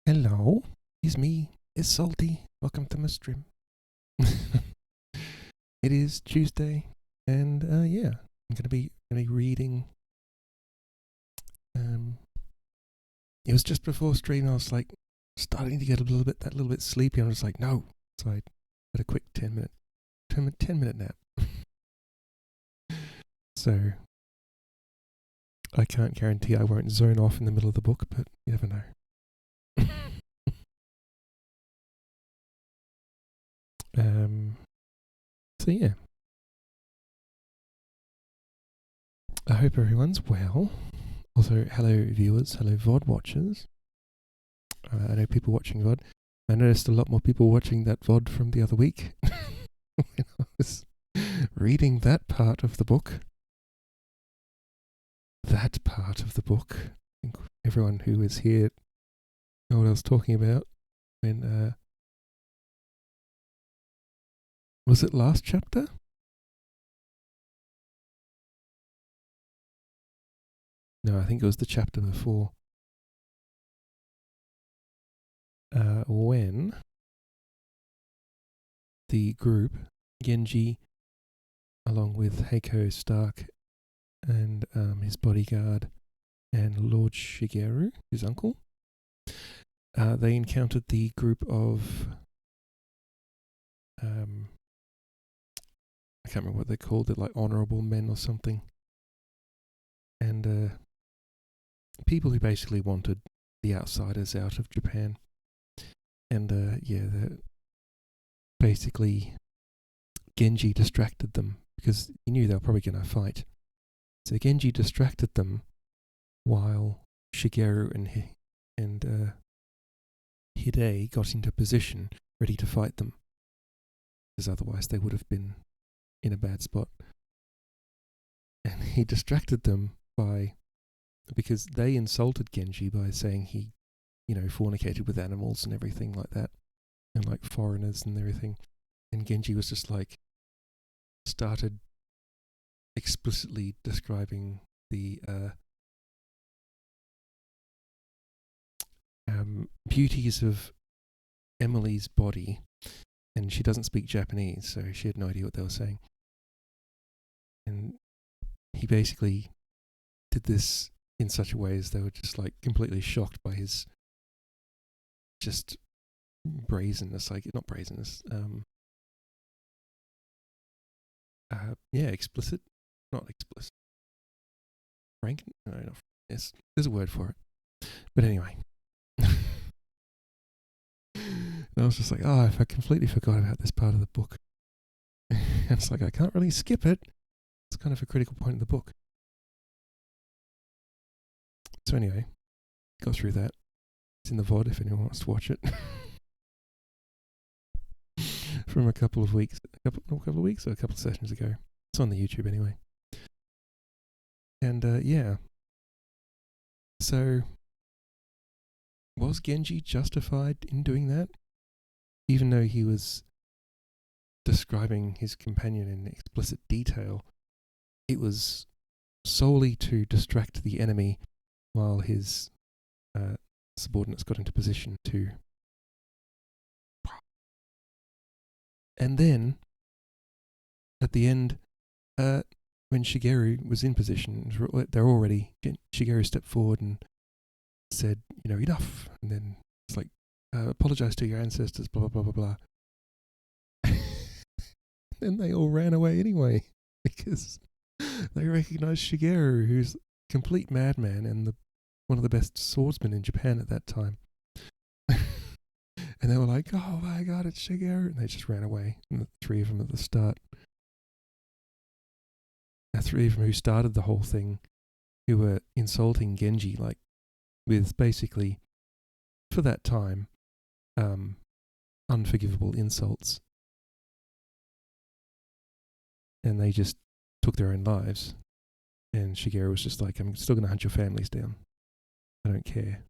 Hello, it's me. It's Salty. Welcome to my stream. It is Tuesday, and yeah, I'm gonna be reading. It was just before stream. I was like starting to get a little bit sleepy. I was like, no. So I had a quick 10-minute nap. So I can't guarantee I won't zone off in the middle of the book, but you never know. So yeah, I hope everyone's well. Also, hello viewers, hello VOD watchers. I know people watching VOD. I noticed a lot more people watching that VOD from the other week when I was reading that part of the book. That part of the book. I think everyone who is here know what I was talking about. When was it last chapter? No, I think it was the chapter before. When the group, Genji, along with Heiko Stark and his bodyguard and Lord Shigeru, his uncle, they encountered the group of I can't remember what they called it, like honourable men or something, and people who basically wanted the outsiders out of Japan. And basically Genji distracted them because he knew they were probably going to fight. So Genji distracted them while Shigeru and Hide got into position ready to fight them, because otherwise they would have been in a bad spot. And he distracted them because they insulted Genji by saying he, fornicated with animals and everything like that, and like foreigners and everything. And Genji was just like, started explicitly describing the beauties of Emily's body, and she doesn't speak Japanese, so she had no idea what they were saying. And he basically did this in such a way as they were just like completely shocked by his just brazenness, like not brazenness, explicit, not explicit, frank. No, not yes. There's a word for it, but anyway. And I was just like, I completely forgot about this part of the book. And it's like I can't really skip it. It's kind of a critical point in the book. So anyway, got through that. It's in the VOD if anyone wants to watch it. From a couple of sessions ago. It's on the YouTube anyway. And so was Genji justified in doing that? Even though he was describing his companion in explicit detail, it was solely to distract the enemy while his subordinates got into position to. And then, at the end, when Shigeru was in position, Shigeru stepped forward and said, enough. And then it's like, apologize to your ancestors, blah, blah, blah, blah, blah. And they all ran away anyway, because they recognized Shigeru, who's a complete madman and one of the best swordsmen in Japan at that time. And they were like, oh my god, it's Shigeru. And they just ran away. And the three of them at the start. The three of them who started the whole thing, who were insulting Genji, like, with basically, for that time, unforgivable insults. And they just took their own lives. And Shigeru was just like, I'm still going to hunt your families down. I don't care.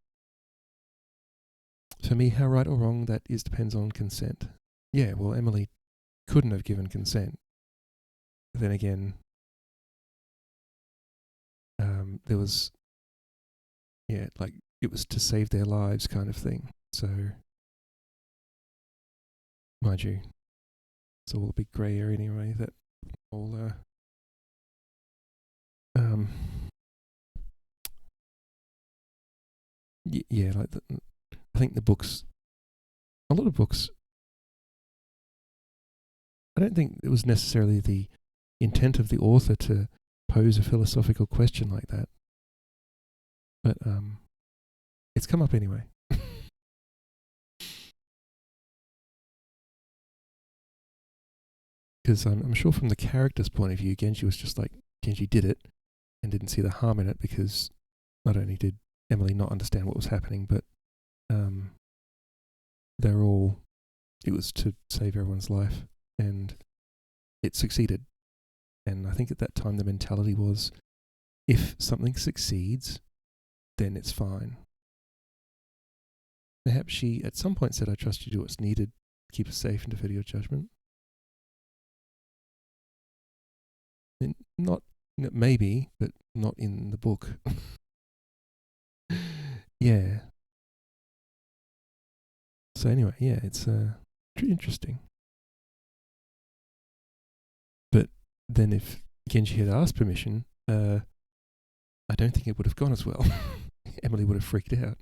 For me, how right or wrong that is depends on consent. Yeah, well, Emily couldn't have given consent. But then again, there was, it was to save their lives kind of thing. So, mind you, it's all a big grey area anyway. That all yeah, like I think the books, a lot of books. I don't think it was necessarily the intent of the author to pose a philosophical question like that, but it's come up anyway. Because I'm sure from the character's point of view, Genji was just like, Genji did it and didn't see the harm in it, because not only did Emily not understand what was happening, but it was to save everyone's life, and it succeeded. And I think at that time the mentality was, if something succeeds, then it's fine. Perhaps she at some point said, I trust you to do what's needed, keep us safe and defer to your judgment. And not, maybe, but not in the book. Yeah. So anyway, yeah, it's interesting. But then if Genji had asked permission, I don't think it would have gone as well. Emily would have freaked out.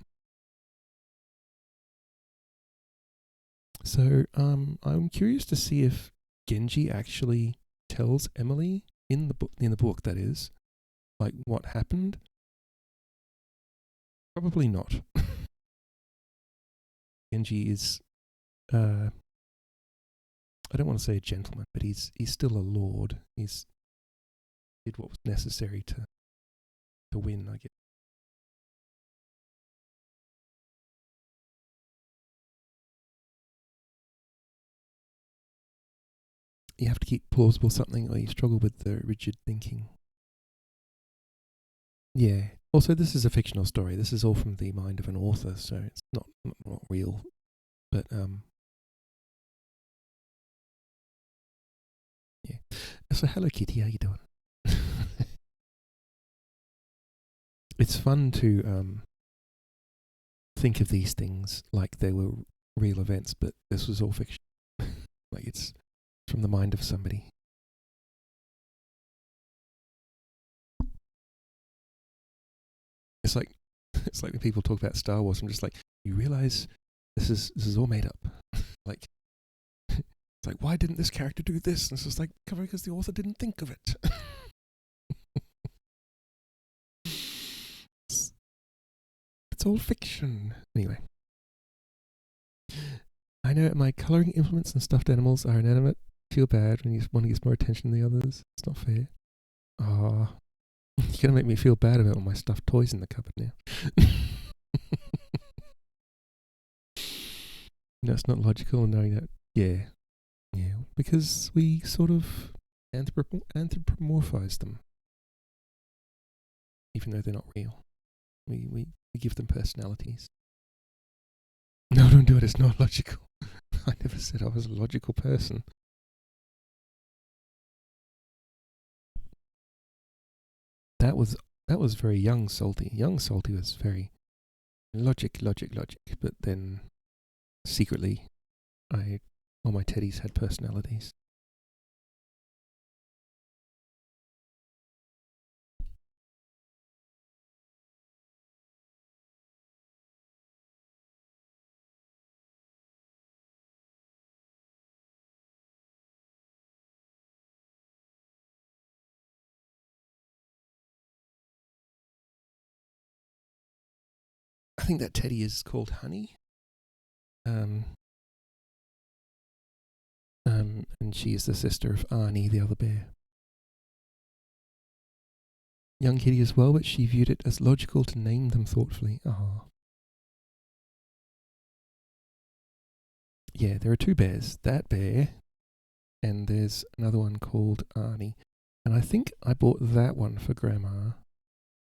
So I'm curious to see if Genji actually tells Emily in the book, that is, like, what happened. Probably not. Genji is I don't want to say a gentleman, but he's still a lord. He's did what was necessary to win, I guess. You have to keep plausible something, or you struggle with the rigid thinking. Yeah. Also, this is a fictional story. This is all from the mind of an author, so it's not real. But yeah. So Hello Kitty, how you doing? It's fun to think of these things like they were real events, but this was all fiction. Like, it's from the mind of somebody. It's like when people talk about Star Wars. I'm just like, you realize this is all made up. Like, it's like, why didn't this character do this? And it's just like, because the author didn't think of it. It's all fiction. Anyway, I know my colouring implements and stuffed animals are inanimate. I feel bad when one gets more attention than the others. It's not fair. Ah, you're gonna make me feel bad about all my stuffed toys in the cupboard now. No, it's not logical knowing that. Yeah, because we sort of anthropomorphize them, even though they're not real. We give them personalities. No, don't do it. It's not logical. I never said I was a logical person. That was very young Salty. Young Salty was very logic. But then secretly, all my teddies had personalities. I think that teddy is called Honey. And she is the sister of Arnie, the other bear. Young kitty as well, but she viewed it as logical to name them thoughtfully. Ah. Yeah, there are two bears. That bear, and there's another one called Arnie. And I think I bought that one for Grandma,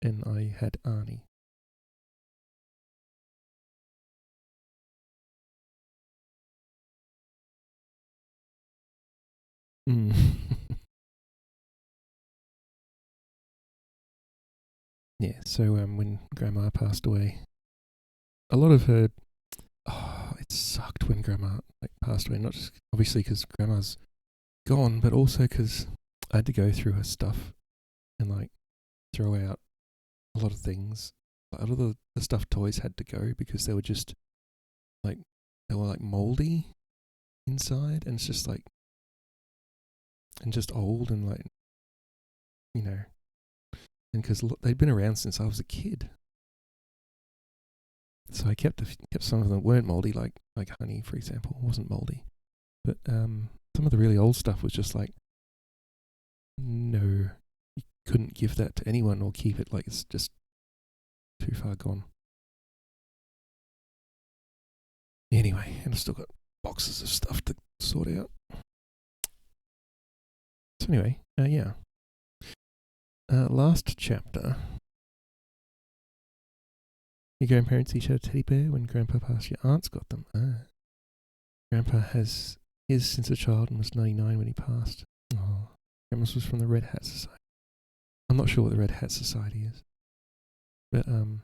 and I had Arnie. Mm. Yeah, so when Grandma passed away, a lot of her, sucked when Grandma passed away. Not just obviously because Grandma's gone, but also because I had to go through her stuff and throw out a lot of things. A lot of the stuffed toys had to go because they were just moldy inside, and it's just and just old and and because they'd been around since I was a kid. So I kept some of them weren't moldy, like honey, for example, wasn't moldy. But some of the really old stuff was just no, you couldn't give that to anyone or keep it, it's just too far gone. Anyway, and I've still got boxes of stuff to sort out. So anyway, last chapter. Your grandparents each had a teddy bear. When Grandpa passed, your aunts got them. Grandpa has his since a child and was 99 when he passed. Oh, Grandma's was from the Red Hat Society. I'm not sure what the Red Hat Society is. But, Mum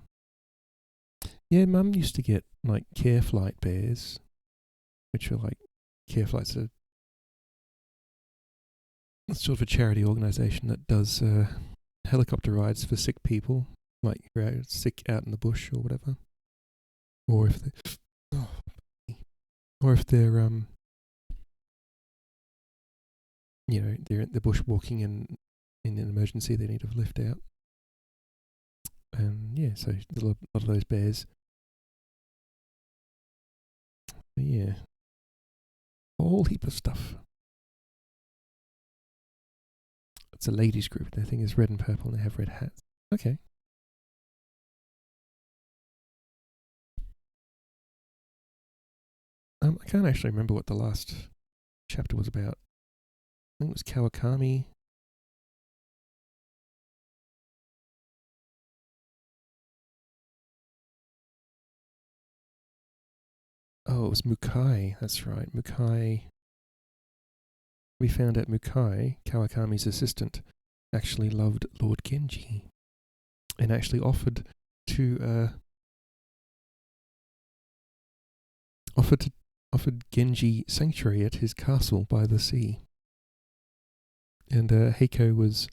used to get, Care Flight bears, which are Care Flight's it's sort of a charity organisation that does helicopter rides for sick people, you're out sick out in the bush or whatever, or if they're they're bushwalking and in an emergency they need a lift out, and so a lot of those bears. But a whole heap of stuff. It's a ladies group. Their thing is red and purple, and they have red hats. Okay. I can't actually remember what the last chapter was about. I think it was Kawakami. Oh, it was Mukai. That's right, Mukai. We found out Mukai, Kawakami's assistant, actually loved Lord Genji, and actually offered Genji sanctuary at his castle by the sea. And Heiko was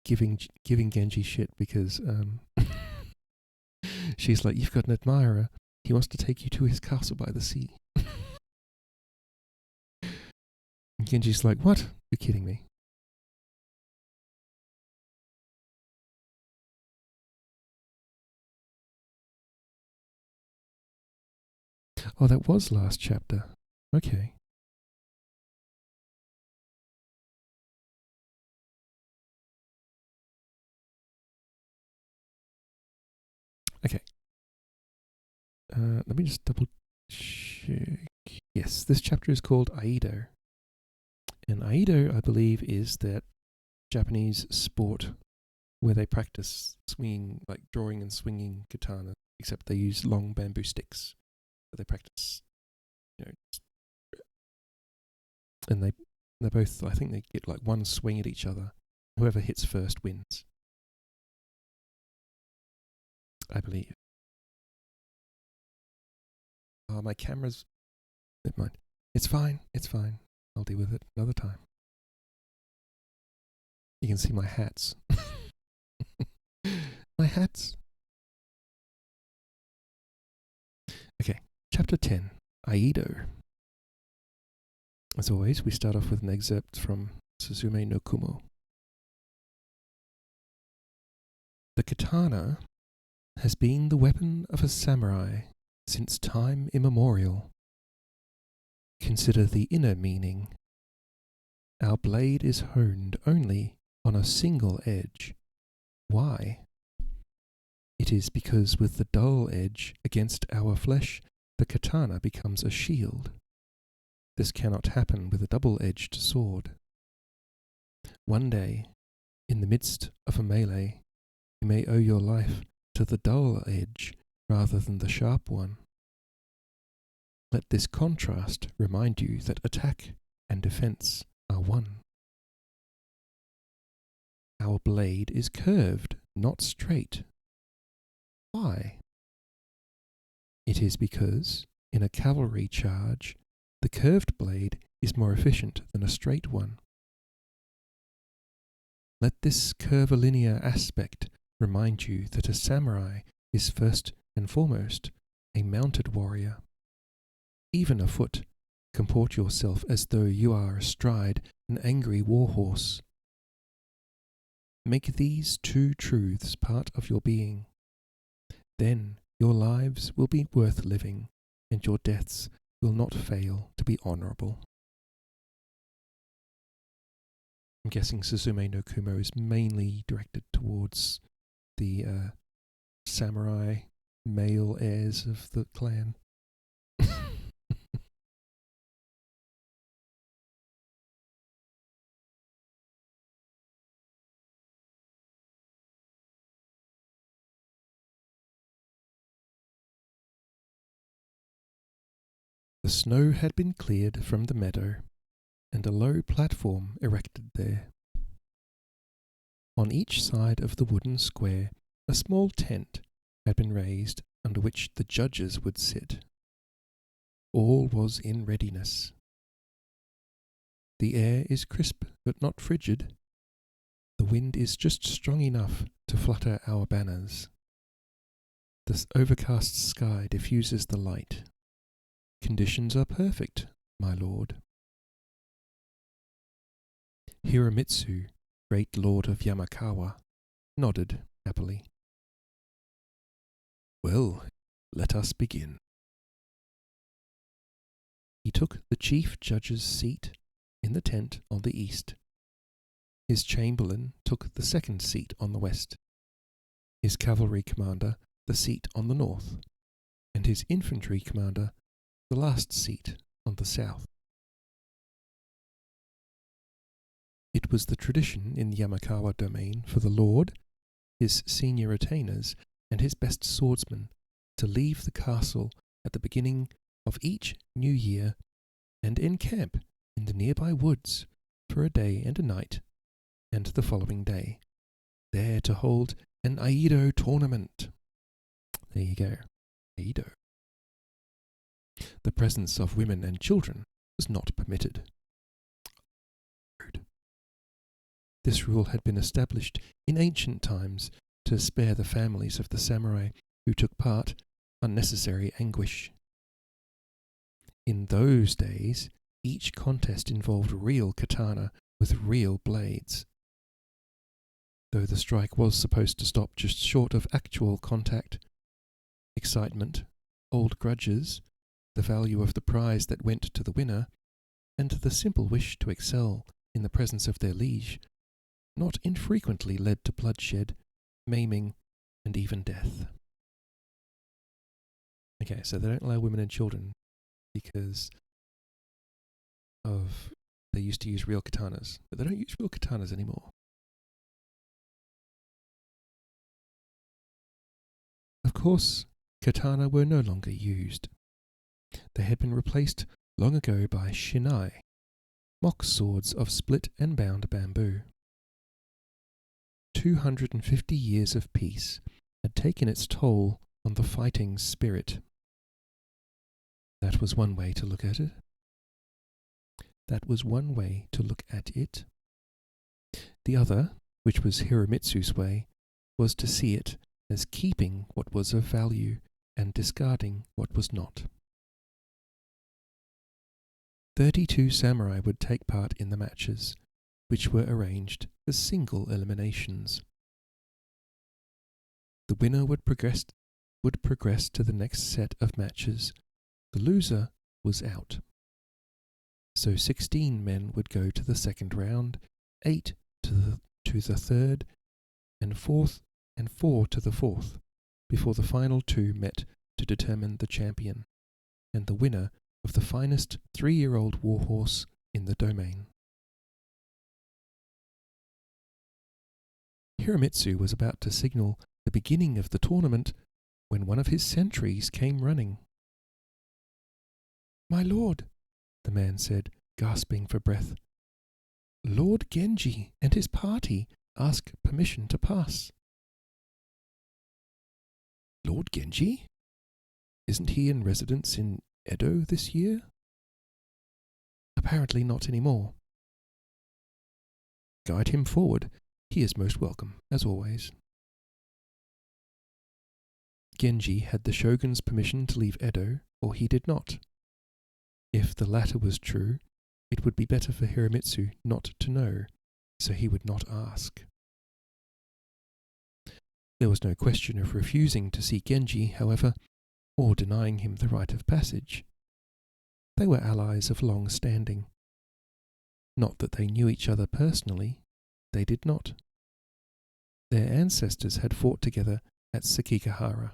giving Genji shit because she's like, you've got an admirer. He wants to take you to his castle by the sea. And Genji's like, what? You're kidding me. Oh, that was last chapter. Okay. Okay. Let me just double check. Yes, this chapter is called Aido. And Aido, I believe, is that Japanese sport where they practice swinging, drawing and swinging katana, except they use long bamboo sticks. But they practice, and they both, I think they get one swing at each other. Whoever hits first wins, I believe. My camera's... Never mind. It's fine. I'll deal with it another time. You can see my hats. My hats. Okay, chapter 10, Aido. As always, we start off with an excerpt from Suzume no Kumo. The katana has been the weapon of a samurai since time immemorial. Consider the inner meaning. Our blade is honed only on a single edge. Why? It is because with the dull edge against our flesh, the katana becomes a shield. This cannot happen with a double-edged sword. One day, in the midst of a melee, you may owe your life to the dull edge rather than the sharp one. Let this contrast remind you that attack and defense are one. Our blade is curved, not straight. Why? It is because, in a cavalry charge, the curved blade is more efficient than a straight one. Let this curvilinear aspect remind you that a samurai is first and foremost a mounted warrior. Even afoot, comport yourself as though you are astride an angry war-horse. Make these two truths part of your being. Then your lives will be worth living, and your deaths will not fail to be honourable. I'm guessing Suzume no Kumo is mainly directed towards the samurai male heirs of the clan. The snow had been cleared from the meadow, and a low platform erected there. On each side of the wooden square, a small tent had been raised under which the judges would sit. All was in readiness. The air is crisp but not frigid. The wind is just strong enough to flutter our banners. The overcast sky diffuses the light. Conditions are perfect, my lord. Hiromitsu, great lord of Yamakawa, nodded happily. Well, let us begin. He took the chief judge's seat in the tent on the east. His chamberlain took the second seat on the west. His cavalry commander the seat on the north, and his infantry commander the last seat on the south. It was the tradition in the Yamakawa domain for the lord, his senior retainers, and his best swordsmen to leave the castle at the beginning of each new year and encamp in the nearby woods for a day and a night, and the following day, there to hold an Aido tournament. There you go, Aido. The presence of women and children was not permitted. This rule had been established in ancient times to spare the families of the samurai who took part unnecessary anguish. In those days, each contest involved real katana with real blades. Though the strike was supposed to stop just short of actual contact, excitement, old grudges, the value of the prize that went to the winner, and the simple wish to excel in the presence of their liege, not infrequently led to bloodshed, maiming, and even death. Okay, so they don't allow women and children because they used to use real katanas, but they don't use real katanas anymore. Of course, katana were no longer used. They had been replaced long ago by shinai, mock swords of split and bound bamboo. 250 years of peace had taken its toll on the fighting spirit. That was one way to look at it. The other, which was Hiromitsu's way, was to see it as keeping what was of value and discarding what was not. 32 samurai would take part in the matches, which were arranged as single eliminations. The winner would progress to the next set of matches. The loser was out. So 16 men would go to the second round, 8 to the third, and 4 to the fourth, before the final 2 met to determine the champion, and the winner of the finest 3-year-old warhorse in the domain. Hiromitsu was about to signal the beginning of the tournament when one of his sentries came running. "My lord," the man said, gasping for breath, "Lord Genji and his party ask permission to pass." "Lord Genji? Isn't he in residence in Edo this year? Apparently not anymore. Guide him forward. He is most welcome, as always. Genji had the shogun's permission to leave Edo, or he did not. If the latter was true, it would be better for Hiromitsu not to know, so he would not ask. There was no question of refusing to see Genji, however, or denying him the rite of passage. They were allies of long standing. Not that they knew each other personally, they did not. Their ancestors had fought together at Sekigahara.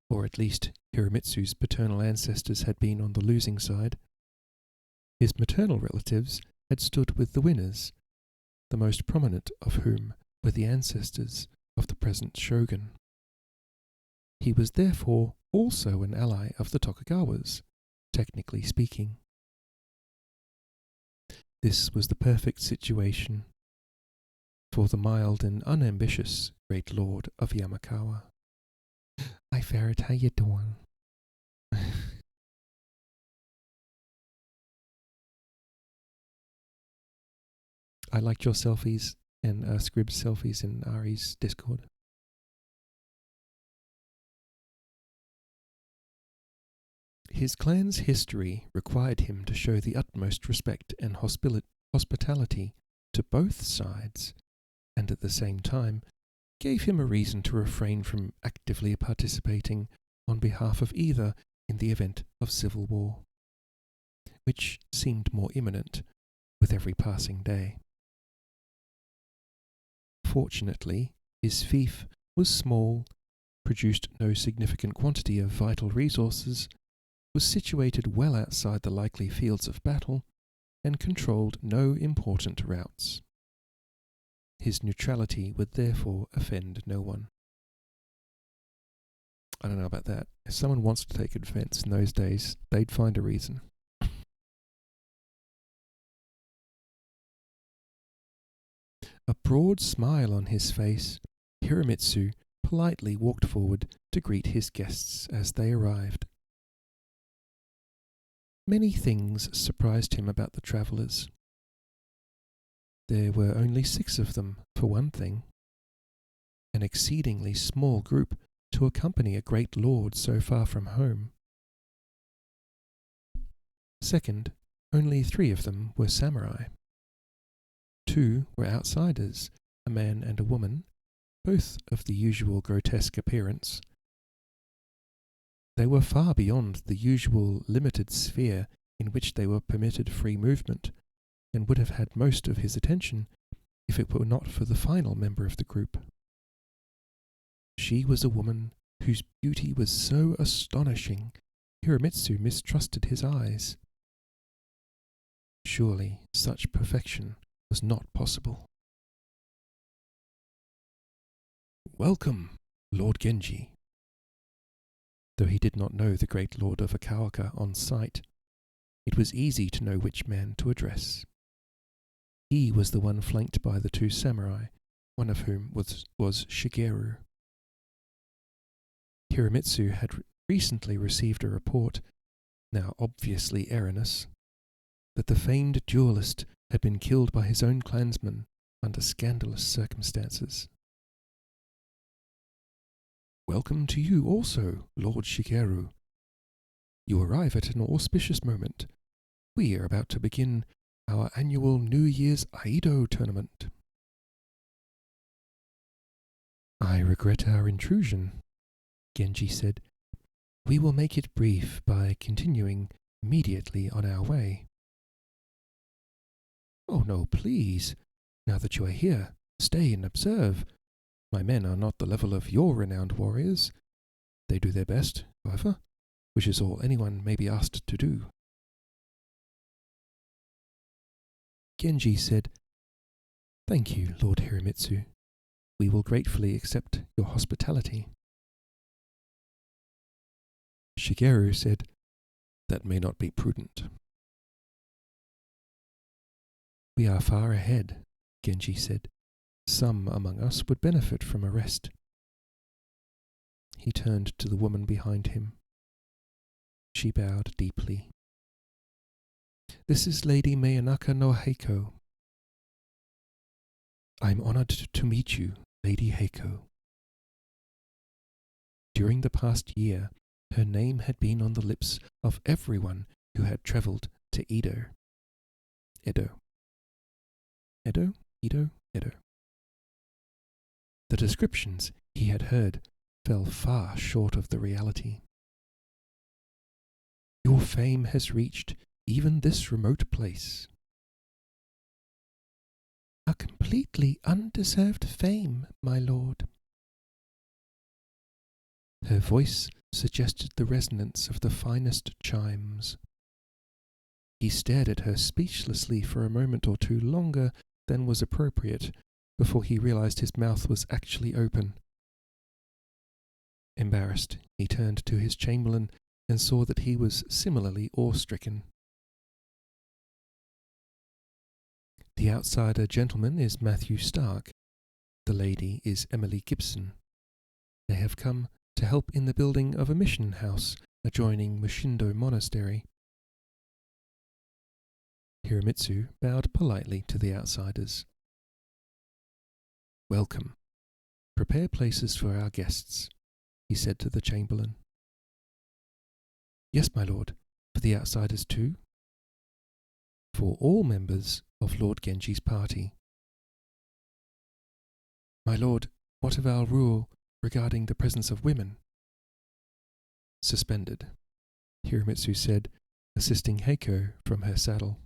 Or at least Hiromitsu's paternal ancestors had been on the losing side. His maternal relatives had stood with the winners, the most prominent of whom were the ancestors of the present shogun. He was therefore also an ally of the Tokugawas, technically speaking. This was the perfect situation for the mild and unambitious great lord of Yamakawa. Hi Ferret, how you doing? I liked your selfies and Scrib's selfies in Ari's Discord. His clan's history required him to show the utmost respect and hospitality to both sides, and at the same time gave him a reason to refrain from actively participating on behalf of either in the event of civil war, which seemed more imminent with every passing day. Fortunately, his fief was small, produced no significant quantity of vital resources, was situated well outside the likely fields of battle, and controlled no important routes. His neutrality would therefore offend no one. I don't know about that. If someone wants to take offense in those days, they'd find a reason. A broad smile on his face, Hiromitsu politely walked forward to greet his guests as they arrived. Many things surprised him about the travellers. There were only 6 of them, for one thing. An exceedingly small group to accompany a great lord so far from home. Second, only 3 of them were samurai. 2 were outsiders, a man and a woman, both of the usual grotesque appearance. They were far beyond the usual limited sphere in which they were permitted free movement, and would have had most of his attention if it were not for the final member of the group. She was a woman whose beauty was so astonishing, Hiromitsu mistrusted his eyes. Surely such perfection was not possible. "Welcome, Lord Genji." Though he did not know the great lord of Akaoka on sight, it was easy to know which man to address. He was the one flanked by the 2 samurai, one of whom was Shigeru. Hiromitsu had recently received a report, now obviously erroneous, that the famed duelist had been killed by his own clansmen under scandalous circumstances. "Welcome to you also, Lord Shigeru. You arrive at an auspicious moment. We are about to begin our annual New Year's Aido tournament." "I regret our intrusion," Genji said. "We will make it brief by continuing immediately on our way." "Oh no, please. Now that you are here, stay and observe. My men are not the level of your renowned warriors. They do their best, however, which is all anyone may be asked to do." Genji said, "Thank you, Lord Hiromitsu. We will gratefully accept your hospitality." Shigeru said, "That may not be prudent." "We are far ahead," Genji said. "Some among us would benefit from a rest." he turned to the woman behind him. She bowed deeply. "This is Lady Mayanaka no Heiko. I'm honored to meet you, Lady Heiko." During the past year, her name had been on the lips of everyone who had travelled to Edo. Edo. The descriptions he had heard fell far short of the reality. "Your fame has reached even this remote place." "A completely undeserved fame, my lord." Her voice suggested the resonance of the finest chimes. He stared at her speechlessly for a moment or two longer than was appropriate before he realized his mouth was actually open. Embarrassed, he turned to his chamberlain and saw that he was similarly awe-stricken. "The outsider gentleman is Matthew Stark. The lady is Emily Gibson. They have come to help in the building of a mission house adjoining Mushindo Monastery." Hiromitsu bowed politely to the outsiders. "Welcome. Prepare places for our guests," he said to the chamberlain. "Yes, my lord. For the outsiders too?" "For all members of Lord Genji's party." "My lord, what of our rule regarding the presence of women?" "Suspended," Hiromitsu said, assisting Heiko from her saddle.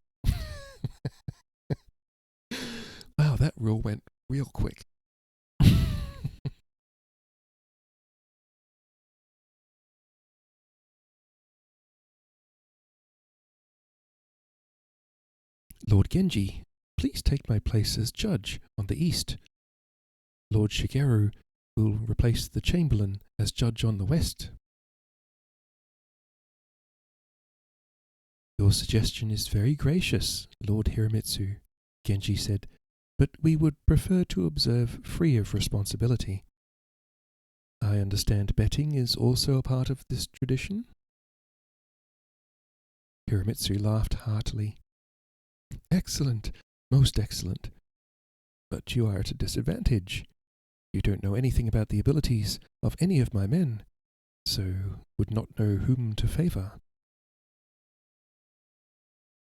Wow, that rule went real quick. "Lord Genji, please take my place as judge on the east. Lord Shigeru will replace the chamberlain as judge on the west." "Your suggestion is very gracious, Lord Hiromitsu," Genji said, "but we would prefer to observe free of responsibility. I understand betting is also a part of this tradition?" Hiromitsu laughed heartily. "Excellent, most excellent. But you are at a disadvantage. You don't know anything about the abilities of any of my men, so would not know whom to favor."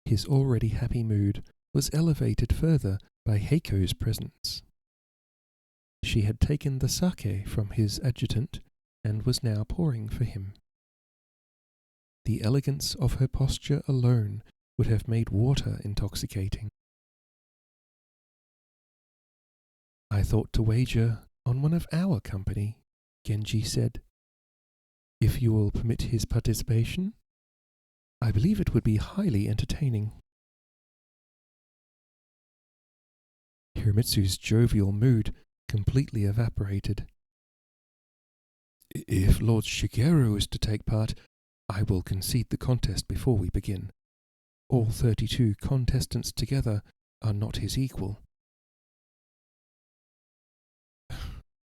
His already happy mood was elevated further by Heiko's presence. She had taken the sake from his adjutant and was now pouring for him. The elegance of her posture alone would have made water intoxicating. "I thought to wager on one of our company," Genji said. "If you will permit his participation, I believe it would be highly entertaining." Hiromitsu's jovial mood completely evaporated. "If Lord Shigeru is to take part, I will concede the contest before we begin. All 32 contestants together are not his equal."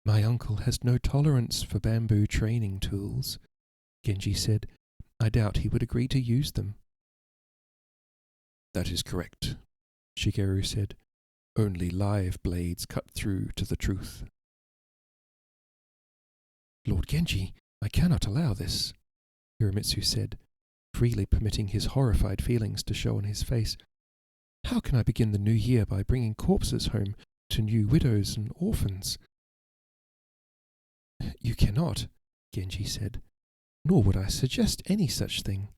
"My uncle has no tolerance for bamboo training tools," Genji said. "I doubt he would agree to use them." "That is correct," Shigeru said. "Only live blades cut through to the truth." "Lord Genji, I cannot allow this," Hiromitsu said, freely permitting his horrified feelings to show on his face. "How can I begin the new year by bringing corpses home to new widows and orphans?" "You cannot," Genji said, "nor would I suggest any such thing.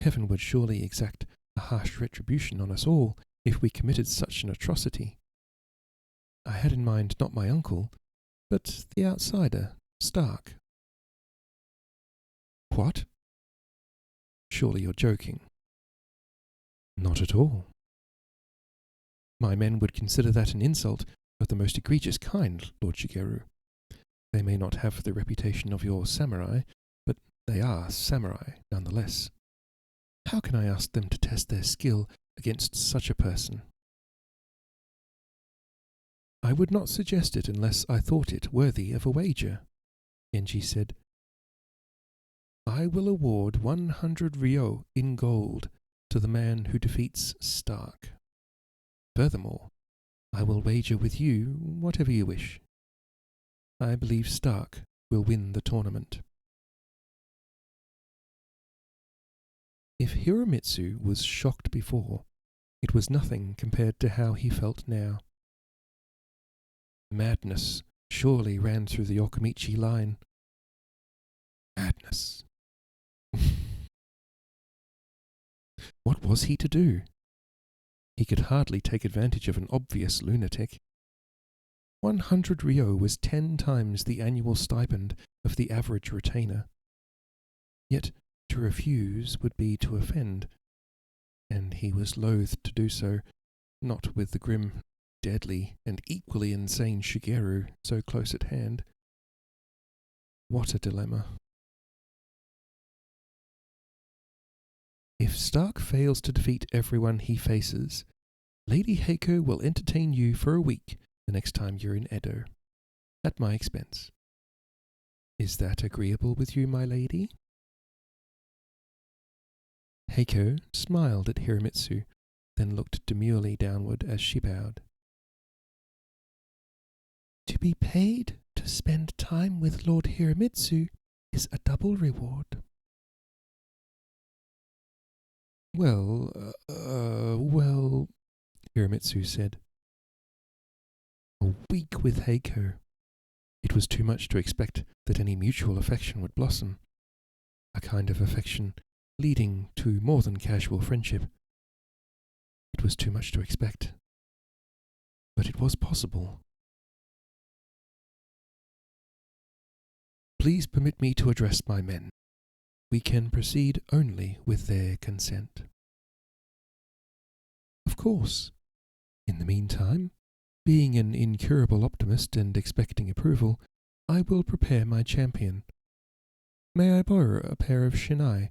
Heaven would surely exact a harsh retribution on us all if we committed such an atrocity. I had in mind not my uncle, but the outsider, Stark." "What? Surely you're joking." "Not at all. My men would consider that an insult of the most egregious kind, Lord Shigeru. They may not have the reputation of your samurai, but they are samurai nonetheless. How can I ask them to test their skill against such a person?" "I would not suggest it unless I thought it worthy of a wager." Genji said, I will award 100 ryo in gold to the man who defeats Stark. Furthermore, I will wager with you whatever you wish. I believe Stark will win the tournament. If Hiromitsu was shocked before, it was nothing compared to how he felt now. Madness surely ran through the Okamichi line. Madness. What was he to do? He could hardly take advantage of an obvious lunatic. 100 ryo was 10 times the annual stipend of the average retainer. Yet to refuse would be to offend, and he was loath to do so, not with the grim, deadly, and equally insane Shigeru so close at hand. What a dilemma. If Stark fails to defeat everyone he faces, Lady Heiko will entertain you for a week the next time you're in Edo, at my expense. Is that agreeable with you, my lady? Heiko smiled at Hiromitsu, then looked demurely downward as she bowed. To be paid to spend time with Lord Hiromitsu is a double reward. Well, Hiromitsu said. A week with Heiko. It was too much to expect that any mutual affection would blossom. A kind of affection leading to more than casual friendship. It was too much to expect. But it was possible. Please permit me to address my men. We can proceed only with their consent. Of course. In the meantime, being an incurable optimist and expecting approval, I will prepare my champion. May I borrow a pair of shinai?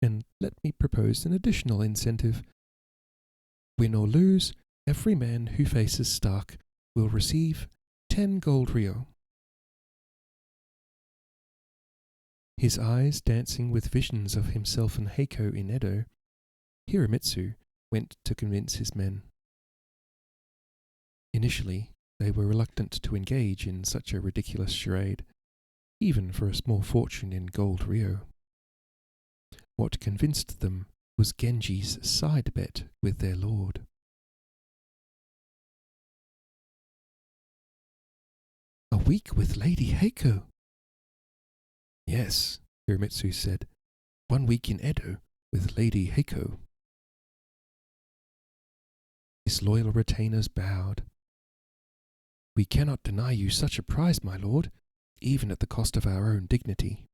And let me propose an additional incentive. Win or lose, every man who faces Stark will receive 10 gold ryo. His eyes dancing with visions of himself and Heiko in Edo, Hiromitsu went to convince his men. Initially, they were reluctant to engage in such a ridiculous charade, even for a small fortune in gold ryo. What convinced them was Genji's side bet with their lord. A week with Lady Heiko? Yes, Hiromitsu said. 1 week in Edo with Lady Heiko. His loyal retainers bowed. We cannot deny you such a prize, my lord, even at the cost of our own dignity.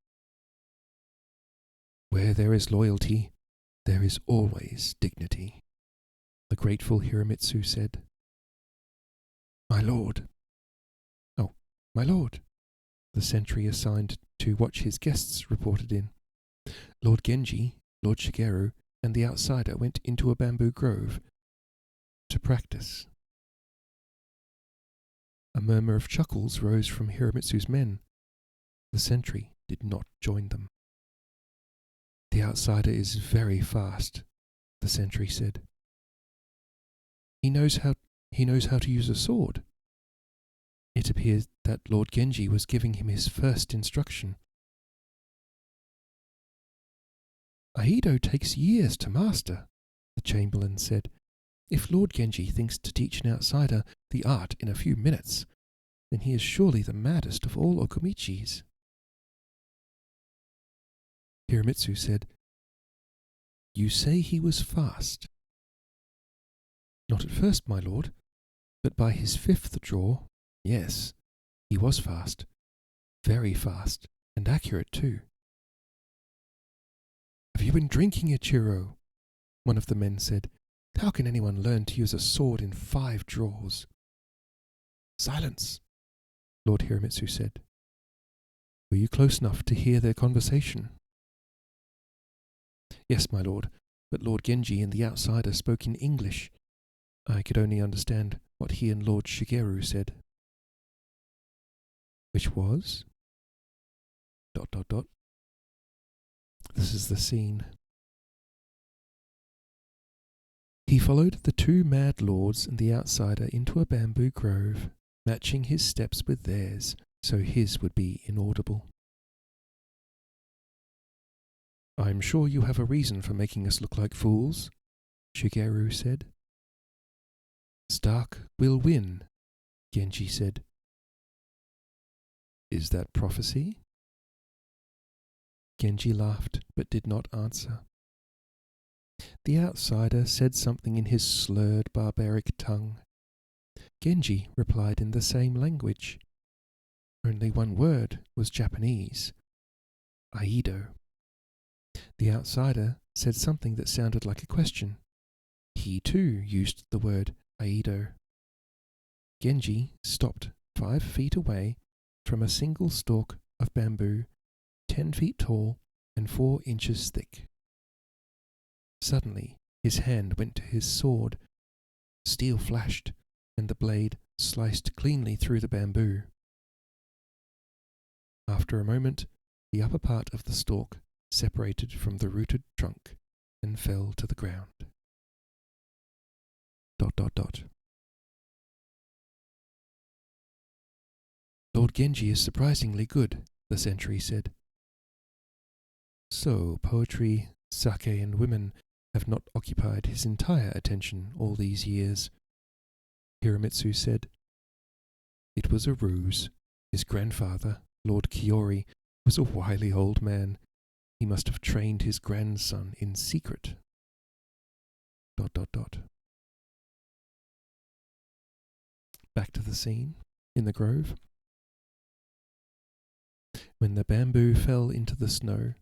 Where there is loyalty, there is always dignity, the grateful Hiromitsu said. My lord. Oh, my lord. The sentry assigned to watch his guests reported in. Lord Genji, Lord Shigeru, and the outsider went into a bamboo grove to practice. A murmur of chuckles rose from Hiromitsu's men. The sentry did not join them. The outsider is very fast, the sentry said. He knows how to use a sword. It appears that Lord Genji was giving him his first instruction. Aido takes years to master, the chamberlain said. If Lord Genji thinks to teach an outsider the art in a few minutes, then he is surely the maddest of all Okamichis. Hiromitsu said, You say he was fast. Not at first, my lord, but by his 5th draw, yes, he was fast, very fast, and accurate too. Have you been drinking, Ichiro? One of the men said. How can anyone learn to use a sword in 5 draws? Silence, Lord Hiromitsu said. Were you close enough to hear their conversation? Yes, my lord, but Lord Genji and the outsider spoke in English. I could only understand what he and Lord Shigeru said. Which was? Dot, dot, dot. This is the scene. He followed the two mad lords and the outsider into a bamboo grove, matching his steps with theirs, so his would be inaudible. "I am sure you have a reason for making us look like fools," Shigeru said. "Stark will win," Genji said. "Is that prophecy?" Genji laughed, but did not answer. The outsider said something in his slurred, barbaric tongue. Genji replied in the same language. Only one word was Japanese. Aido. The outsider said something that sounded like a question. He too used the word Aido. Genji stopped 5 feet away from a single stalk of bamboo, 10 feet tall and 4 inches thick. Suddenly, his hand went to his sword. Steel flashed, and the blade sliced cleanly through the bamboo. After a moment, the upper part of the stalk separated from the rooted trunk and fell to the ground. ... "Lord Genji is surprisingly good," the sentry said. "So poetry, sake, and women have not occupied his entire attention all these years," Hiramitsu said. "It was a ruse. His grandfather, Lord Kiori, was a wily old man. He must have trained his grandson in secret." ... Back to the scene, in the grove. When the bamboo fell into the snow,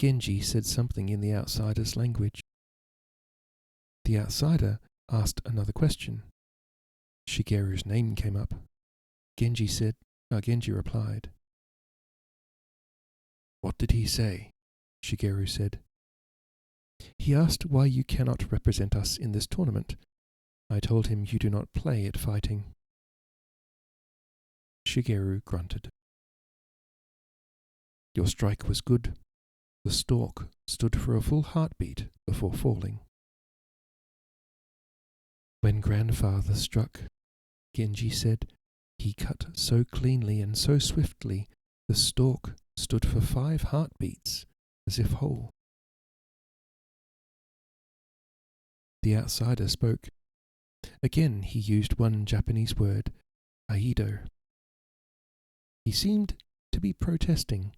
Genji said something in the outsider's language. The outsider asked another question. Shigeru's name came up. Genji replied. "What did he say?" Shigeru said. "He asked why you cannot represent us in this tournament. I told him you do not play at fighting." Shigeru grunted. "Your strike was good. The stalk stood for a full heartbeat before falling." "When grandfather struck," Genji said, "he cut so cleanly and so swiftly, the stalk stood for 5 heartbeats, as if whole." The outsider spoke. Again he used one Japanese word, Aido. He seemed to be protesting.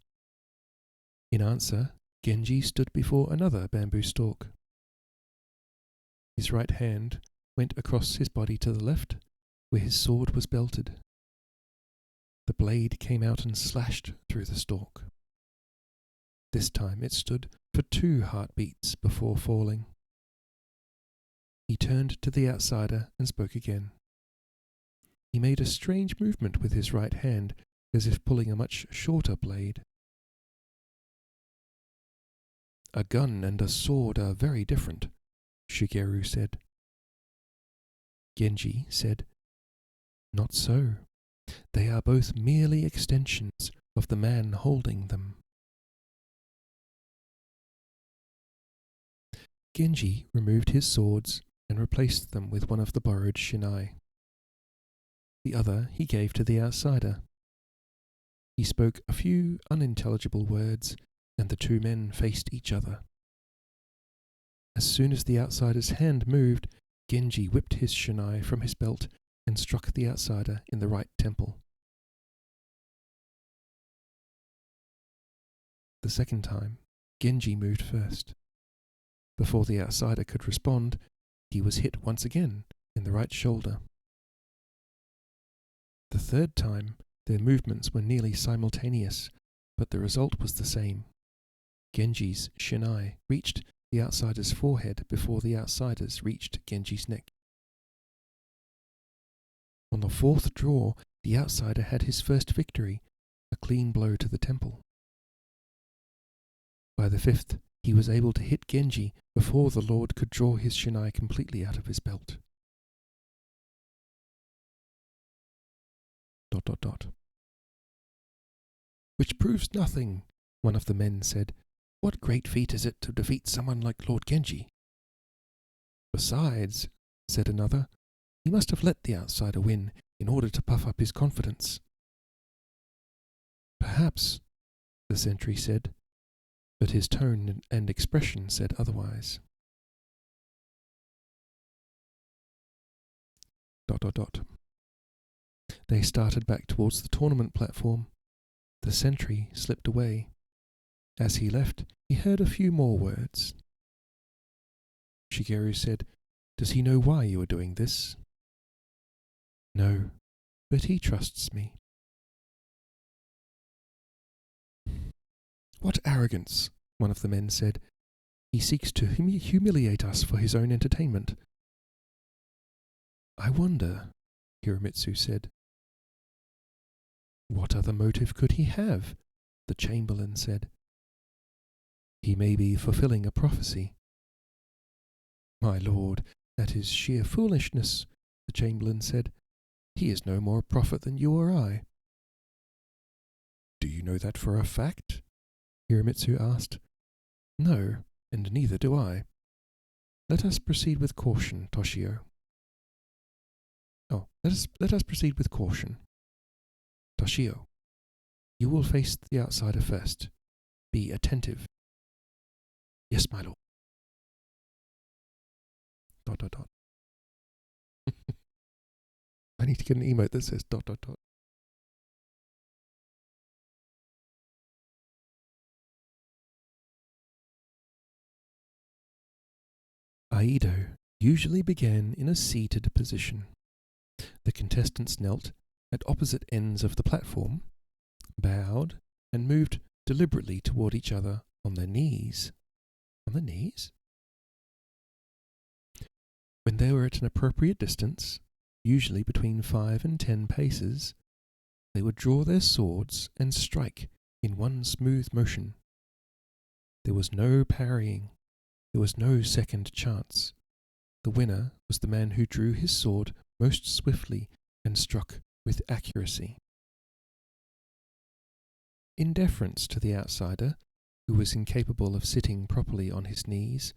In answer, Genji stood before another bamboo stalk. His right hand went across his body to the left, where his sword was belted. The blade came out and slashed through the stalk. This time it stood for 2 heartbeats before falling. He turned to the outsider and spoke again. He made a strange movement with his right hand, as if pulling a much shorter blade. "A gun and a sword are very different," Shigeru said. Genji said, "Not so. They are both merely extensions of the man holding them." Genji removed his swords and replaced them with one of the borrowed shinai. The other he gave to the outsider. He spoke a few unintelligible words, and the 2 men faced each other. As soon as the outsider's hand moved, Genji whipped his shinai from his belt and struck the outsider in the right temple. The second time, Genji moved first. Before the outsider could respond, he was hit once again in the right shoulder. The third time, their movements were nearly simultaneous, but the result was the same. Genji's shinai reached the outsider's forehead before the outsider's reached Genji's neck. On the 4th draw, the outsider had his first victory, a clean blow to the temple. By the 5th, he was able to hit Genji before the lord could draw his shinai completely out of his belt. ... Which proves nothing, One of the men said, "What great feat is it to defeat someone like Lord Genji?" "Besides," said another, "he must have let the outsider win in order to puff up his confidence." "Perhaps," the sentry said, but his tone and expression said otherwise. ... They started back towards the tournament platform. The sentry slipped away. As he left, he heard a few more words. Shigeru said, "Does he know why you are doing this?" "No, but he trusts me." "What arrogance," one of the men said. "He seeks to humiliate us for his own entertainment." "I wonder," Hiromitsu said. "What other motive could he have?" the chamberlain said. "He may be fulfilling a prophecy." "My lord, that is sheer foolishness," the chamberlain said. "He is no more a prophet than you or I." "Do you know that for a fact?" Hiromitsu asked. "No, and neither do I. Let us proceed with caution, Toshio." Let us proceed with caution. Toshio, you will face the outsider first. Be attentive." "Yes, my lord." ... I need to get an emote that says ... Aido usually began in a seated position. The contestants knelt at opposite ends of the platform, bowed, and moved deliberately toward each other on their knees. On their knees? When they were at an appropriate distance, usually between 5 and 10 paces, they would draw their swords and strike in one smooth motion. There was no parrying. There was no second chance. The winner was the man who drew his sword most swiftly and struck with accuracy. In deference to the outsider, who was incapable of sitting properly on his knees,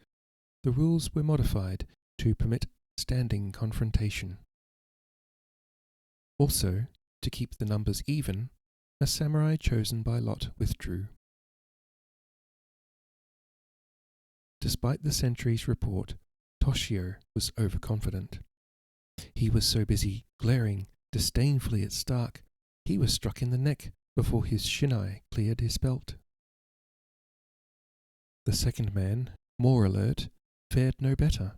the rules were modified to permit standing confrontation. Also, to keep the numbers even, a samurai chosen by lot withdrew. Despite the sentry's report, Toshio was overconfident. He was so busy glaring disdainfully at Stark, he was struck in the neck before his shinai cleared his belt. The second man, more alert, fared no better.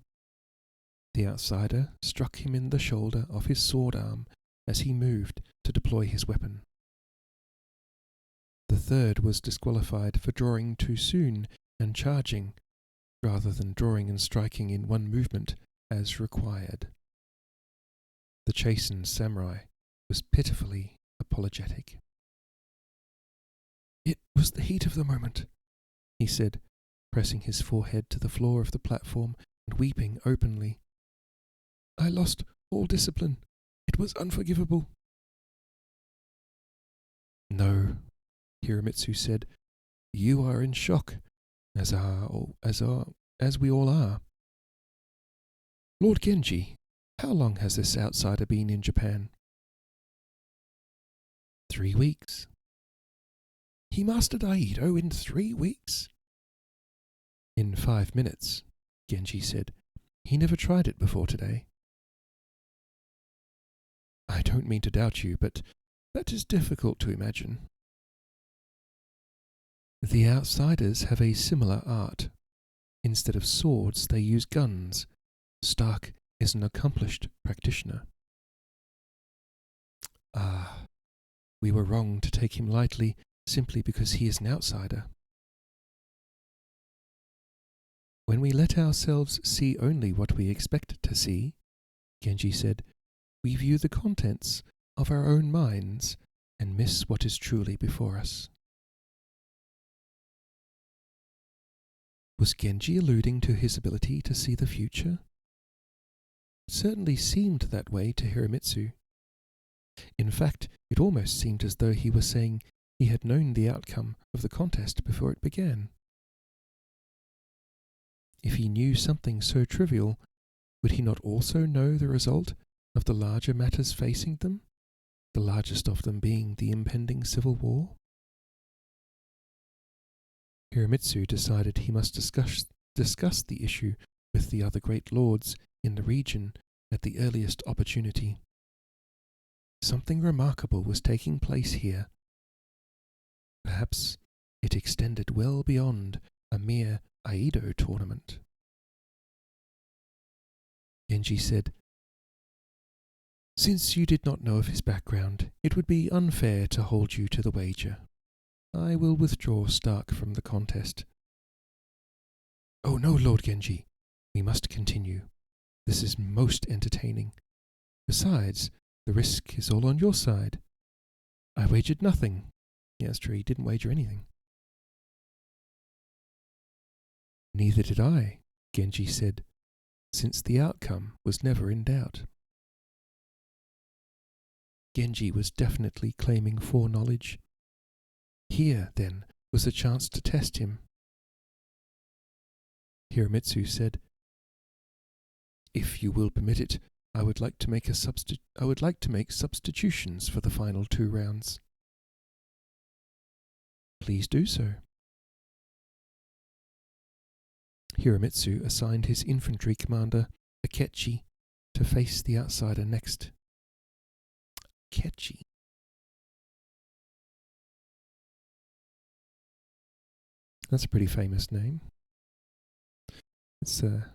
The outsider struck him in the shoulder of his sword arm as he moved to deploy his weapon. The third was disqualified for drawing too soon and charging, rather than drawing and striking in one movement as required. The chastened samurai was pitifully apologetic. "It was the heat of the moment," he said, pressing his forehead to the floor of the platform and weeping openly. "I lost all discipline. It was unforgivable." "No," Hiromitsu said. "You are in shock, as we all are. Lord Genji, how long has this outsider been in Japan?" 3 weeks. "He mastered Aido in 3 weeks?" "In 5 minutes," Genji said. "He never tried it before today." "I don't mean to doubt you, but that is difficult to imagine." "The outsiders have a similar art. Instead of swords, they use guns. Stark is an accomplished practitioner." "Ah, we were wrong to take him lightly simply because he is an outsider." "When we let ourselves see only what we expect to see," Genji said, "we view the contents of our own minds and miss what is truly before us." Was Genji alluding to his ability to see the future? It certainly seemed that way to Hiromitsu. In fact, it almost seemed as though he was saying, he had known the outcome of the contest before it began. If he knew something so trivial, would he not also know the result of the larger matters facing them, the largest of them being the impending civil war? Hiromitsu decided he must discuss the issue with the other great lords in the region at the earliest opportunity. Something remarkable was taking place here. Perhaps it extended well beyond a mere Aido tournament. Genji said, "Since you did not know of his background, it would be unfair to hold you to the wager. I will withdraw Stark from the contest." "Oh no, Lord Genji, we must continue. This is most entertaining. Besides, the risk is all on your side. I wagered nothing." Yeah, that's true, he didn't wager anything. "Neither did I," Genji said, "since the outcome was never in doubt." Genji was definitely claiming foreknowledge. Here, then, was a chance to test him. Hiromitsu said, "If you will permit it, I would like to make substitutions for the final 2 rounds." "Please do so." Hiromitsu assigned his infantry commander, Akechi, to face the outsider next. Akechi. That's a pretty famous name. It's I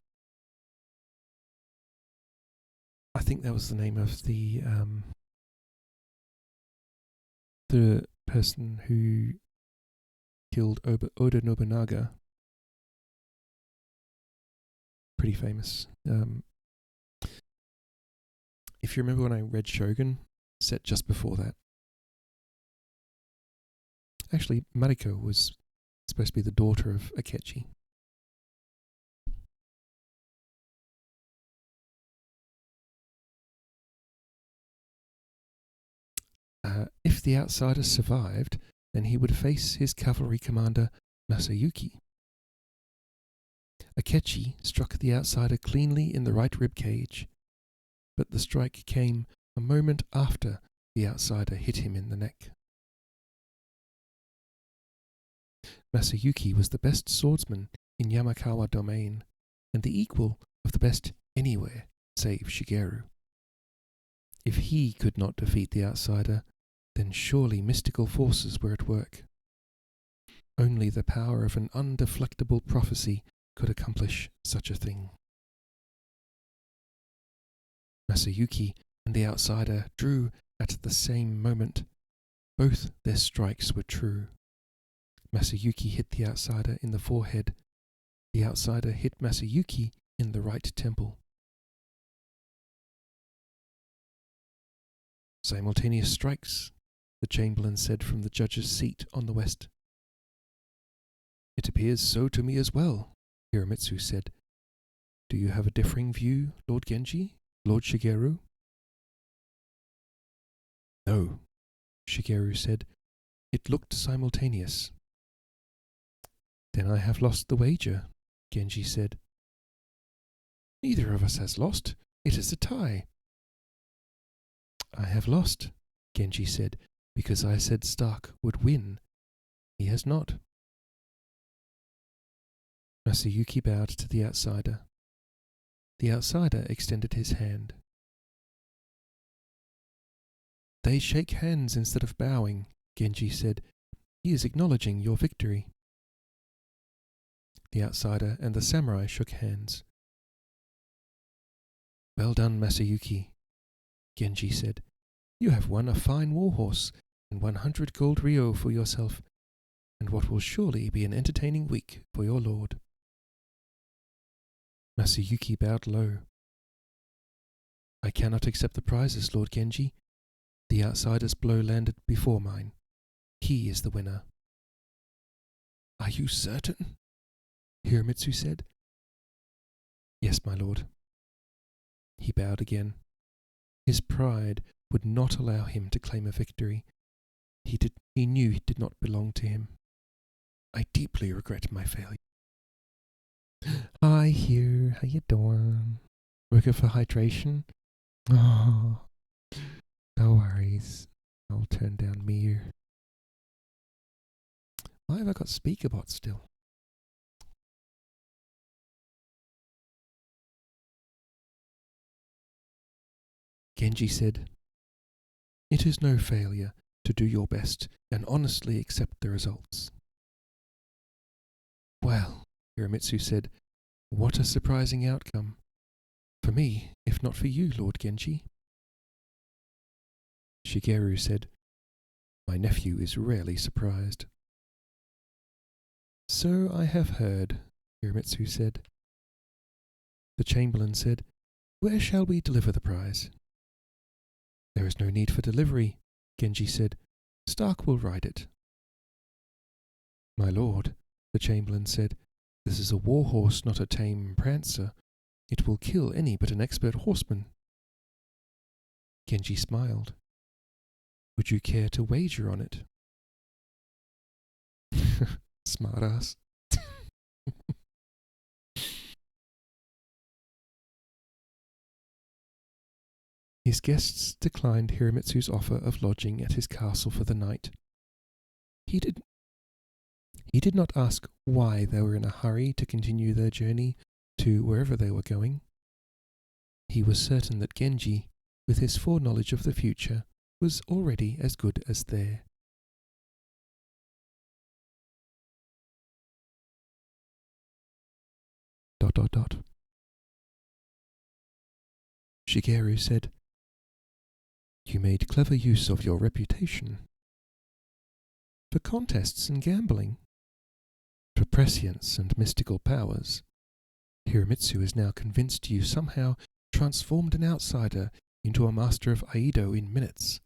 think that was the name of the person who killed Oda Nobunaga. Pretty famous. If you remember when I read Shogun, set just before that. Actually, Mariko was supposed to be the daughter of Akechi. If the outsider survived, then he would face his cavalry commander, Masayuki. Akechi struck the outsider cleanly in the right rib cage, but the strike came a moment after the outsider hit him in the neck. Masayuki was the best swordsman in Yamakawa domain, and the equal of the best anywhere save Shigeru. If he could not defeat the outsider, then surely mystical forces were at work. Only the power of an undeflectable prophecy could accomplish such a thing. Masayuki and the outsider drew at the same moment. Both their strikes were true. Masayuki hit the outsider in the forehead. The outsider hit Masayuki in the right temple. "Simultaneous strikes," the Chamberlain said from the judge's seat on the west. "It appears so to me as well," Hiromitsu said. "Do you have a differing view, Lord Genji, Lord Shigeru?" "No," Shigeru said. "It looked simultaneous." "Then I have lost the wager," Genji said. "Neither of us has lost. It is a tie." "I have lost," Genji said, "because I said Stark would win. He has not." Masayuki bowed to the outsider. The outsider extended his hand. "They shake hands instead of bowing," Genji said. "He is acknowledging your victory." The outsider and the samurai shook hands. "Well done, Masayuki," Genji said. "You have won a fine warhorse and 100 gold ryo for yourself, and what will surely be an entertaining week for your lord." Masayuki bowed low. "I cannot accept the prizes, Lord Genji. The outsider's blow landed before mine. He is the winner." "Are you certain?" Hiromitsu said. "Yes, my lord." He bowed again. His pride would not allow him to claim a victory. He did he knew he did not belong to him. I deeply regret my failure. Hi, Hugh. How you doing? Working for hydration? Oh, no worries. I'll turn down Mew. Why have I got speakerbot still? Genji said, "It is no failure to do your best and honestly accept the results." Well, Hiromitsu said, "What a surprising outcome. For me, if not for you, Lord Genji." Shigeru said, "My nephew is rarely surprised." "So I have heard," Hiromitsu said. The Chamberlain said, "Where shall we deliver the prize?" "There is no need for delivery," Genji said. "Stark will ride it." "My lord," the Chamberlain said, "this is a war horse, not a tame prancer. It will kill any but an expert horseman." Genji smiled. "Would you care to wager on it?" Smartass. His guests declined Hiromitsu's offer of lodging at his castle for the night. He did not ask why they were in a hurry to continue their journey to wherever they were going. He was certain that Genji, with his foreknowledge of the future, was already as good as there. Shigeru said, "You made clever use of your reputation. For contests and gambling. For prescience and mystical powers. Hiromitsu is now convinced you somehow transformed an outsider into a master of Aido in minutes,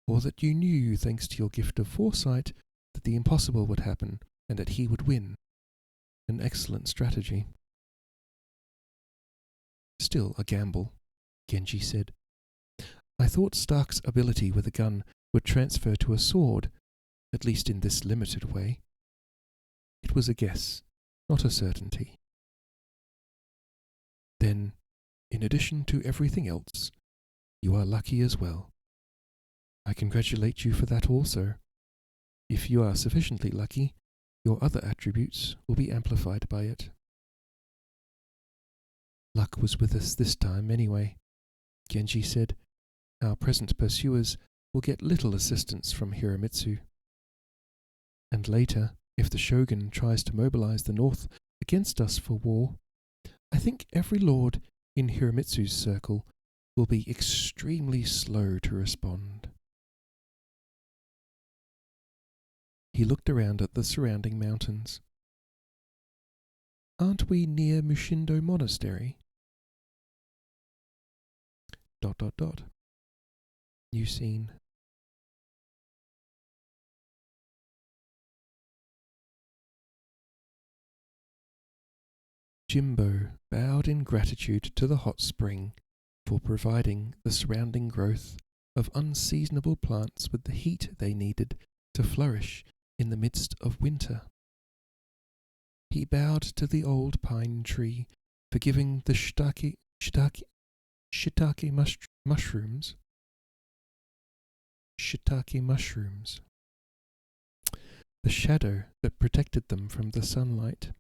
or that you knew, thanks to your gift of foresight, that the impossible would happen and that he would win. An excellent strategy." "Still a gamble," Genji said. "I thought Stark's ability with a gun would transfer to a sword, at least in this limited way. It was a guess, not a certainty." "Then, in addition to everything else, you are lucky as well. I congratulate you for that also. If you are sufficiently lucky, your other attributes will be amplified by it." "Luck was with us this time anyway," Genji said. "Our present pursuers will get little assistance from Hiromitsu. And later, if the Shogun tries to mobilize the North against us for war, I think every lord in Hiromitsu's circle will be extremely slow to respond." He looked around at the surrounding mountains. "Aren't we near Mushindo Monastery?" ... New scene. Jimbo bowed in gratitude to the hot spring for providing the surrounding growth of unseasonable plants with the heat they needed to flourish in the midst of winter. He bowed to the old pine tree for giving the shiitake mushrooms. Shiitake mushrooms. The shadow that protected them from the sunlight.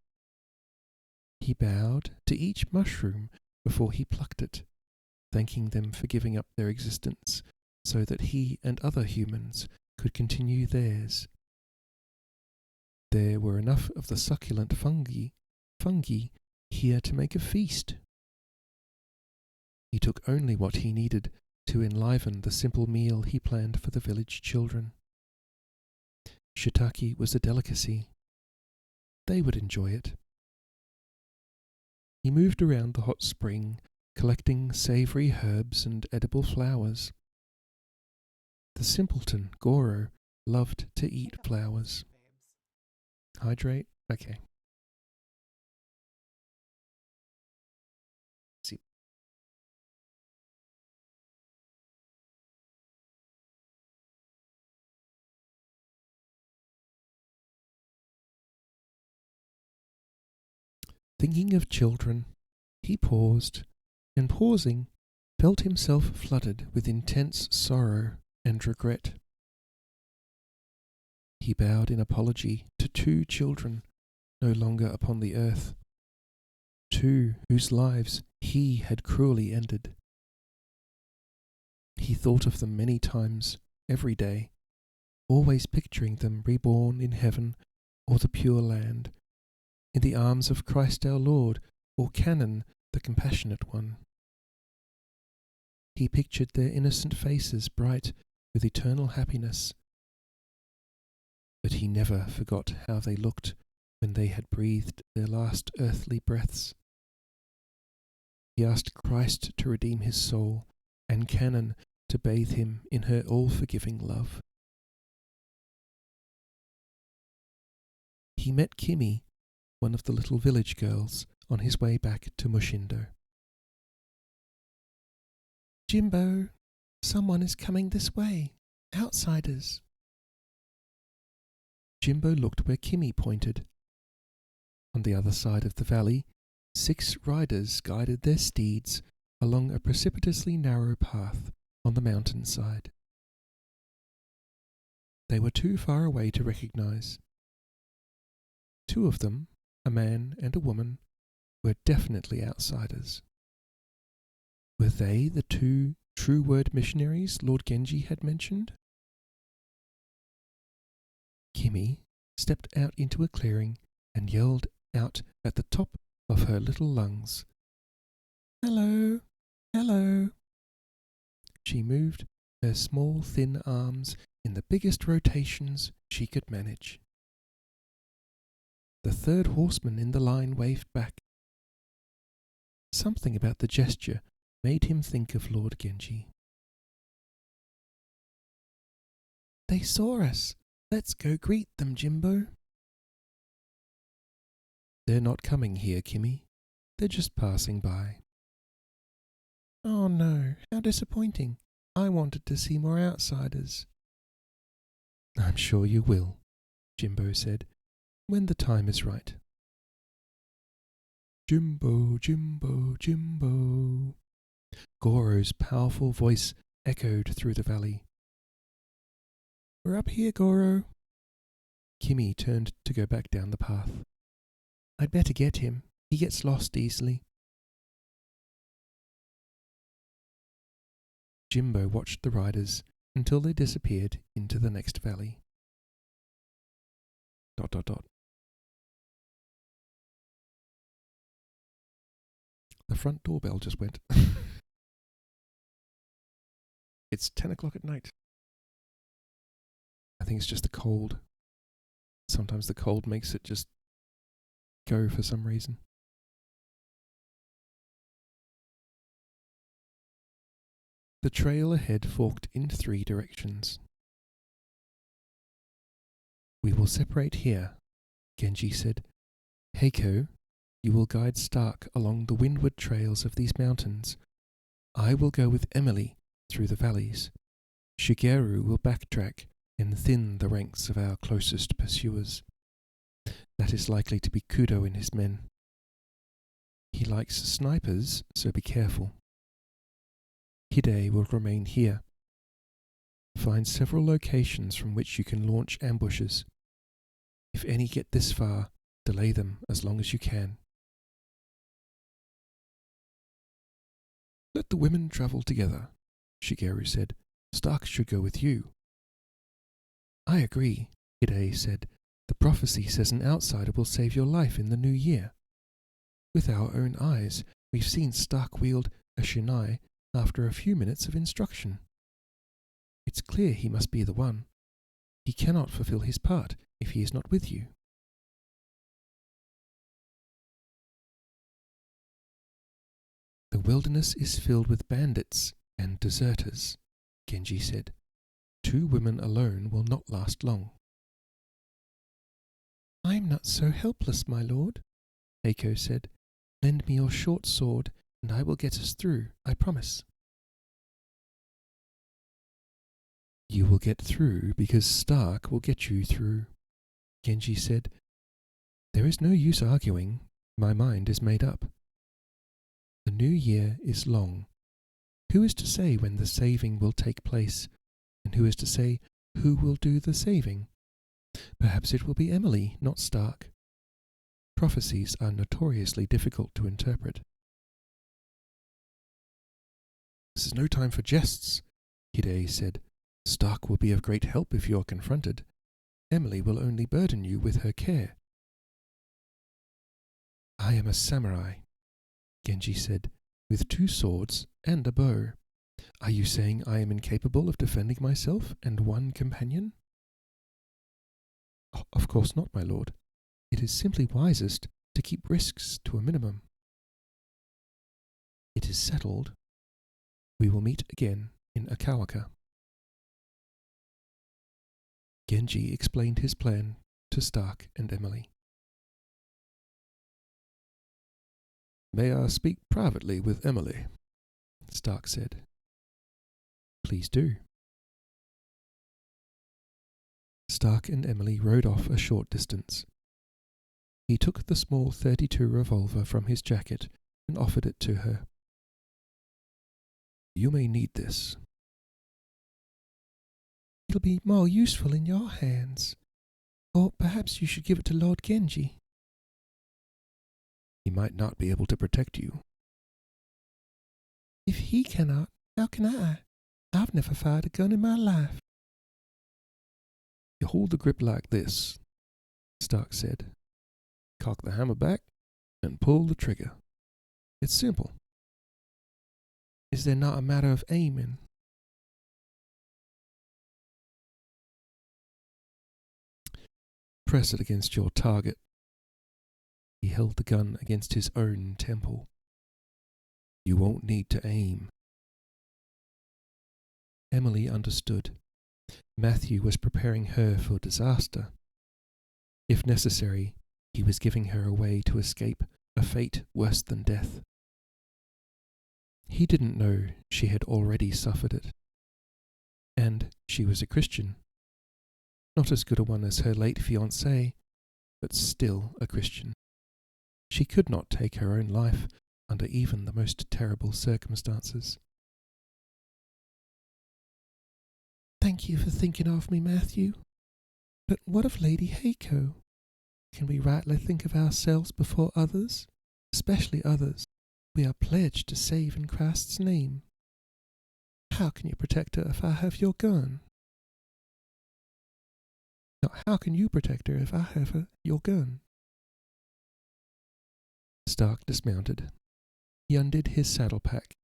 He bowed to each mushroom before he plucked it, thanking them for giving up their existence so that he and other humans could continue theirs. There were enough of the succulent fungi here to make a feast. He took only what he needed to enliven the simple meal he planned for the village children. Shiitake was a delicacy. They would enjoy it. He moved around the hot spring, collecting savory herbs and edible flowers. The simpleton, Goro, loved to eat flowers. Hydrate? Okay. See. Thinking of children, he paused, and pausing, felt himself flooded with intense sorrow and regret. He bowed in apology to 2 children no longer upon the earth, 2 whose lives he had cruelly ended. He thought of them many times, every day, always picturing them reborn in heaven or the pure land, in the arms of Christ our Lord, or Canon, the Compassionate One. He pictured their innocent faces bright with eternal happiness, but he never forgot how they looked when they had breathed their last earthly breaths. He asked Christ to redeem his soul, and Canon to bathe him in her all-forgiving love. He met Kimi, one of the little village girls, on his way back to Mushindo. "Jimbo, someone is coming this way. Outsiders." Jimbo looked where Kimi pointed. On the other side of the valley, 6 riders guided their steeds along a precipitously narrow path on the mountain side. They were too far away to recognize. 2 of them, a man and a woman, were definitely outsiders. Were they the 2 true word missionaries Lord Genji had mentioned? Kimi stepped out into a clearing and yelled out at the top of her little lungs, "Hello, hello." She moved her small thin arms in the biggest rotations she could manage. The 3rd horseman in the line waved back. Something about the gesture made him think of Lord Genji. "They saw us. Let's go greet them, Jimbo." "They're not coming here, Kimi. They're just passing by." "Oh no, how disappointing. I wanted to see more outsiders." "I'm sure you will," Jimbo said, "when the time is right." "Jimbo, Jimbo, Jimbo." Goro's powerful voice echoed through the valley. "We're up here, Goro." Kimi turned to go back down the path. "I'd better get him. He gets lost easily." Jimbo watched the riders until they disappeared into the next valley. ... The front doorbell just went. It's 10 o'clock at night. I think it's just the cold. Sometimes the cold makes it just go for some reason. The trail ahead forked in 3 directions. "We will separate here," Genji said. "Heiko, you will guide Stark along the windward trails of these mountains. I will go with Emily through the valleys. Shigeru will backtrack and thin the ranks of our closest pursuers. That is likely to be Kudo and his men. He likes snipers, so be careful. Hide will remain here. Find several locations from which you can launch ambushes. If any get this far, delay them as long as you can." "Let the women travel together," Shigeru said. "Stark should go with you." "I agree," Hide said. "The prophecy says an outsider will save your life in the new year. With our own eyes, we've seen Stark wield a shinai after a few minutes of instruction. It's clear he must be the one. He cannot fulfill his part if he is not with you." "The wilderness is filled with bandits and deserters," Genji said. "2 women alone will not last long." "I'm not so helpless, my lord," Heiko said. "Lend me your short sword, and I will get us through, I promise." "You will get through because Stark will get you through," Genji said. "There is no use arguing. My mind is made up. The new year is long. Who is to say when the saving will take place, and who is to say who will do the saving? Perhaps it will be Emily, not Stark. Prophecies are notoriously difficult to interpret. This is no time for jests, Hide said. Stark will be of great help if you are confronted. Emily will only burden you with her care. I am a samurai, Genji said, with 2 swords and a bow. Are you saying I am incapable of defending myself and 1 companion? Of course not, my lord. It is simply wisest to keep risks to a minimum. It is settled. We will meet again in Akawaka. Genji explained his plan to Stark and Emily. May I speak privately with Emily? Stark said. Please do. Stark and Emily rode off a short distance. He took the small .32 revolver from his jacket and offered it to her. You may need this. It'll be more useful in your hands. Or perhaps you should give it to Lord Genji. He might not be able to protect you. If he cannot, how can I? I've never fired a gun in my life. You hold the grip like this, Stark said. Cock the hammer back and pull the trigger. It's simple. Is there not a matter of aiming? Press it against your target. He held the gun against his own temple. You won't need to aim. Emily understood. Matthew was preparing her for disaster. If necessary, he was giving her a way to escape a fate worse than death. He didn't know she had already suffered it. And she was a Christian. Not as good a one as her late fiancé, but still a Christian. She could not take her own life under even the most terrible circumstances. Thank you for thinking of me, Matthew. But what of Lady Heiko? Can we rightly think of ourselves before others, especially others we are pledged to save in Christ's name? How can you protect her if I have your gun? Now, how can you protect her if I have your gun? Stark dismounted. He undid his saddle pack.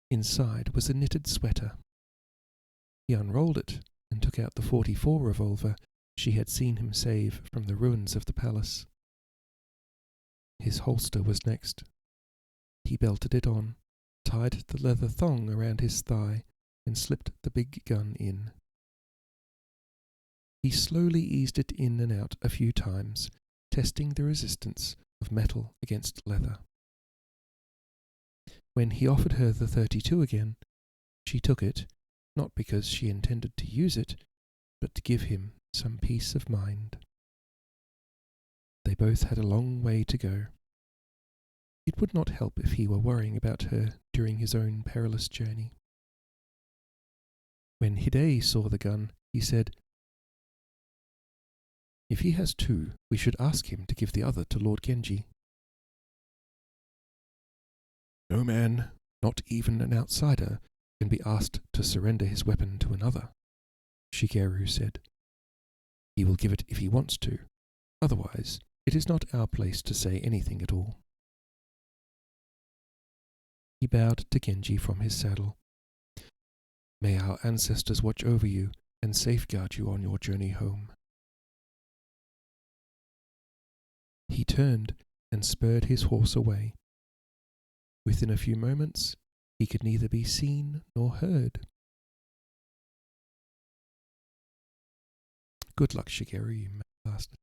Inside was a knitted sweater. He unrolled it and took out the .44 revolver she had seen him save from the ruins of the palace. His holster was next. He belted it on, tied the leather thong around his thigh, and slipped the big gun in. He slowly eased it in and out a few times, testing the resistance of metal against leather. When he offered her the .32 again, she took it, not because she intended to use it, but to give him some peace of mind. They both had a long way to go. It would not help if he were worrying about her during his own perilous journey. When Hide saw the gun, he said, If he has 2, we should ask him to give the other to Lord Genji. No man, not even an outsider, can be asked to surrender his weapon to another, Shigeru said. He will give it if he wants to. Otherwise, it is not our place to say anything at all. He bowed to Genji from his saddle. May our ancestors watch over you and safeguard you on your journey home. He turned and spurred his horse away. Within a few moments, he could neither be seen nor heard. Good luck, Shigeru, you bastard.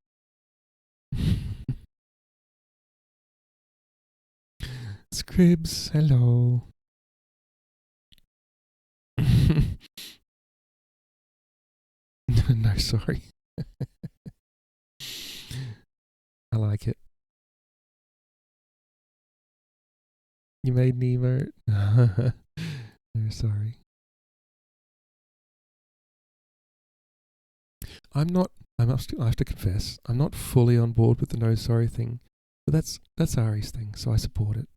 Scribs, hello. No, sorry. I like it. You made an emote. No, sorry. I'm not. I have to confess, I'm not fully on board with the no sorry thing, but that's Ari's thing, so I support it.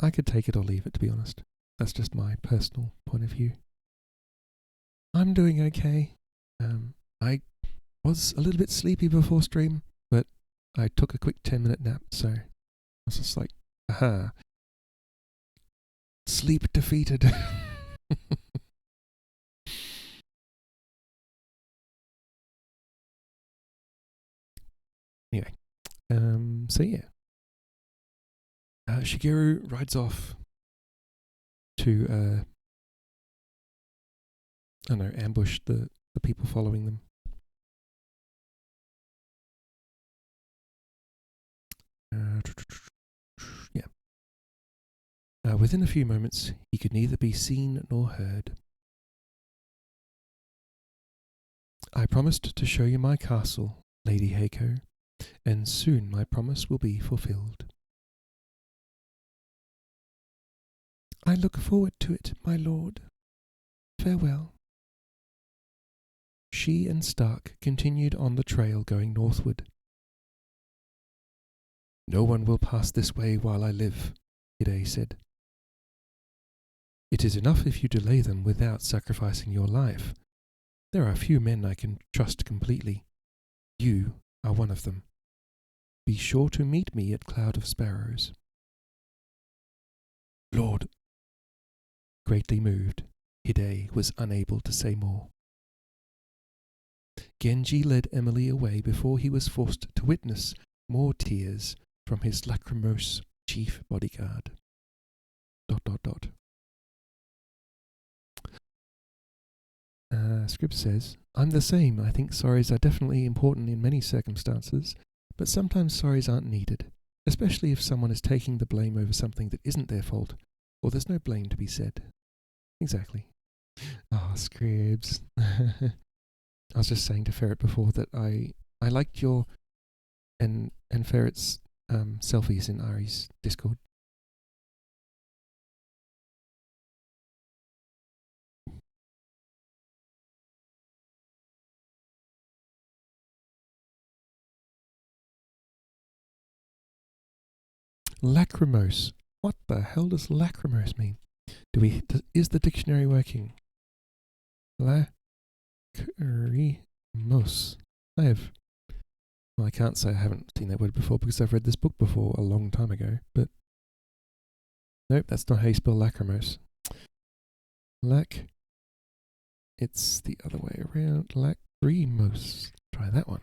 I could take it or leave it, to be honest. That's just my personal point of view. I'm doing okay. I was a little bit sleepy before stream, but I took a quick 10-minute nap, so I was just like, aha, sleep defeated. Anyway, so yeah. Shigeru rides off to, I don't know, ambush the people following them. Yeah. Within a few moments, he could neither be seen nor heard. I promised to show you my castle, Lady Heiko, and soon my promise will be fulfilled. I look forward to it, my lord. Farewell. She and Stark continued on the trail going northward. No one will pass this way while I live, Hide said. It is enough if you delay them without sacrificing your life. There are few men I can trust completely. You are one of them. Be sure to meet me at Cloud of Sparrows. Lord. Greatly moved, Hide was unable to say more. Genji led Emily away before he was forced to witness more tears from his lachrymose chief bodyguard. ... Scripps says, I'm the same. I think sorries are definitely important in many circumstances, but sometimes sorries aren't needed, especially if someone is taking the blame over something that isn't their fault, or there's no blame to be said. Exactly. Oh, Scribs. I was just saying to Ferret before that I liked your and Ferret's selfies in Ari's Discord. Lachrymose. What the hell does lachrymose mean? Is the dictionary working? Lachrymose. I can't say I haven't seen that word before because I've read this book before a long time ago, but nope, that's not how you spell lachrymose. It's the other way around. Lachrymose. Try that one.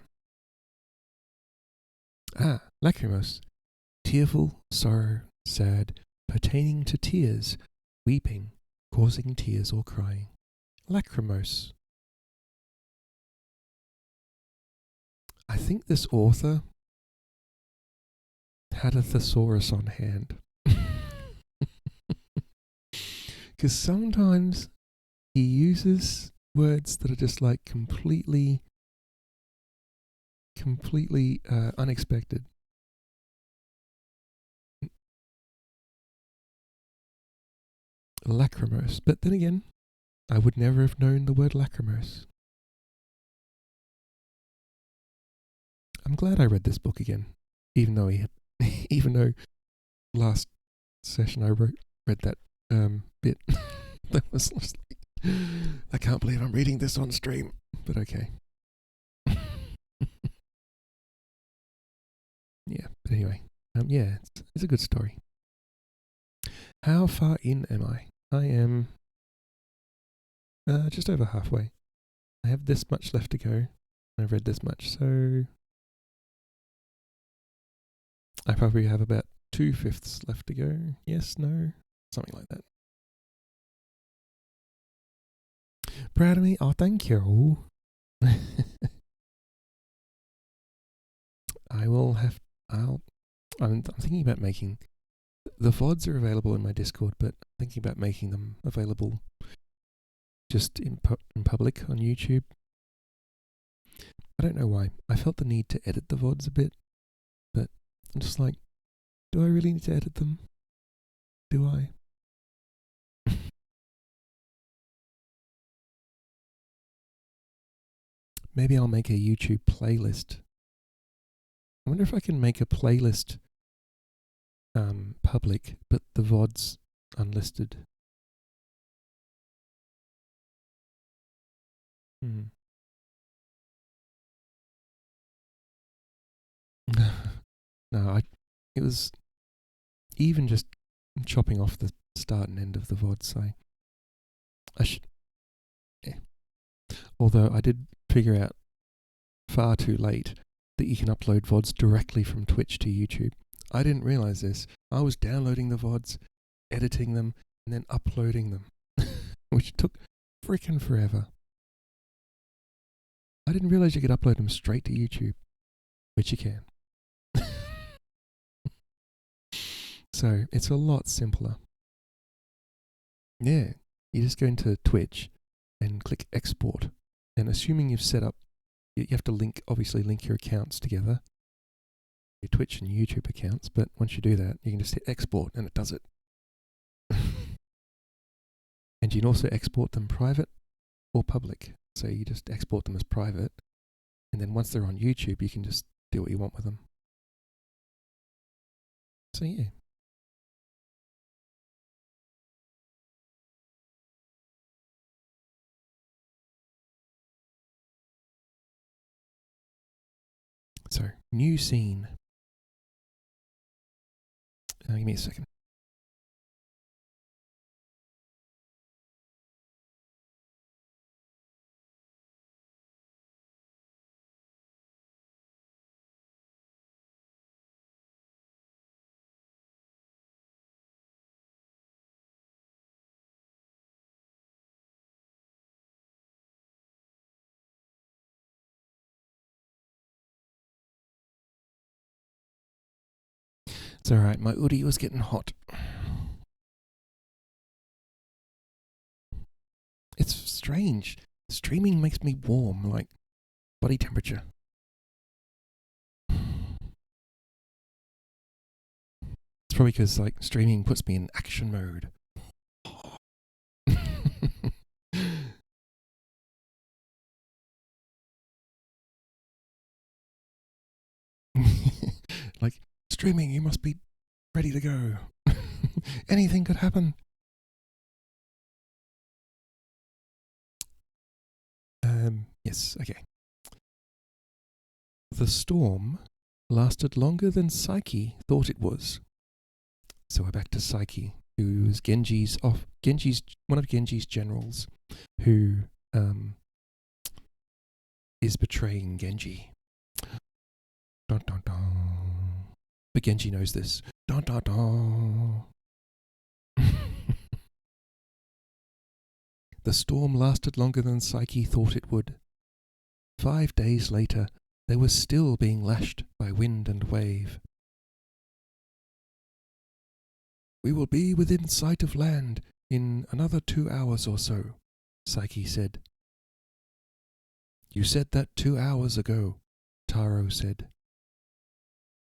Lachrymose. Tearful, sorrow, sad, pertaining to tears, weeping, causing tears or crying. Lachrymose. I think this author had a thesaurus on hand. Because sometimes he uses words that are just like completely unexpected. Lachrymose. But then again, I would never have known the word lachrymose. I'm glad I read this book again, even though last session I read that bit. That was just like, I can't believe I'm reading this on stream, but okay. Yeah, but anyway, yeah, it's a good story. How far in am I? I am just over halfway. I have this much left to go. I've read this much, so I probably have about 2/5 left to go. Yes, no, something like that. Proud of me? Oh, thank you. I'm thinking about making the VODs are available in my Discord, but I'm thinking about making them available just in public on YouTube. I don't know why. I felt the need to edit the VODs a bit, but I'm just like, Do I really need to edit them? Do I? Maybe I'll make a YouTube playlist. I wonder if I can make a playlist public, but the VODs unlisted. No, it was even just chopping off the start and end of the VODs. I should. Yeah. Although I did figure out far too late that you can upload VODs directly from Twitch to YouTube. I didn't realize this. I was downloading the VODs, editing them, and then uploading them, which took freaking forever. I didn't realize you could upload them straight to YouTube, which you can. So it's a lot simpler. Yeah, you just go into Twitch and click export. And assuming you've set up, you have to obviously link your accounts together, your Twitch and YouTube accounts. But once you do that, you can just hit export and it does it. And you can also export them private or public. So you just export them as private. And then once they're on YouTube, you can just do what you want with them. So yeah. So, new scene. Give me a second. It's alright, my hoodie was getting hot. It's strange. Streaming makes me warm, like body temperature. It's probably because like streaming puts me in action mode. Like, streaming, you must be ready to go. Anything could happen. Yes, okay. The storm lasted longer than Psyche thought it was. So we're back to Psyche, who is one of Genji's generals, who is betraying Genji. Dun, dun, dun. But Genji knows this. Dun, dun, dun. The storm lasted longer than Psyche thought it would. 5 days later, they were still being lashed by wind and wave. We will be within sight of land in another 2 hours or so, Psyche said. You said that 2 hours ago, Taro said.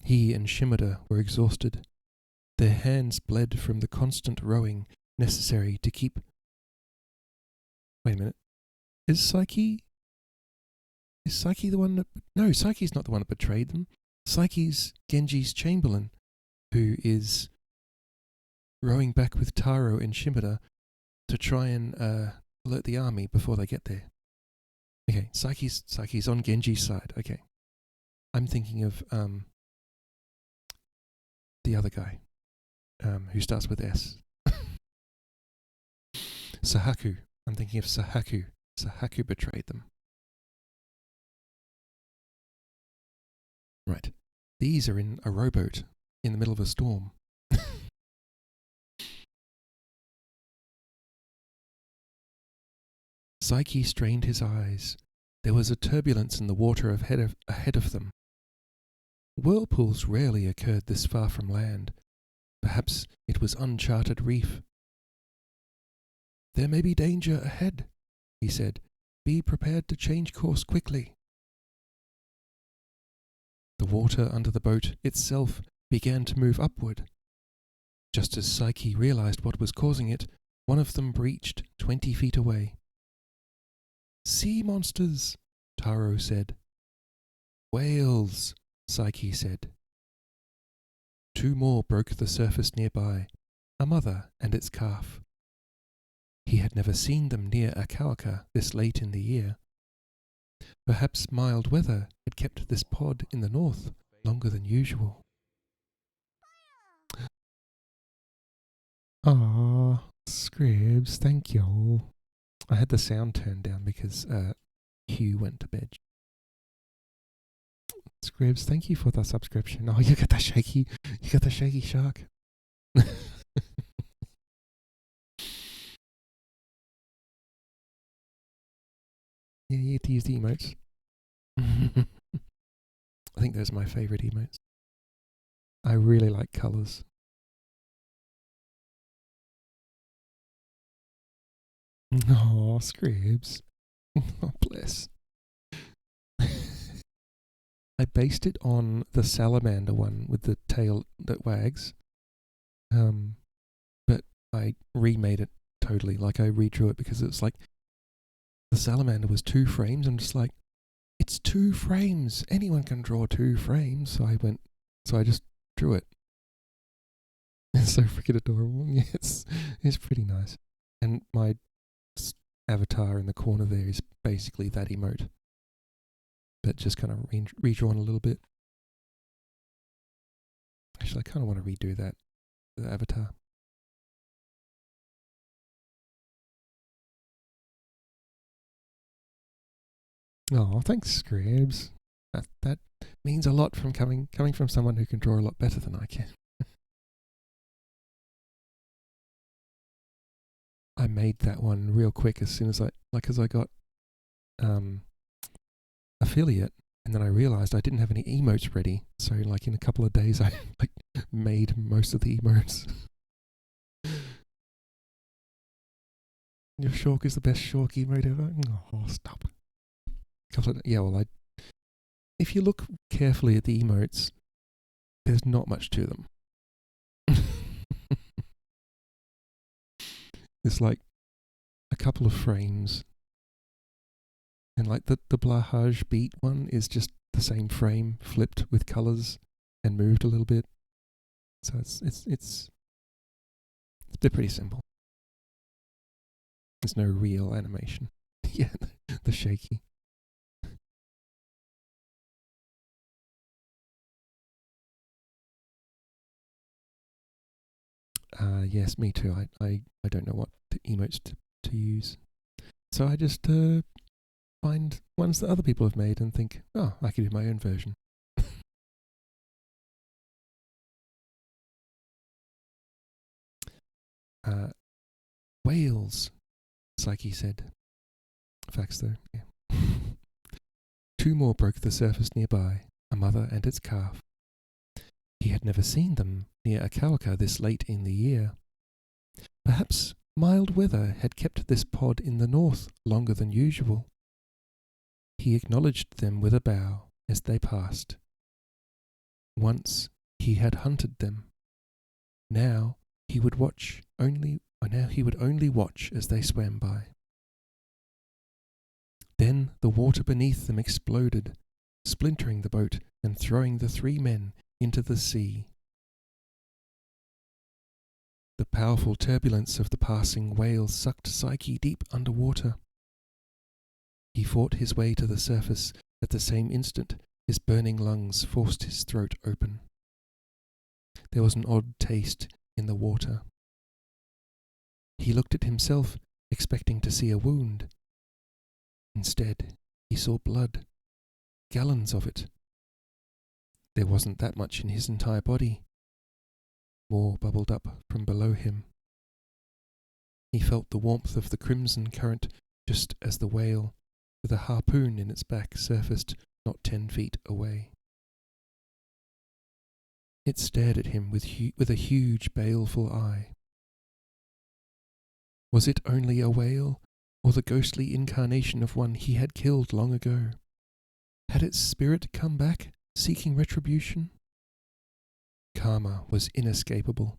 He and Shimada were exhausted. Their hands bled from the constant rowing necessary to keep... Wait a minute. Is Psyche the one that... No, Psyche's not the one that betrayed them. Psyche's Genji's chamberlain, who is rowing back with Taro and Shimada to try and alert the army before they get there. Okay, Psyche's on Genji's side. Okay. I'm thinking of the other guy, who starts with S. Sahaku. I'm thinking of Sahaku. Sahaku betrayed them. Right. These are in a rowboat in the middle of a storm. Psyche strained his eyes. There was a turbulence in the water ahead of them. Whirlpools rarely occurred this far from land. Perhaps it was uncharted reef. There may be danger ahead, he said. Be prepared to change course quickly. The water under the boat itself began to move upward. Just as Psyche realized what was causing it, one of them breached 20 feet away. "Sea monsters," Taro said. "Whales," Psyche said. Two more broke the surface nearby, a mother and its calf. He had never seen them near Akawaka this late in the year. Perhaps mild weather had kept this pod in the north longer than usual. Ah, Scribs, thank you. I had the sound turned down because Hugh went to bed. Scribs, thank you for the subscription. Oh, you got the shaky shark. Yeah, you get to use the emotes. I think those are my favourite emotes. I really like colours. Oh, Scribs. Oh, bless. I based it on the salamander one with the tail that wags. But I remade it totally. Like, I redrew it because it's like the salamander was 2 frames. I'm just like, it's 2 frames. Anyone can draw 2 frames. So I just drew it. It's so freaking adorable. Yeah, it's pretty nice. And my avatar in the corner there is basically that emote, but just kind of redrawn a little bit. Actually, I kind of want to redo that, the avatar. Oh, thanks, Scribs. That means a lot from coming from someone who can draw a lot better than I can. I made that one real quick as soon as I got affiliate, and then I realized I didn't have any emotes ready. So like in a couple of days, I made most of the emotes. Your Shork is the best Shork emote ever. Oh, stop. Yeah, well, if you look carefully at the emotes, there's not much to them. It's like a couple of frames. And like the Blahaj beat one is just the same frame flipped with colours and moved a little bit. So they're pretty simple. There's no real animation. Yeah, the shaky. Yes, me too. I don't know what emotes to use. So I just find ones that other people have made and think, oh, I could do my own version. Whales, Psyche said. Facts though, yeah. 2 more broke the surface nearby, a mother and its calf. He had never seen them near Akawaka this late in the year. Perhaps mild weather had kept this pod in the north longer than usual. He acknowledged them with a bow as they passed. Once he had hunted them. Now he would only watch as they swam by. Then the water beneath them exploded, splintering the boat and throwing the 3 men into the sea. The powerful turbulence of the passing whale sucked Psyche deep underwater. He fought his way to the surface. At the same instant, his burning lungs forced his throat open. There was an odd taste in the water. He looked at himself, expecting to see a wound. Instead, he saw blood, gallons of it. There wasn't that much in his entire body. More bubbled up from below him. He felt the warmth of the crimson current just as the whale, with a harpoon in its back, surfaced not 10 feet away. It stared at him with a huge, baleful eye. Was it only a whale, or the ghostly incarnation of one he had killed long ago? Had its spirit come back, seeking retribution? karma was inescapable.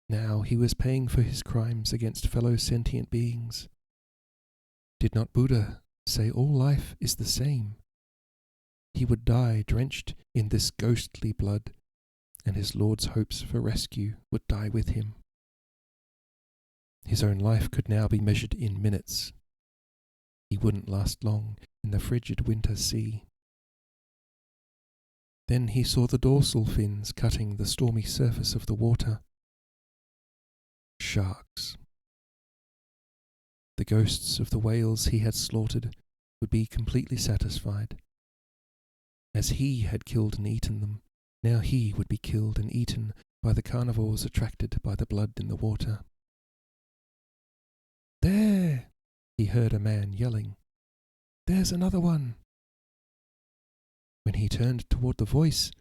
Now he was paying for his crimes against fellow sentient beings. Did not Buddha say all life is the same? He would die drenched in this ghostly blood, and his Lord's hopes for rescue would die with him. His own life could now be measured in minutes. He wouldn't last long in the frigid winter sea. Then he saw the dorsal fins cutting the stormy surface of the water. Sharks. The ghosts of the whales he had slaughtered would be completely satisfied. As he had killed and eaten them, now he would be killed and eaten by the carnivores attracted by the blood in the water. "There!" he heard a man yelling. "There's another one!" When he turned toward the voice,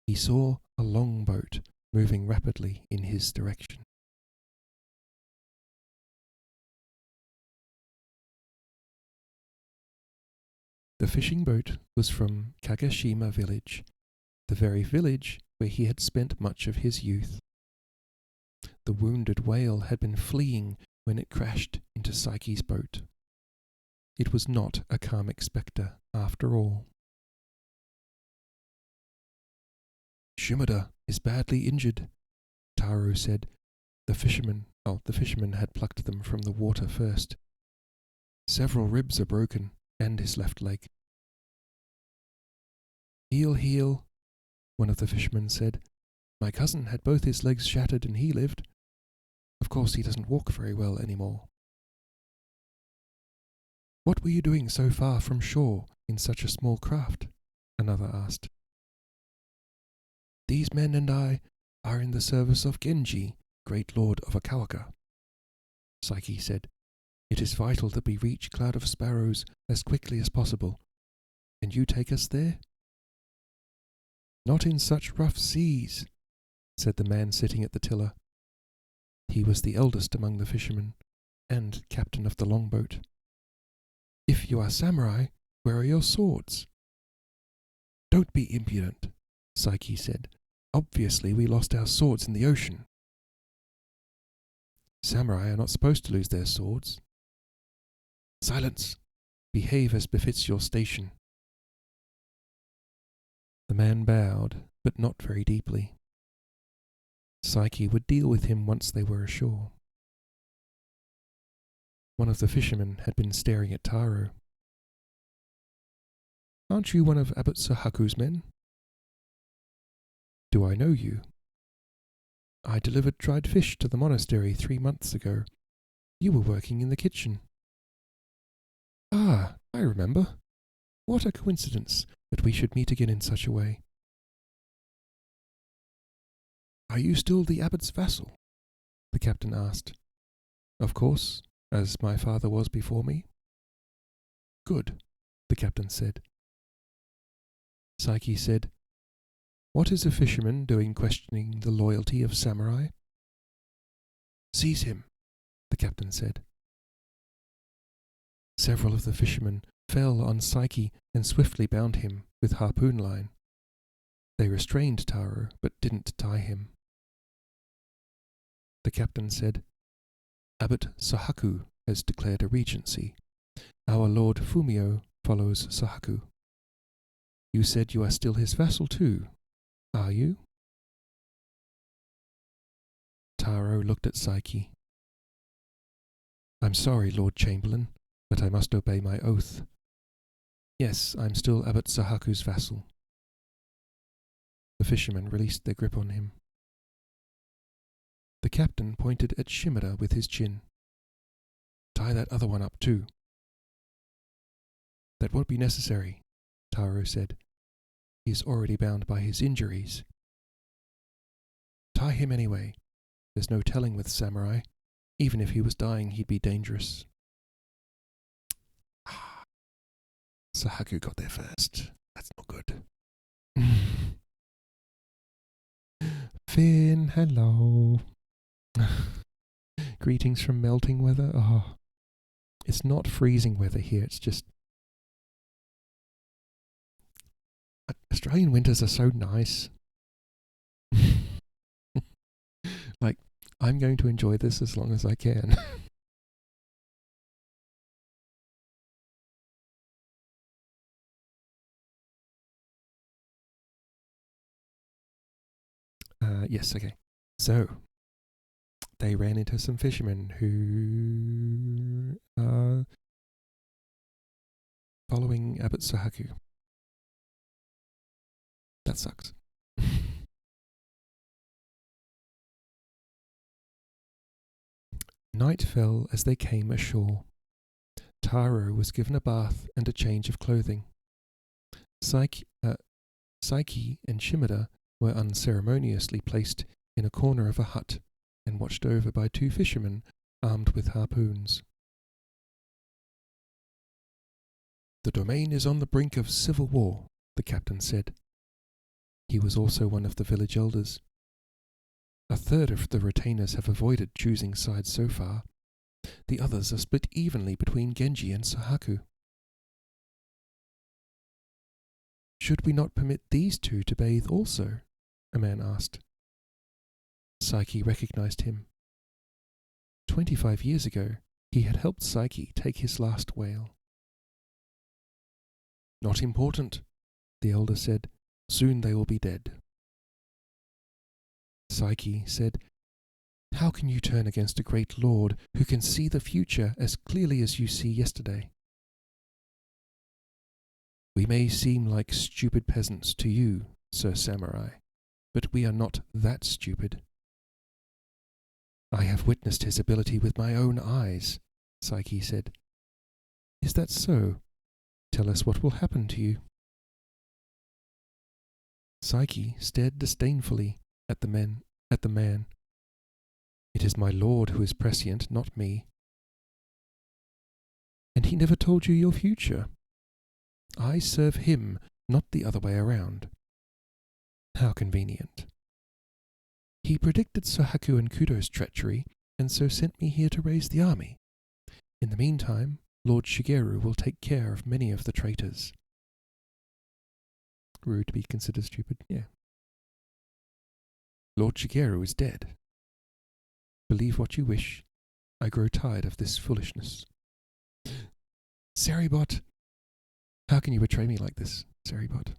he saw a longboat moving rapidly in his direction. The fishing boat was from Kagashima village, the very village where he had spent much of his youth. The wounded whale had been fleeing when it crashed into Psyche's boat. It was not a karmic spectre after all. "Shimada is badly injured," Taro said. The fisherman had plucked them from the water first. "Several ribs are broken, and his left leg." "He'll heal," one of the fishermen said. "My cousin had both his legs shattered and he lived. Of course he doesn't walk very well anymore." "What were you doing so far from shore in such a small craft?" another asked. "These men and I are in the service of Genji, great lord of Akawaka," Psyche said. "It is vital that we reach Cloud of Sparrows as quickly as possible. Can you take us there?" "Not in such rough seas," said the man sitting at the tiller. He was the eldest among the fishermen, and captain of the longboat. "If you are samurai, where are your swords?" "Don't be impudent," Psyche said. "Obviously we lost our swords in the ocean." "Samurai are not supposed to lose their swords." "Silence! Behave as befits your station." The man bowed, but not very deeply. Psyche would deal with him once they were ashore. One of the fishermen had been staring at Taro. "Aren't you one of Abbot Sahaku's men?" "Do I know you?" "I delivered dried fish to the monastery 3 months ago. You were working in the kitchen." "Ah, I remember. What a coincidence that we should meet again in such a way." "Are you still the abbot's vassal?" the captain asked. "Of course, as my father was before me." "Good," the captain said. Psyche said, "What is a fisherman doing questioning the loyalty of samurai?" "Seize him," the captain said. Several of the fishermen fell on Psyche and swiftly bound him with harpoon line. They restrained Taro, but didn't tie him. The captain said, "Abbot Sahaku has declared a regency. Our Lord Fumio follows Sahaku. You said you are still his vassal too, are you?" Taro looked at Psyche. "I'm sorry, Lord Chamberlain, but I must obey my oath. Yes, I'm still Abbot Sahaku's vassal." The fishermen released their grip on him. The captain pointed at Shimada with his chin. "Tie that other one up too." "That won't be necessary," Taro said. "He's already bound by his injuries." "Tie him anyway. There's no telling with samurai. Even if he was dying, he'd be dangerous." Sahaku got there first. That's not good. Finn, hello. Greetings from melting weather. Oh, it's not freezing weather here. It's just Australian winters are so nice. Like, I'm going to enjoy this as long as I can. Yes, okay. So, they ran into some fishermen who are following Abbot Sahaku. That sucks. Night fell as they came ashore. Taro was given a bath and a change of clothing. Psyche and Shimada were unceremoniously placed in a corner of a hut and watched over by two fishermen armed with harpoons. "The domain is on the brink of civil war," the captain said. He was also one of the village elders. A third of the retainers have avoided choosing sides so far. The others are split evenly between Genji and Sahaku. "Should we not permit these two to bathe also?" a man asked. Psyche recognized him. 25 years ago, he had helped Psyche take his last whale. "Not important," the elder said. "Soon they will be dead." Psyche said, "How can you turn against a great lord who can see the future as clearly as you see yesterday?" "We may seem like stupid peasants to you, Sir Samurai, but we are not that stupid." "I have witnessed his ability with my own eyes," Psyche said. "Is that so? Tell us what will happen to you." Psyche stared disdainfully at the man. "It is my lord who is prescient, not me." "And he never told you your future?" "I serve him, not the other way around." "How convenient." "He predicted Sahaku and Kudo's treachery, and so sent me here to raise the army. In the meantime, Lord Shigeru will take care of many of the traitors." Rude to be considered stupid, yeah. "Lord Shigeru is dead. Believe what you wish. I grow tired of this foolishness." "Seribot! How can you betray me like this, Seribot?"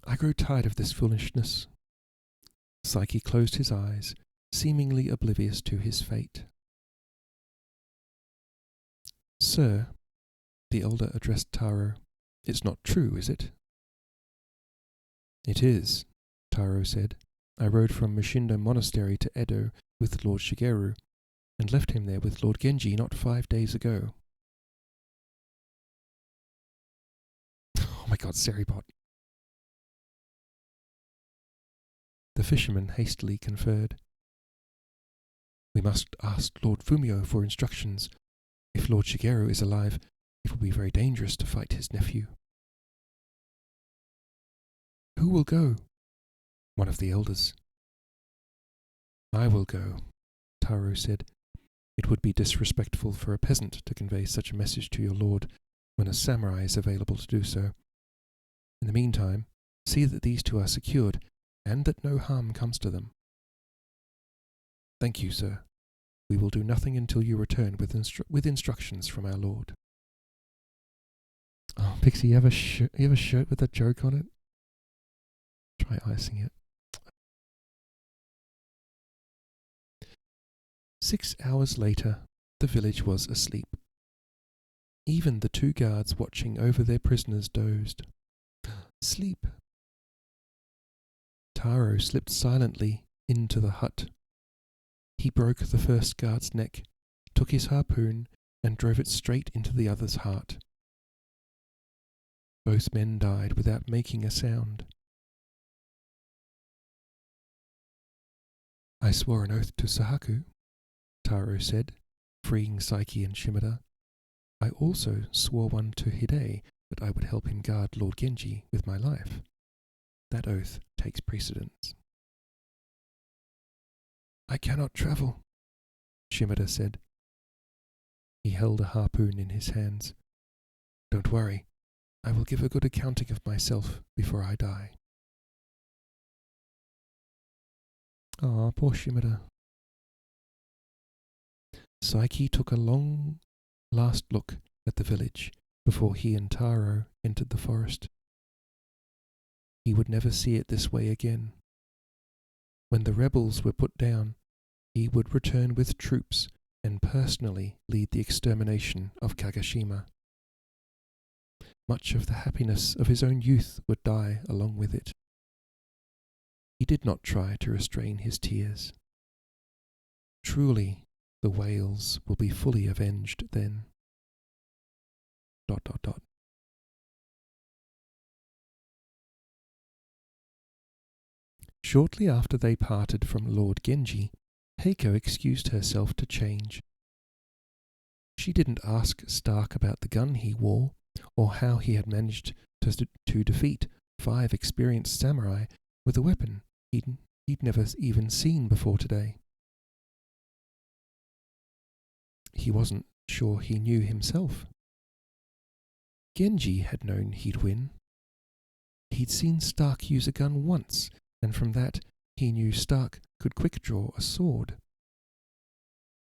"I grow tired of this foolishness." Psyche closed his eyes, seemingly oblivious to his fate. "Sir," the elder addressed Taro, "it's not true, is it?" "It is," Taro said. "I rode from Mushindo Monastery to Edo with Lord Shigeru, and left him there with Lord Genji not 5 days ago." Oh my god, Seribot. The fisherman hastily conferred. "We must ask Lord Fumio for instructions. If Lord Shigeru is alive, it will be very dangerous to fight his nephew." "Who will go?" "One of the elders." "I will go," Taro said. "It would be disrespectful for a peasant to convey such a message to your lord when a samurai is available to do so. In the meantime, see that these two are secured and that no harm comes to them." "Thank you, sir. We will do nothing until you return with instructions from our lord." Oh, Pixie, you have a shirt with a joke on it? Try icing it. 6 hours later, the village was asleep. Even the two guards watching over their prisoners dozed. Sleep. Taro slipped silently into the hut. He broke the first guard's neck, took his harpoon, and drove it straight into the other's heart. Both men died without making a sound. "I swore an oath to Sahaku," Taro said, freeing Psyche and Shimada. "I also swore one to Hide that I would help him guard Lord Genji with my life. That oath takes precedence." I cannot travel, Shimada said. He held a harpoon in his hands. Don't worry, I will give a good accounting of myself before I die. Ah, poor Shimada. Saiki took a long last look at the village before he and Taro entered the forest. He would never see it this way again. When the rebels were put down, he would return with troops and personally lead the extermination of Kagashima. Much of the happiness of his own youth would die along with it. He did not try to restrain his tears. Truly, the whales will be fully avenged then. ... Shortly after they parted from Lord Genji, Heiko excused herself to change. She didn't ask Stark about the gun he wore, or how he had managed to defeat 5 experienced samurai with a weapon he'd never even seen before today. He wasn't sure he knew himself. Genji had known he'd win. He'd seen Stark use a gun once, and from that he knew Stark could quick-draw a sword.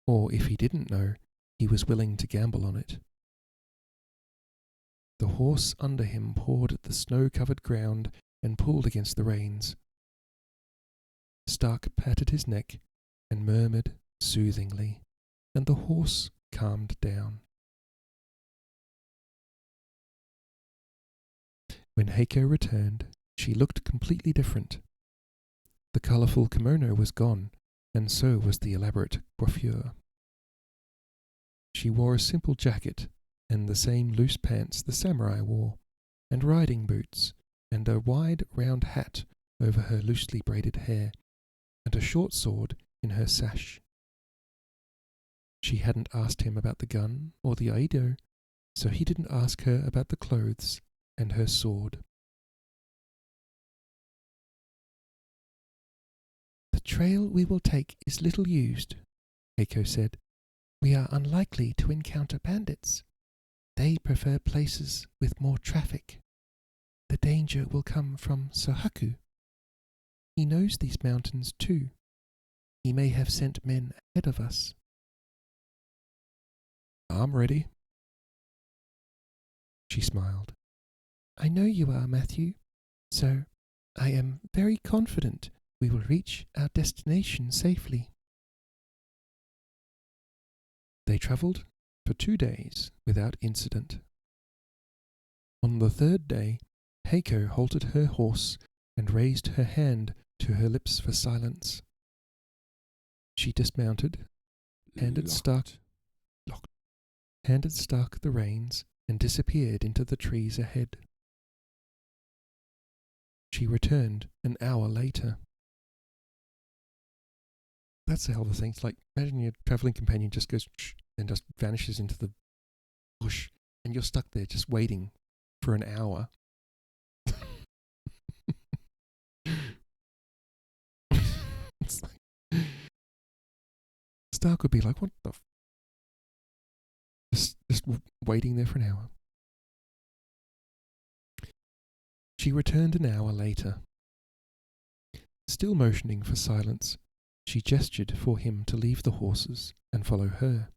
Or if he didn't know, he was willing to gamble on it. The horse under him pawed at the snow-covered ground and pulled against the reins. Stark patted his neck and murmured soothingly, and the horse calmed down. When Heiko returned, she looked completely different. The colourful kimono was gone, and so was the elaborate coiffure. She wore a simple jacket and the same loose pants the samurai wore, and riding boots, and a wide round hat over her loosely braided hair, and a short sword in her sash. She hadn't asked him about the gun or the aido, so he didn't ask her about the clothes and her sword. The trail we will take is little used, Heiko said. We are unlikely to encounter bandits. They prefer places with more traffic. The danger will come from Sohaku. He knows these mountains too. He may have sent men ahead of us. I'm ready. She smiled. I know you are, Matthew, so I am very confident we will reach our destination safely. They travelled for 2 days without incident. On the 3rd day, Heiko halted her horse and raised her hand to her lips for silence. She dismounted, handed Stark the reins, and disappeared into the trees ahead. She returned an hour later. That's the hell of a thing. It's like, imagine your travelling companion just goes and just vanishes into the bush, and you're stuck there just waiting for an hour. It's like, Stark would be like, what the just waiting there for an hour. She returned an hour later. Still motioning for silence, she gestured for him to leave the horses and follow her.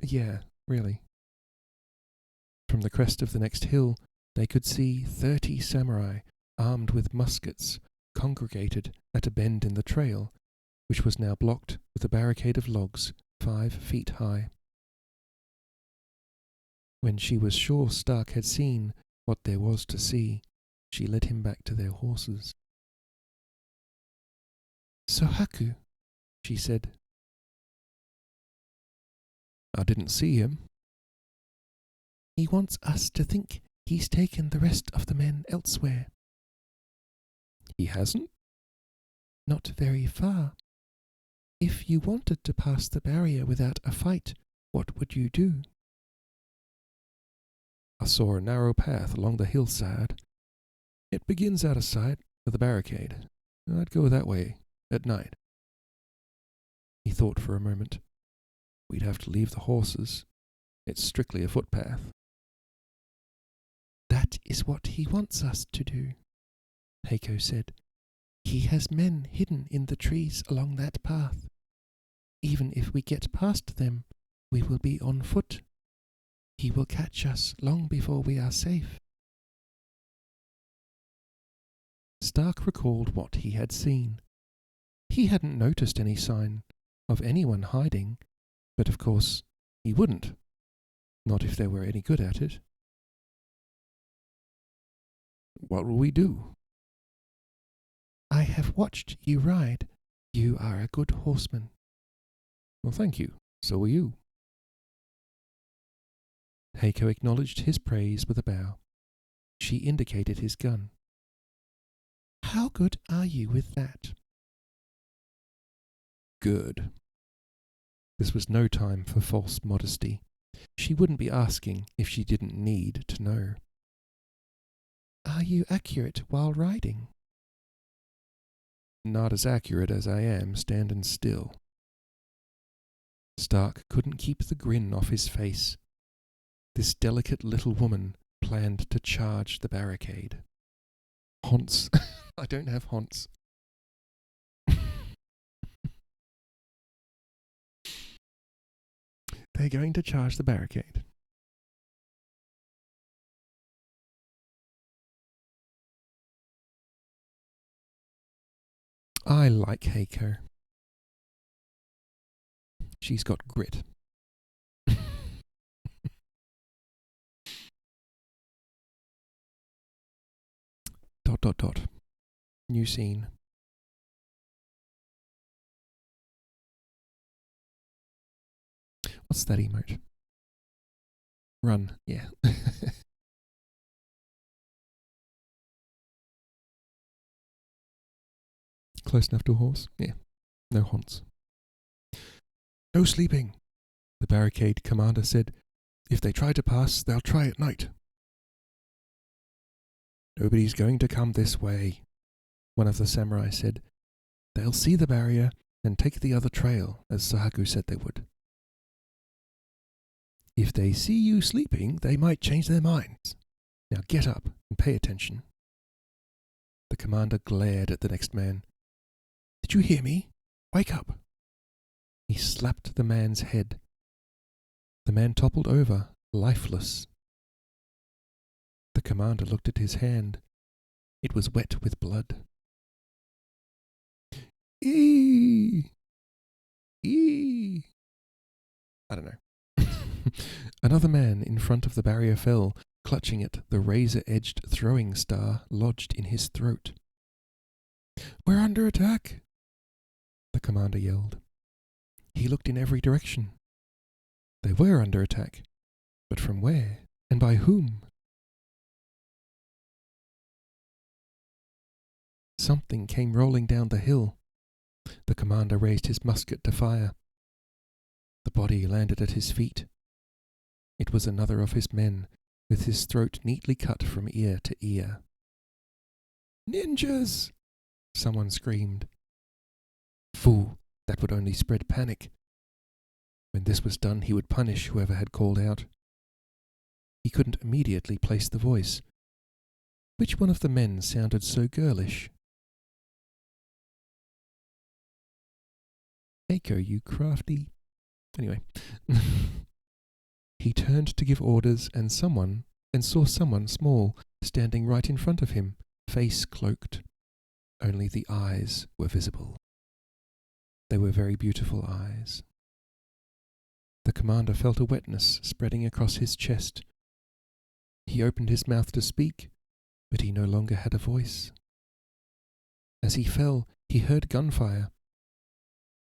Yeah, really. From the crest of the next hill, they could see 30 samurai armed with muskets congregated at a bend in the trail, which was now blocked with a barricade of logs 5 feet high. When she was sure Stark had seen what there was to see, she led him back to their horses. Sohaku, she said. I didn't see him. He wants us to think he's taken the rest of the men elsewhere. He hasn't? Not very far. If you wanted to pass the barrier without a fight, what would you do? I saw a narrow path along the hillside. It begins out of sight with a barricade. I'd go that way at night. He thought for a moment. We'd have to leave the horses. It's strictly a footpath. That is what he wants us to do, Heiko said. He has men hidden in the trees along that path. Even if we get past them, we will be on foot. He will catch us long before we are safe. Stark recalled what he had seen. He hadn't noticed any sign of anyone hiding, but of course he wouldn't. Not if they were any good at it. What will we do? I have watched you ride. You are a good horseman. Well, thank you. So are you. Heiko acknowledged his praise with a bow. She indicated his gun. How good are you with that? Good. This was no time for false modesty. She wouldn't be asking if she didn't need to know. Are you accurate while riding? Not as accurate as I am standing still. Stark couldn't keep the grin off his face. This delicate little woman planned to charge the barricade. Haunts. I don't have haunts. They're going to charge the barricade. I like Heiko. She's got grit. ... New scene. What's that emote? Run, yeah. Close enough to a horse? Yeah. No haunts. No sleeping, the barricade commander said. If they try to pass, they'll try at night. Nobody's going to come this way, one of the samurai said. They'll see the barrier and take the other trail, as Sahaku said they would. If they see you sleeping, they might change their minds. Now get up and pay attention. The commander glared at the next man. Did you hear me? Wake up. He slapped the man's head. The man toppled over, lifeless. The commander looked at his hand. It was wet with blood. Eee! Eee! I don't know. Another man in front of the barrier fell, clutching at the razor-edged throwing star lodged in his throat. We're under attack, the commander yelled. He looked in every direction. They were under attack, but from where and by whom? Something came rolling down the hill. The commander raised his musket to fire. The body landed at his feet. It was another of his men, with his throat neatly cut from ear to ear. Ninjas! Someone screamed. Fool, that would only spread panic. When this was done, he would punish whoever had called out. He couldn't immediately place the voice. Which one of the men sounded so girlish? Heiko, you crafty... Anyway. He turned to give orders and saw someone small standing right in front of him, face cloaked. Only the eyes were visible. They were very beautiful eyes. The commander felt a wetness spreading across his chest. He opened his mouth to speak, but he no longer had a voice. As he fell, he heard gunfire.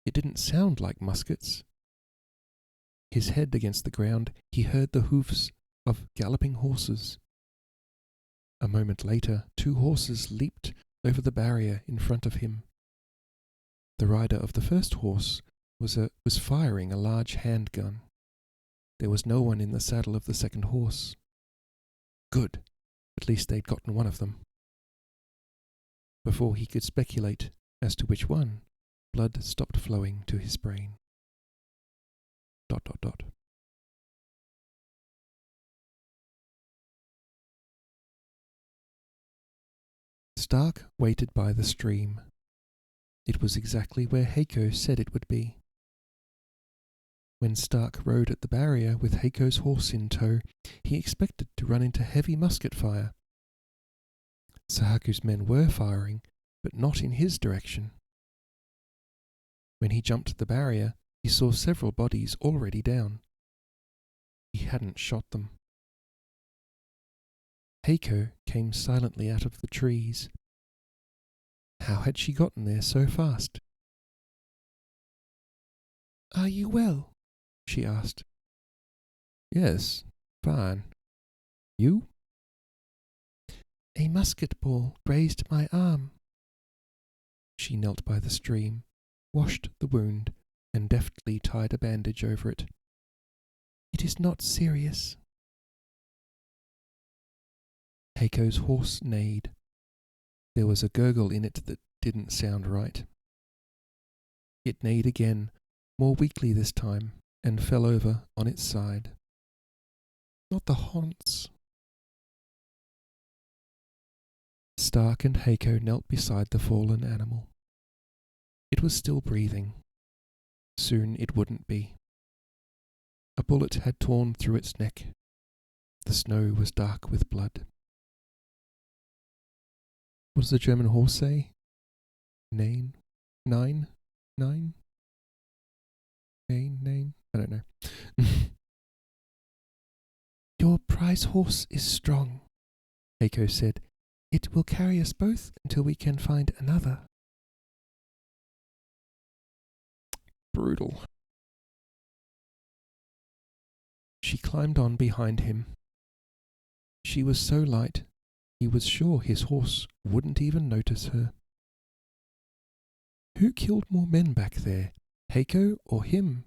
It didn't sound like muskets. His head against the ground, he heard the hoofs of galloping horses. A moment later, 2 horses leaped over the barrier in front of him. The rider of the first horse was firing a large handgun. There was no one in the saddle of the second horse. Good. At least they'd gotten one of them. Before he could speculate as to which one, Blood stopped flowing to his brain. ... Stark waited by the stream. It was exactly where Heiko said it would be. When Stark rode at the barrier with Heiko's horse in tow, he expected to run into heavy musket fire. Sahaku's men were firing, but not in his direction. When he jumped the barrier, he saw several bodies already down. He hadn't shot them. Heiko came silently out of the trees. How had she gotten there so fast? "Are you well?" she asked. "Yes, fine. You?" "A musket ball grazed my arm." She knelt by the stream, washed the wound, and deftly tied a bandage over it. "It is not serious." Heiko's horse neighed. There was a gurgle in it that didn't sound right. It neighed again, more weakly this time, and fell over on its side. "Not the haunts." Stark and Heiko knelt beside the fallen animal. It was still breathing. Soon it wouldn't be. A bullet had torn through its neck. The snow was dark with blood. What does the German horse say? Nine? Nine? Nine? Nine? I don't know. "Your prize horse is strong," Heiko said. "It will carry us both until we can find another." Brutal. She climbed on behind him. She was so light, he was sure his horse wouldn't even notice her. Who killed more men back there, Heiko or him?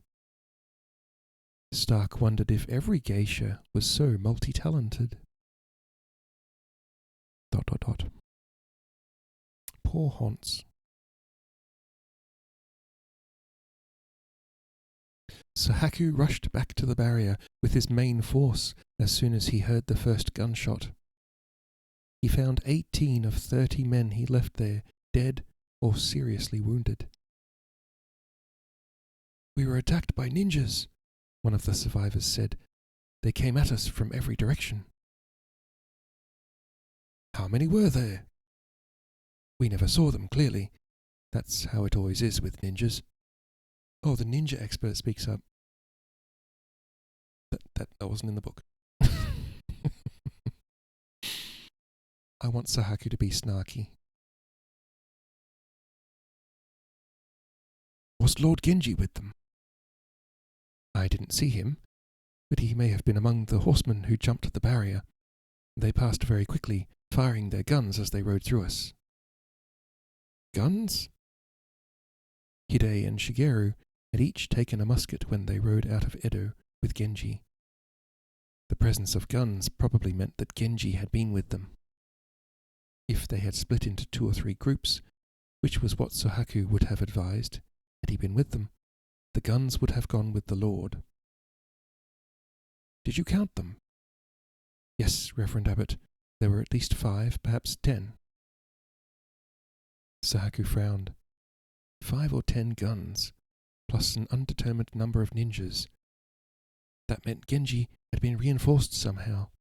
Stark wondered if every geisha was so multi-talented. ... Poor Hans. Sahaku rushed back to the barrier with his main force as soon as he heard the first gunshot. He found 18 of 30 men he left there, dead or seriously wounded. "We were attacked by ninjas," one of the survivors said. "They came at us from every direction." "How many were there?" "We never saw them clearly. That's how it always is with ninjas." Oh, the ninja expert speaks up. That wasn't in the book. I want Sahaku to be snarky. "Was Lord Genji with them?" "I didn't see him, but he may have been among the horsemen who jumped the barrier. They passed very quickly, firing their guns as they rode through us." "Guns?" Hide and Shigeru had each taken a musket when they rode out of Edo with Genji. The presence of guns probably meant that Genji had been with them. If they had split into 2 or 3 groups, which was what Sahaku would have advised, had he been with them, the guns would have gone with the Lord. "Did you count them?" "Yes, Reverend Abbot. There were at least 5, perhaps 10. Sahaku frowned. 5 or 10 guns, plus an undetermined number of ninjas. That meant Genji had been reinforced somehow.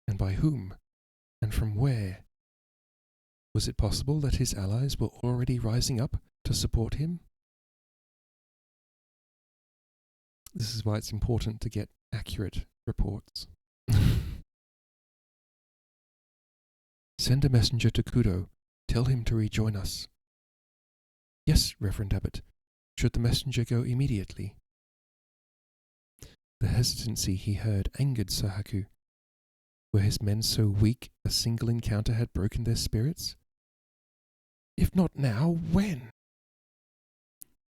And by whom? And from where? Was it possible that his allies were already rising up to support him? This is why it's important to get accurate reports. "Send a messenger to Kudo. Tell him to rejoin us." "Yes, Reverend Abbot. Should the messenger go immediately?" The hesitancy he heard angered Sahaku. Were his men so weak a single encounter had broken their spirits? "If not now, when?"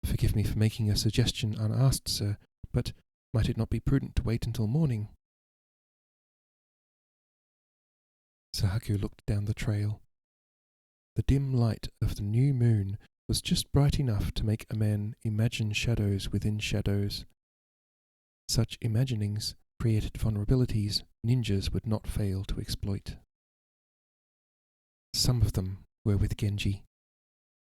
"Forgive me for making a suggestion unasked, sir, but might it not be prudent to wait until morning?" Sahaku looked down the trail. The dim light of the new moon was just bright enough to make a man imagine shadows within shadows. Such imaginings created vulnerabilities ninjas would not fail to exploit. Some of them were with Genji.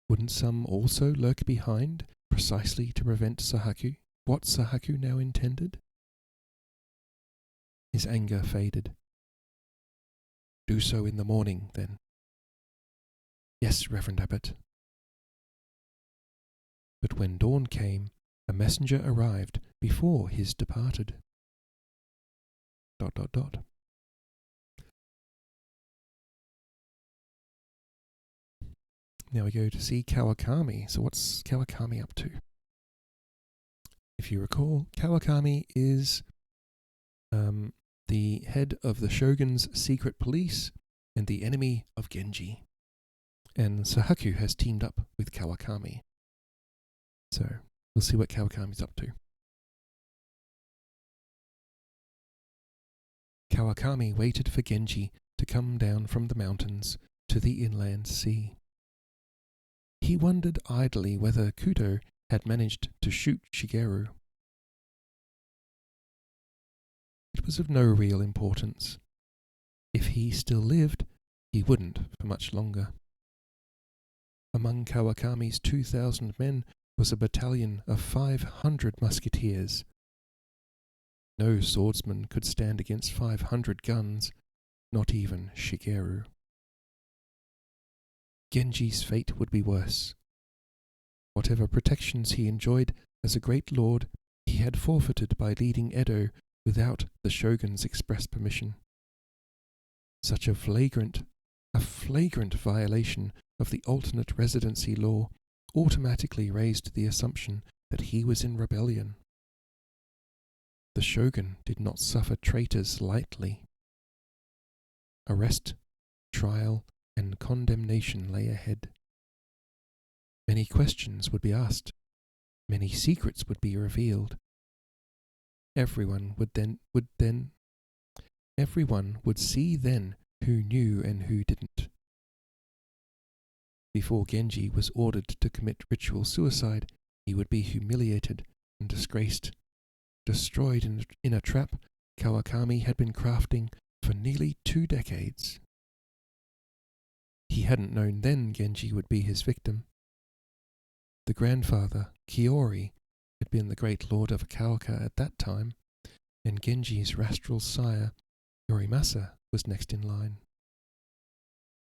Wouldn't some also lurk behind, precisely to prevent Sahaku, what Sahaku now intended? His anger faded. Do so in the morning, then. Yes, Reverend Abbot. But when dawn came, a messenger arrived before his departed. ... Now we go to see Kawakami. So what's Kawakami up to? If you recall, Kawakami is the head of the Shogun's secret police and the enemy of Genji. And Sahaku has teamed up with Kawakami. So we'll see what Kawakami's up to. Kawakami waited for Genji to come down from the mountains to the inland sea. He wondered idly whether Kudo had managed to shoot Shigeru. It was of no real importance. If he still lived, he wouldn't for much longer. Among Kawakami's 2,000 men was a battalion of 500 musketeers. No swordsman could stand against 500 guns, not even Shigeru. Genji's fate would be worse. Whatever protections he enjoyed as a great lord, he had forfeited by leading Edo without the shogun's express permission. Such a flagrant violation of the alternate residency law automatically raised the assumption that he was in rebellion. The shogun did not suffer traitors lightly. Arrest, trial, and condemnation lay ahead. Many questions would be asked. Many secrets would be revealed. Everyone would see then who knew and who didn't. Before Genji was ordered to commit ritual suicide, he would be humiliated and disgraced, destroyed in a trap Kawakami had been crafting for nearly 2 decades. He hadn't known then Genji would be his victim. The grandfather, Kiori, had been the great lord of Akaoka at that time, and Genji's rastral sire, Yorimasa, was next in line.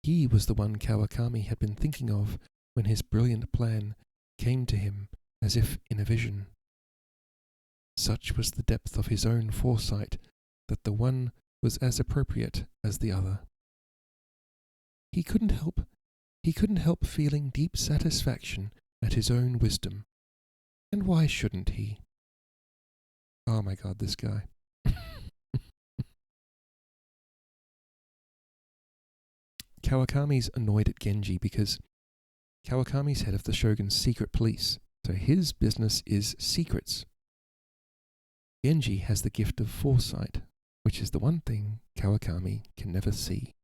He was the one Kawakami had been thinking of when his brilliant plan came to him as if in a vision. Such was the depth of his own foresight that the one was as appropriate as the other. He couldn't help feeling deep satisfaction at his own wisdom. And why shouldn't he? Oh my God, this guy. Kawakami's annoyed at Genji because Kawakami's head of the Shogun's secret police, so his business is secrets. Genji has the gift of foresight, which is the one thing Kawakami can never see.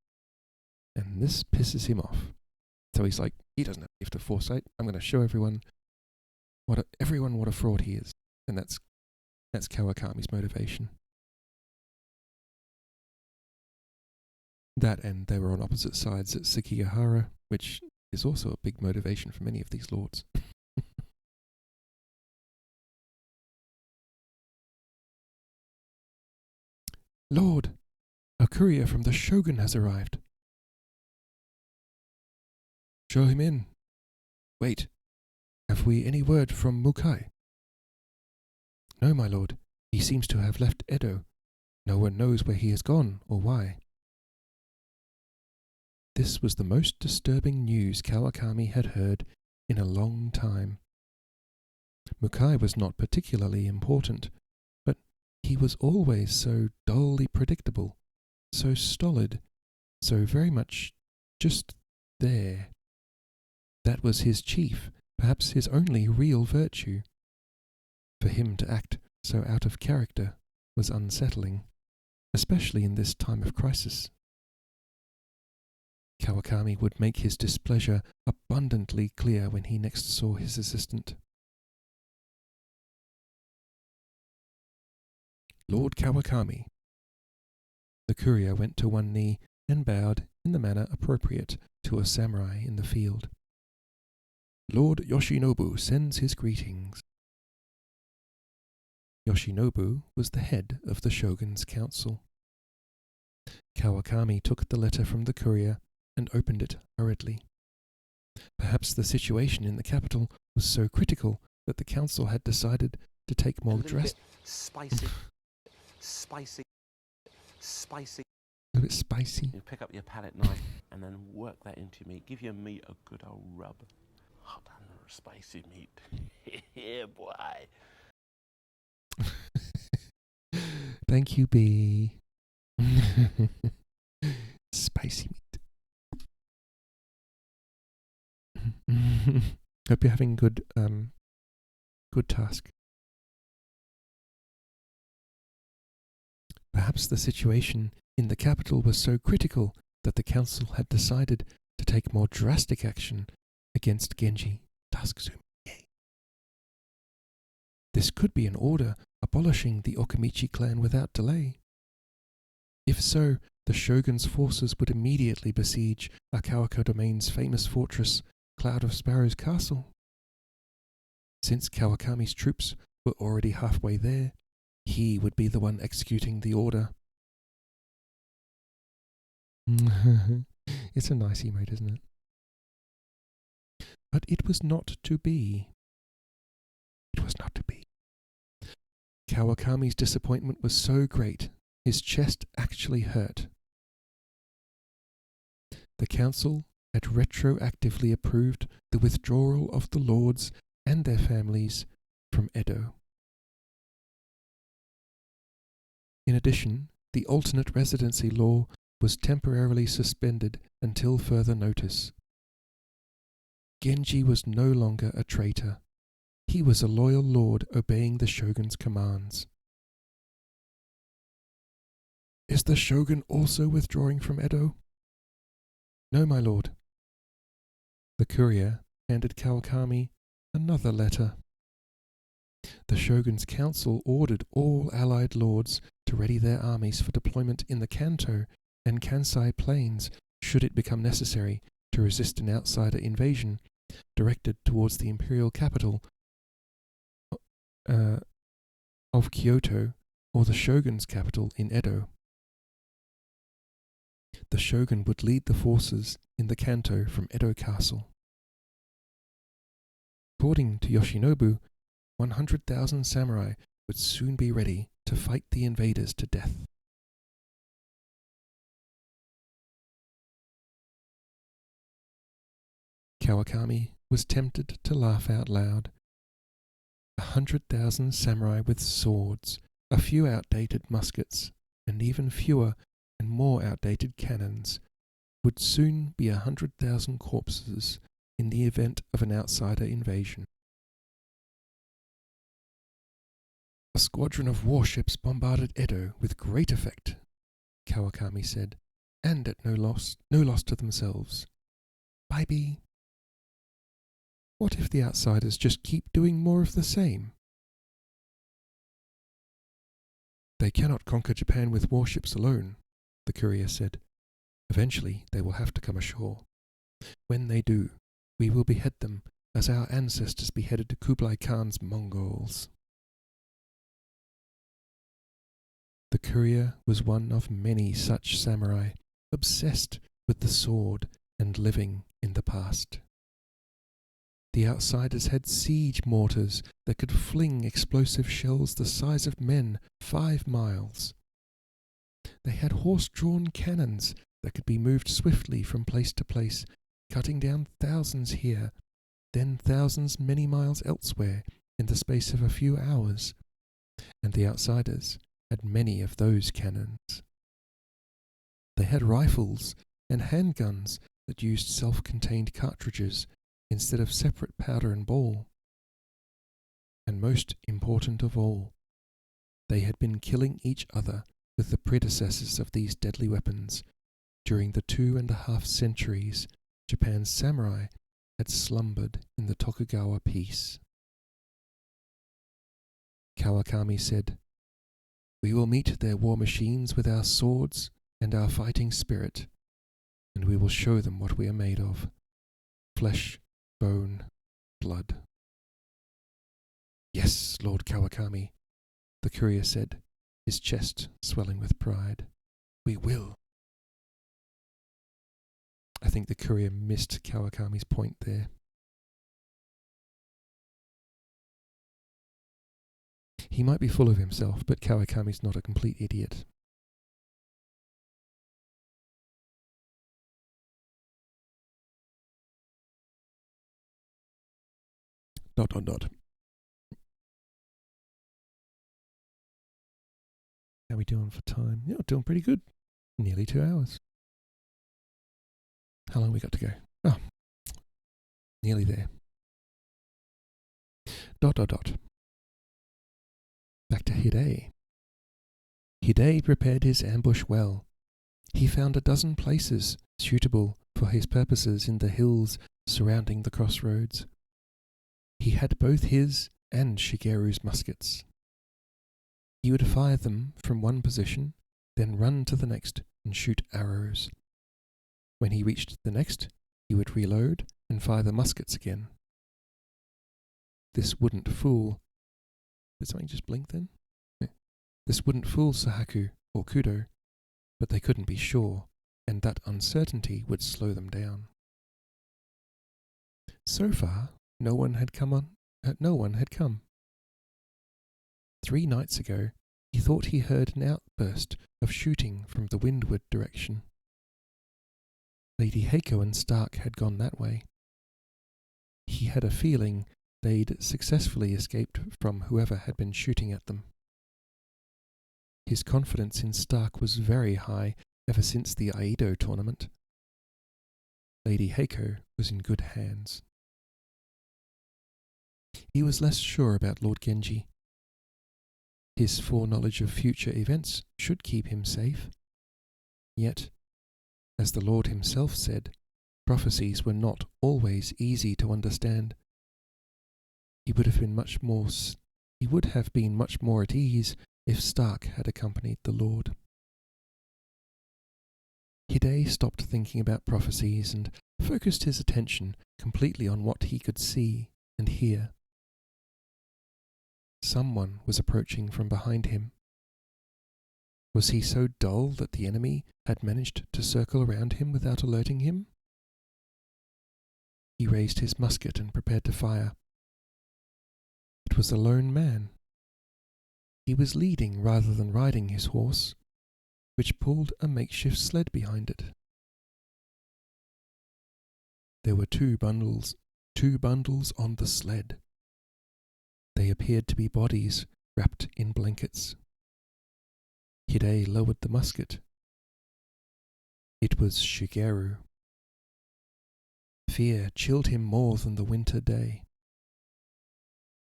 And this pisses him off. So he's like, he doesn't have the gift of foresight. I'm going to show everyone what a fraud he is. And that's Kawakami's motivation. That, and they were on opposite sides at Sekigahara, which is also a big motivation for many of these lords. Lord, a courier from the Shogun has arrived. Show him in. Wait, have we any word from Mukai? No, my lord. He seems to have left Edo. No one knows where he has gone or why. This was the most disturbing news Kawakami had heard in a long time. Mukai was not particularly important, but he was always so dully predictable, so stolid, so very much just there. That was his chief, perhaps his only real virtue. For him to act so out of character was unsettling, especially in this time of crisis. Kawakami would make his displeasure abundantly clear when he next saw his assistant. Lord Kawakami. The courier went to one knee and bowed in the manner appropriate to a samurai in the field. Lord Yoshinobu sends his greetings. Yoshinobu was the head of the shogun's council. Kawakami took the letter from the courier and opened it hurriedly. Perhaps the situation in the capital was so critical that the council had decided to take more drastic... Spicy. A bit spicy. You pick up your palette knife and then work that into your meat. Give your meat a good old rub. Hot and spicy meat. Yeah, boy. Thank you, B. Spicy meat. Hope you're having good task. Perhaps the situation in the capital was so critical that the council had decided to take more drastic action against Genji. Task zoom. Yay. This could be an order abolishing the Okamichi clan without delay. If so, the shogun's forces would immediately besiege Akawako Domain's famous fortress, Cloud of Sparrows Castle. Since Kawakami's troops were already halfway there, he would be the one executing the order. It's a nice emote, isn't it? But it was not to be. It was not to be. Kawakami's disappointment was so great, his chest actually hurt. The council had retroactively approved the withdrawal of the lords and their families from Edo. In addition, the alternate residency law was temporarily suspended until further notice. Genji was no longer a traitor. He was a loyal lord obeying the shogun's commands. Is the shogun also withdrawing from Edo? No, my lord. The courier handed Kawakami another letter. The shogun's council ordered all allied lords to ready their armies for deployment in the Kanto and Kansai plains should it become necessary to resist an outsider invasion directed towards the imperial capital of Kyoto or the shogun's capital in Edo. The shogun would lead the forces in the Kanto from Edo Castle. According to Yoshinobu, 100,000 samurai would soon be ready to fight the invaders to death. Kawakami was tempted to laugh out loud. 100,000 samurai with swords, a few outdated muskets, and even fewer and more outdated cannons would soon be 100,000 corpses in the event of an outsider invasion. A squadron of warships bombarded Edo with great effect, Kawakami said, and at no loss to themselves. Baby. What if the outsiders just keep doing more of the same? They cannot conquer Japan with warships alone, the courier said. Eventually they will have to come ashore. When they do, we will behead them as our ancestors beheaded Kublai Khan's Mongols. The courier was one of many such samurai, obsessed with the sword and living in the past. The outsiders had siege mortars that could fling explosive shells the size of men 5 miles. They had horse-drawn cannons that could be moved swiftly from place to place, cutting down thousands here, then thousands many miles elsewhere in the space of a few hours, and the outsiders had many of those cannons. They had rifles and handguns that used self-contained cartridges instead of separate powder and ball. And most important of all, they had been killing each other with the predecessors of these deadly weapons, during the 2.5 centuries Japan's samurai had slumbered in the Tokugawa peace. Kawakami said, "We will meet their war machines with our swords and our fighting spirit, and we will show them what we are made of. Flesh, bone, blood." "Yes, Lord Kawakami," the courier said, his chest swelling with pride. "We will." I think the courier missed Kawakami's point there. He might be full of himself, but Kawakami's not a complete idiot. Dot, dot, dot. How are we doing for time? Yeah, doing pretty good. Nearly 2 hours. How long have we got to go? Oh, nearly there. Dot, dot, dot. Back to Hidei. Hidei prepared his ambush well. He found 12 places suitable for his purposes in the hills surrounding the crossroads. He had both his and Shigeru's muskets. He would fire them from one position, then run to the next and shoot arrows. When he reached the next, he would reload and fire the muskets again. This wouldn't fool... Did something just blink then? Yeah. This wouldn't fool Sahaku or Kudo, but they couldn't be sure, and that uncertainty would slow them down. So far, no one had come. 3 nights ago, he thought he heard an outburst of shooting from the windward direction. Lady Heiko and Stark had gone that way. He had a feeling they'd successfully escaped from whoever had been shooting at them. His confidence in Stark was very high ever since the Aido tournament. Lady Heiko was in good hands. He was less sure about Lord Genji. His foreknowledge of future events should keep him safe. Yet, as the Lord himself said, prophecies were not always easy to understand. He would have been much more at ease if Stark had accompanied the Lord. Hidei stopped thinking about prophecies and focused his attention completely on what he could see and hear. Someone was approaching from behind him. Was he so dull that the enemy had managed to circle around him without alerting him? He raised his musket and prepared to fire. It was a lone man. He was leading rather than riding his horse, which pulled a makeshift sled behind it. There were two bundles on the sled. They appeared to be bodies wrapped in blankets. Hidei lowered the musket. It was Shigeru. Fear chilled him more than the winter day.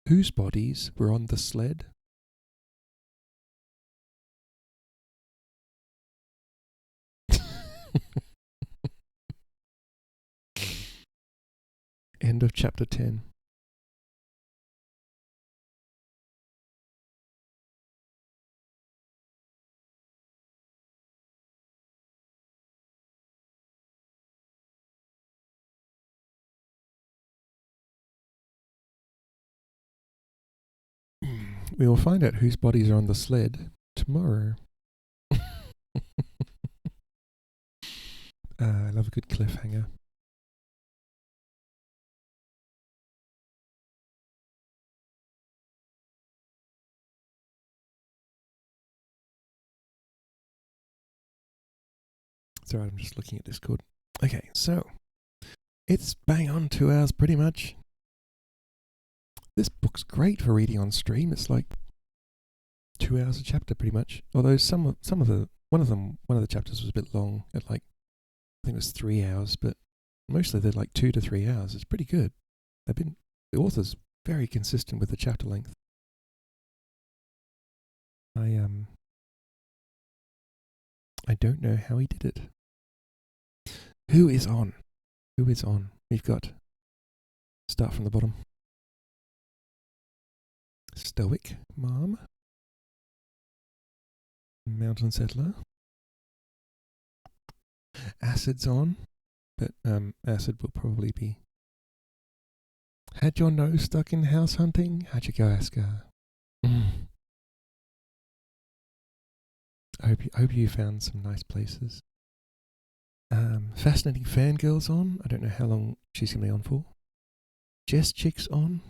Whose bodies were on the sled? End of chapter 10. We will find out whose bodies are on the sled tomorrow. I love a good cliffhanger. Sorry, I'm just looking at Discord. Okay, so it's bang on 2 hours pretty much. This book's great for reading on stream. It's like 2 hours a chapter pretty much. Although one of the chapters was a bit long at like, I think it was 3 hours, but mostly they're like 2 to 3 hours. It's pretty good. The author's very consistent with the chapter length. I don't know how he did it. Who is on? Who is on? We've got, start from the bottom. Stoic Mom. Mountain Settler. Acid's on, but Acid will probably be. Had your nose stuck in house hunting? How'd you go, Asker? I hope you found some nice places. Fascinating Fangirl's on. I don't know how long she's going to be on for. Jess Chick's on.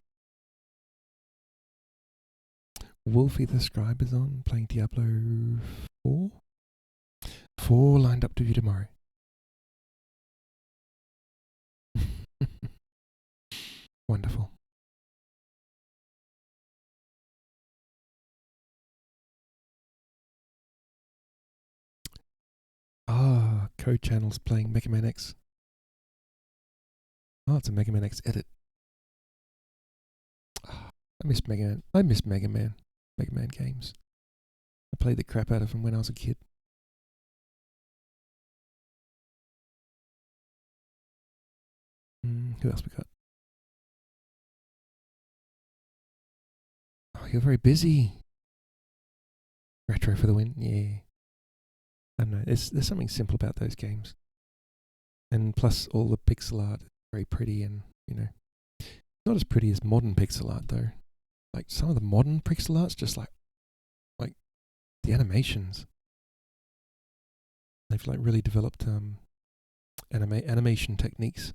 Wolfie the Scriber's on, playing Diablo 4. 4 lined up to you tomorrow. Wonderful. Code Channel's playing Mega Man X. Oh, it's a Mega Man X edit. I miss Mega Man. I miss Mega Man games. I played the crap out of them when I was a kid. Who else we got? Oh, you're very busy. Retro for the win. Yeah. I don't know. There's something simple about those games. And plus all the pixel art is very pretty and, not as pretty as modern pixel art though. Like some of the modern pixel art's just like the animations. They've like really developed animation techniques.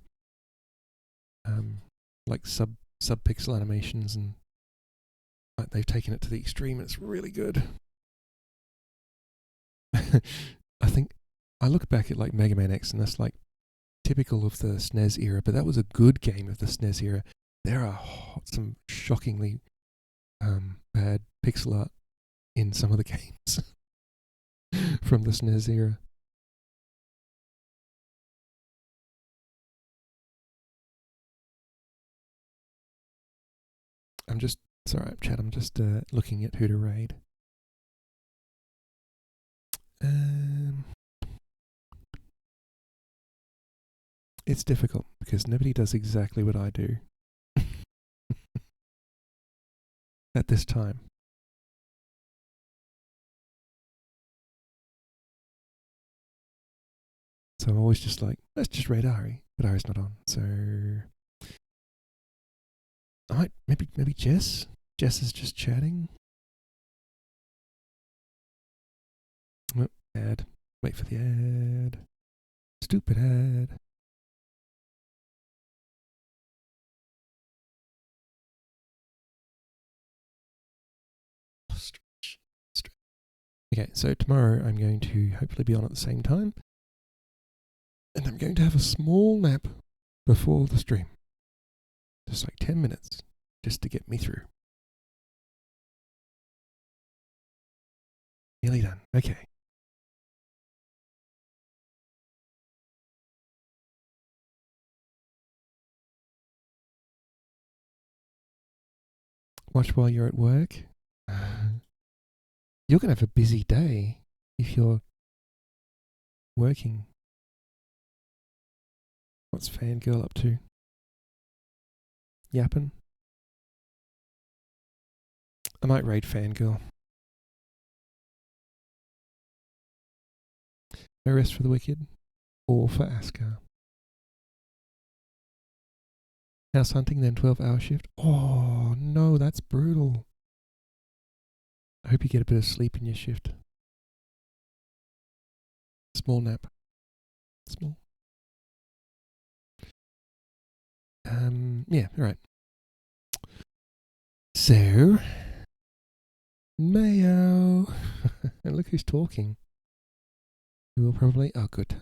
Like sub-pixel animations, and like they've taken it to the extreme. It's really good. I think I look back at like Mega Man X, and that's like typical of the SNES era, but that was a good game of the SNES era. There are some shockingly bad pixel art in some of the games from the SNES era. Sorry, chat, I'm just looking at who to raid. It's difficult because nobody does exactly what I do at this time. So I'm always just like, let's just raid Ari, but Ari's not on. So I might maybe Jess. Jess is just chatting. Oh, ad. Wait for the ad. Stupid ad. Stretch. Okay, so tomorrow I'm going to hopefully be on at the same time. And I'm going to have a small nap before the stream. Just like 10 minutes, just to get me through. Nearly done. Okay. Watch while you're at work. You're going to have a busy day if you're working. What's Fangirl up to? Yapping? I might raid Fangirl. No rest for the wicked, or for Asker. House hunting, then 12-hour shift. Oh, no, that's brutal. I hope you get a bit of sleep in your shift. Small nap. Small. Yeah, alright. So, Mayo. And look who's talking. You will probably. Oh, good.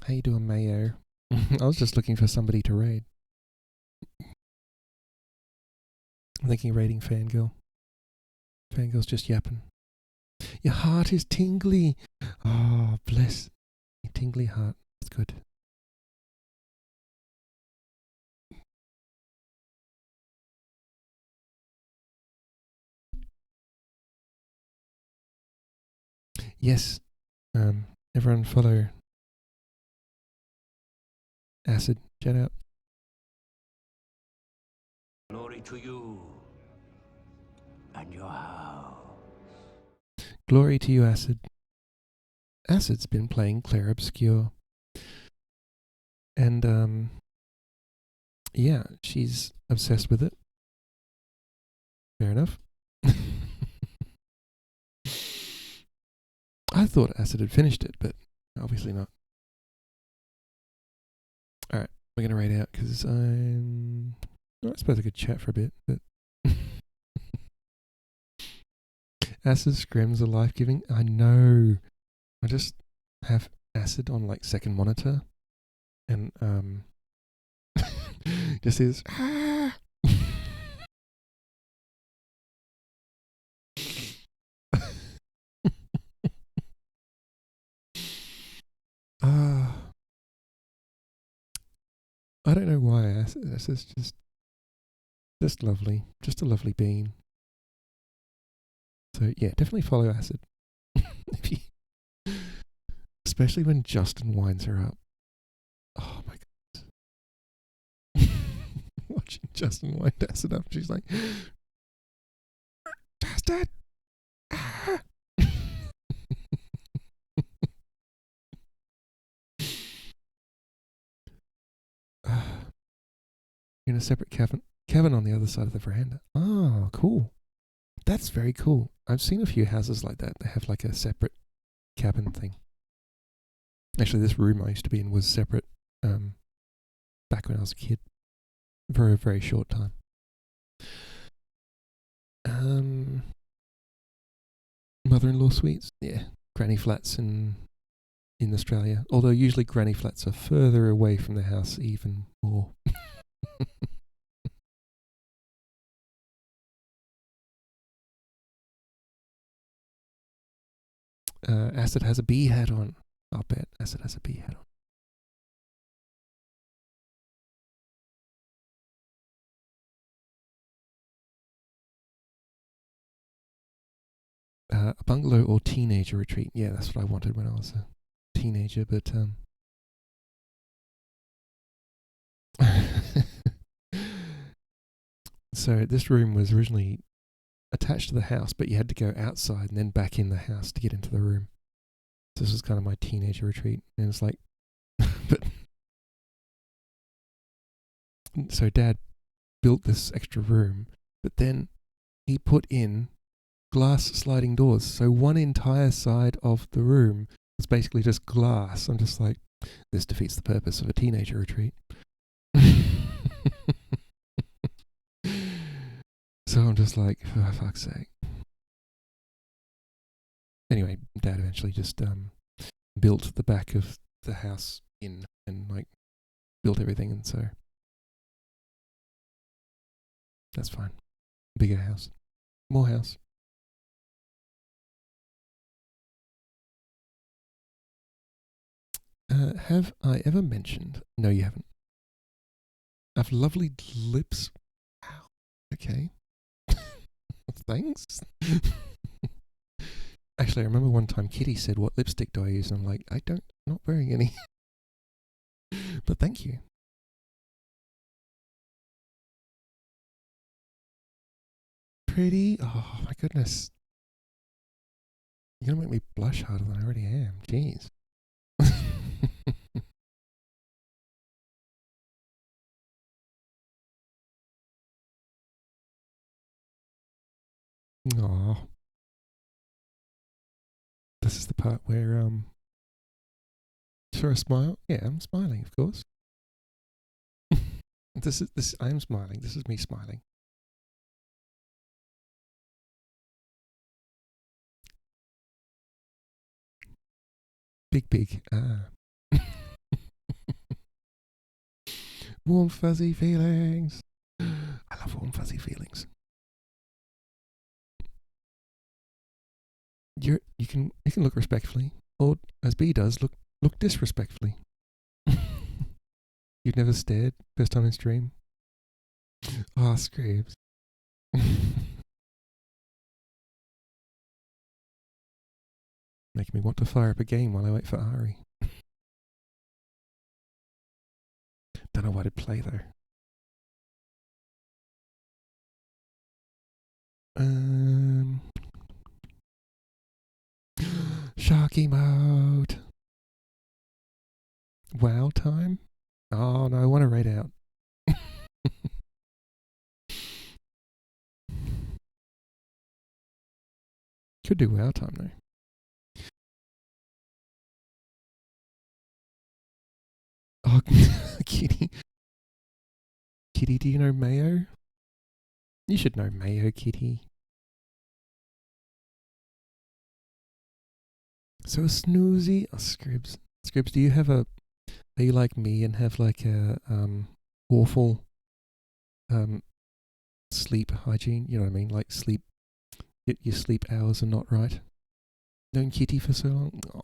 How you doing, Mayo? I was just looking for somebody to raid. I'm thinking raiding Fangirl. Fangirl's just yapping. Your heart is tingly. Oh, bless. Your tingly heart. That's good. Yes. Everyone follow Acid. Shout out. Glory to you and your house. Glory to you, Acid. Acid's been playing Clair Obscure. And, yeah, she's obsessed with it. Fair enough. I thought Acid had finished it, but obviously not. Alright, we're going to raid out because I suppose I could chat for a bit, but Acid scrims are life-giving. I know. I just have Acid on like second monitor and just is I don't know why Acid's just lovely. Just a lovely bean. So yeah, definitely follow Acid. Especially when Justin winds her up. Oh my god. Watching Justin wind Acid up, she's like, Justin! In a separate cabin on the other side of the veranda. Oh, cool. That's very cool. I've seen a few houses like that. They have like a separate cabin thing. Actually, this room I used to be in was separate back when I was a kid. For a very short time. Mother-in-law suites? Yeah. Granny flats in Australia. Although usually granny flats are further away from the house even more. Acid has a bee hat on. I'll bet Acid has a bee hat on. A bungalow or teenager retreat. Yeah, that's what I wanted when I was a teenager, but so this room was originally attached to the house, but you had to go outside and then back in the house to get into the room. So this was kind of my teenager retreat, and it's like, but so Dad built this extra room, but then he put in glass sliding doors. So one entire side of the room was basically just glass. I'm just like, this defeats the purpose of a teenager retreat. So I'm just like, for fuck's sake. Anyway, Dad eventually just built the back of the house in and like built everything, and so that's fine. Bigger house. More house. Have I ever mentioned? No, you haven't. I have lovely lips. Wow. Okay. Thanks. Actually, I remember one time Kitty said, "What lipstick do I use?" And I'm like, I'm not wearing any. But thank you. Pretty. Oh my goodness. You're gonna make me blush harder than I already am. Jeez. Aw. This is the part where for a smile? Yeah, I'm smiling, of course. I am smiling. This is me smiling. Big. Warm fuzzy feelings. I love warm fuzzy feelings. You can look respectfully, or as B does, look disrespectfully. You've never stared first time in stream. Ah, Screams. Making me want to fire up a game while I wait for Ari. Don't know what I'd play though. Sharky mode. WoW time? Oh no, I want to raid out. Could do WoW time though. Oh, Kitty. Kitty, do you know Mayo? You should know Mayo, Kitty. So snoozy. Oh, Scribs. Scribs, do you have a... Are you like me and have like a awful sleep hygiene? You know what I mean? Like sleep... Your sleep hours are not right. Known Kitty for so long? Oh.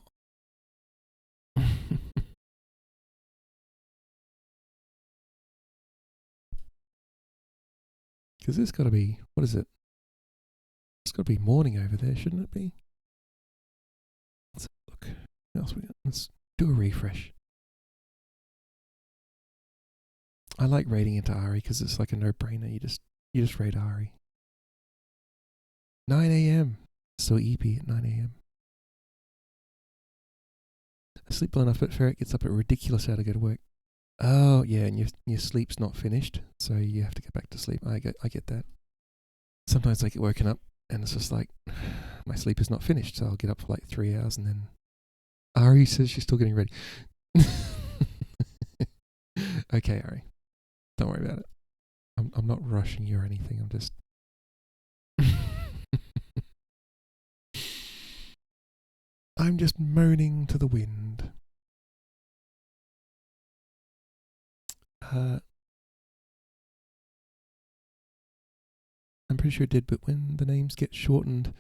Because there's got to be... What is it? It's got to be morning over there, shouldn't it be? Let's have a look. What else we got? Let's do a refresh. I like raiding into Ari because it's like a no-brainer. You just raid Ari. 9 a.m. So EP at 9 a.m. I sleep well enough, but Ferret gets up at a ridiculous hour to go to work. Oh yeah, and your sleep's not finished, so you have to go back to sleep. I get that. Sometimes I get woken up and it's just like my sleep is not finished, so I'll get up for like 3 hours and then Ari says she's still getting ready. Okay, Ari. Don't worry about it. I'm not rushing you or anything. I'm just... I'm just moaning to the wind. I'm pretty sure it did, but when the names get shortened,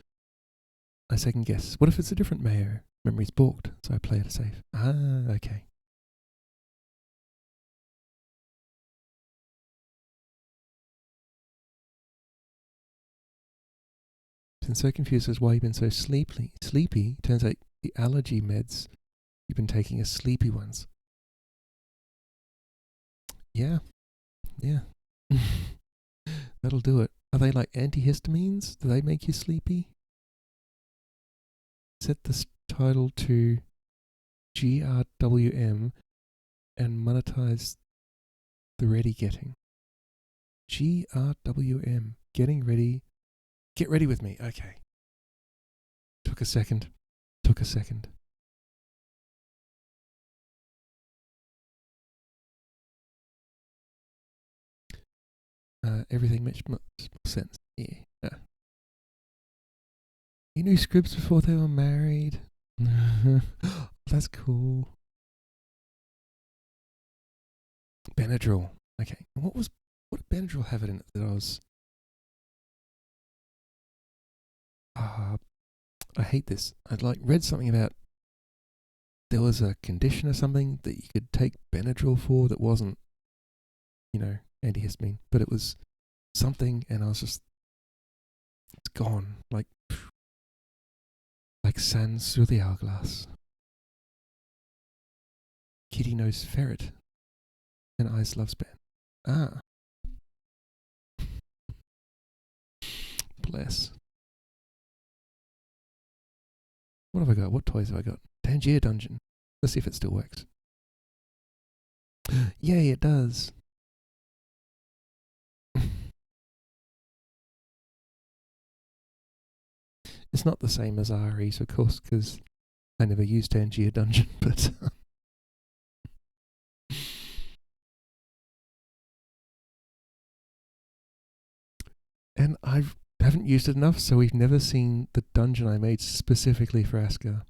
I second guess. What if it's a different mayor? Memory's balked, so I play it safe. Ah, okay. Been so confused as why you've been so sleepy. Turns out the allergy meds you've been taking are sleepy ones. Yeah. That'll do it. Are they like antihistamines? Do they make you sleepy? Set this title to GRWM and monetize the ready getting. GRWM. Getting ready. Get ready with me. Okay. Took a second. Everything makes sense. Yeah. You knew Scribs before they were married. That's cool. Benadryl. Okay. What did Benadryl have it in it that I was... I hate this. I'd like read something about there was a condition or something that you could take Benadryl for that wasn't, antihistamine, but it was something, and I was just, it's gone, like sands through the hourglass. Kitty knows ferret, and Ice loves Ben. Ah. Bless. What have I got? What toys have I got? Tangier Dungeon. Let's see if it still works. Yay, it does. It's not the same as Ari's, of course, because I never used Tangier Dungeon, but... and I haven't used it enough, so we've never seen the dungeon I made specifically for Asker.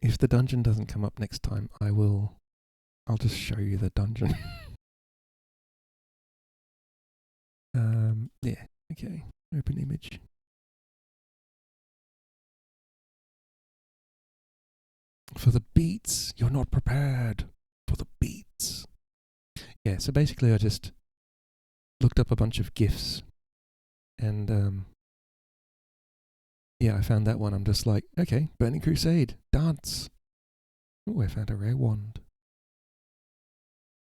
If the dungeon doesn't come up next time, I'll just show you the dungeon. Yeah, okay. Open image. For the beats, you're not prepared. for the beats. Yeah, so basically I just looked up a bunch of GIFs and yeah, I found that one. I'm just like, okay, Burning Crusade, dance. Oh, I found a rare wand.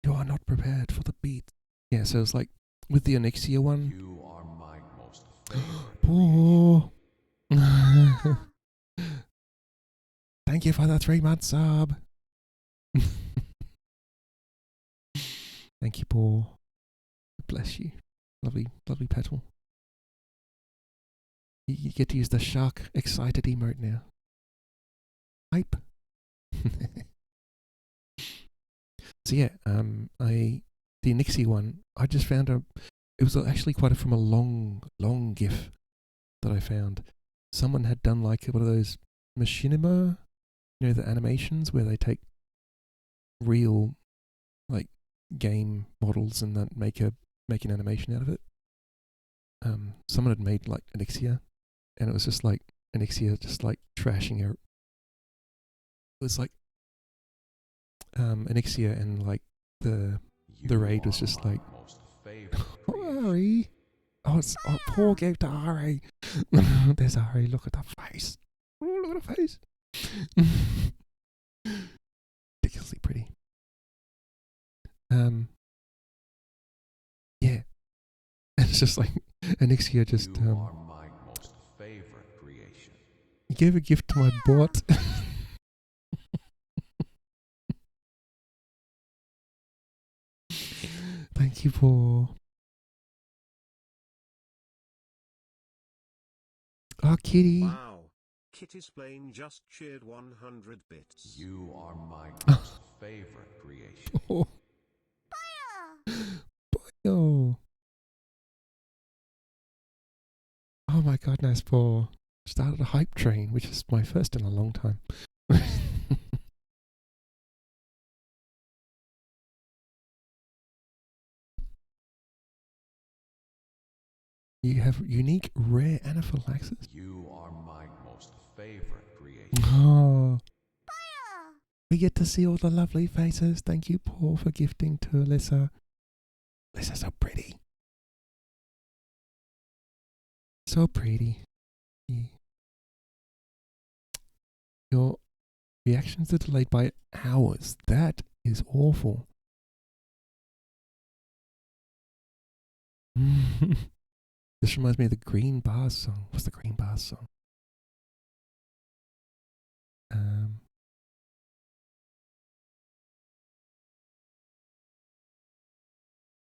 You are not prepared for the beat. Yeah, so it's like with the Onyxia one. You are my most favorite Poor. Thank you for the 3-month sub. Thank you, Paul. Bless you. Lovely, lovely petal. You get to use the shark excited emote now. Hype. So yeah, the Onyxia one, I just found it was actually from a long GIF that I found. Someone had done like one of those machinima, you know, the animations where they take real like game models and then make an animation out of it. Someone had made like Onyxia, and it was just like Onyxia just like trashing her. It was like Onyxia and like the raid was just like Ari. Oh, Paul gave to Ari. There's Ari. Look at the face. Oh, look at the face. Ridiculously pretty. Yeah. And it's just like Onyxia just You are my most favorite creation. He gave a gift to my bot. Thank you, Paul. Oh, Kitty. Wow. Kitty's plane just cheered 100 bits. You are my most favorite creation. Oh. Oh. Oh my goodness, Paul. Started a hype train, which is my first in a long time. You have unique rare anaphylaxis. You are my most favorite creation. Oh. We get to see all the lovely faces. Thank you, Paul, for gifting to Alyssa. Alyssa's so pretty. So pretty. Yeah. Your reactions are delayed by hours. That is awful. This reminds me of the Green Bars song. What's the Green Bars song?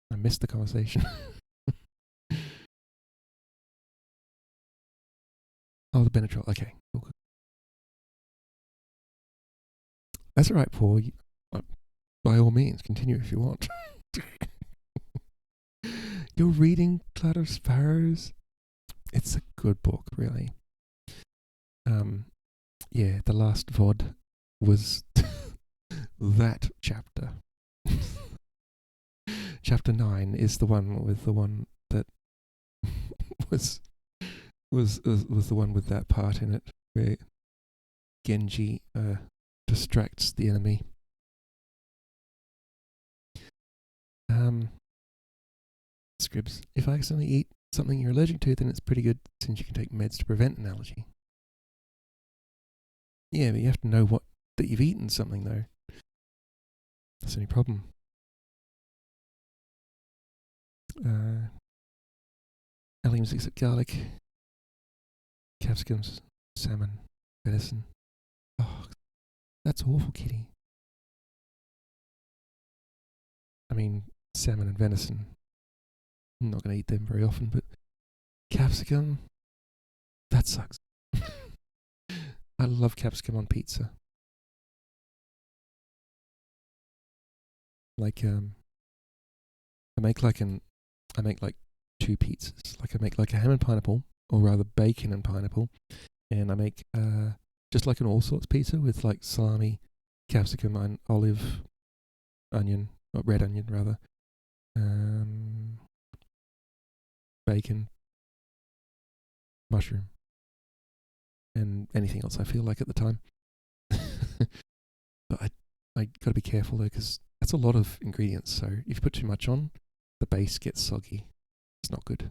I missed the conversation. Oh, the Benadryl. Okay. Cool. That's all right, Paul. By all means, continue if you want. You're reading Cloud of Sparrows? It's a good book, really. Yeah, the last VOD was that chapter. Chapter 9 is the one that was the one with that part in it where Genji distracts the enemy. Scribs. If I accidentally eat something you're allergic to, then it's pretty good since you can take meds to prevent an allergy. Yeah, but you have to know that you've eaten something though. That's the only problem. Alliums except garlic, capsicums, salmon, venison. Oh, that's awful, Kitty. I mean, salmon and venison. I'm not going to eat them very often, but capsicum, that sucks. I love capsicum on pizza. Like I make like 2 pizzas. Like I make like a ham and pineapple, or rather bacon and pineapple, and I make just like an all sorts pizza with like salami, capsicum, and olive, onion, or red onion rather, bacon, mushroom, and anything else I feel like at the time. But I got to be careful though, because that's a lot of ingredients. So if you put too much on, the base gets soggy. It's not good.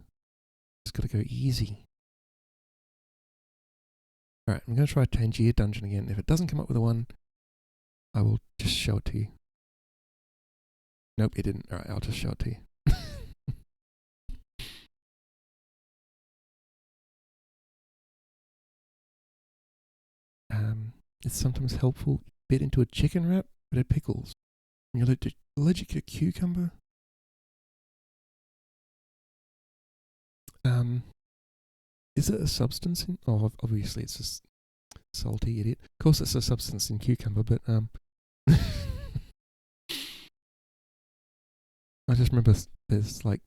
It's got to go easy. Alright, I'm going to try Tangier Dungeon again. If it doesn't come up with a 1, I will just show it to you. Nope, it didn't. Alright, I'll just show it to you. It's sometimes helpful. Bit into a chicken wrap, but it pickles. You're allergic to cucumber? Is it a substance in? Oh, obviously it's just salty idiot. Of course, it's a substance in cucumber, but I just remember there's like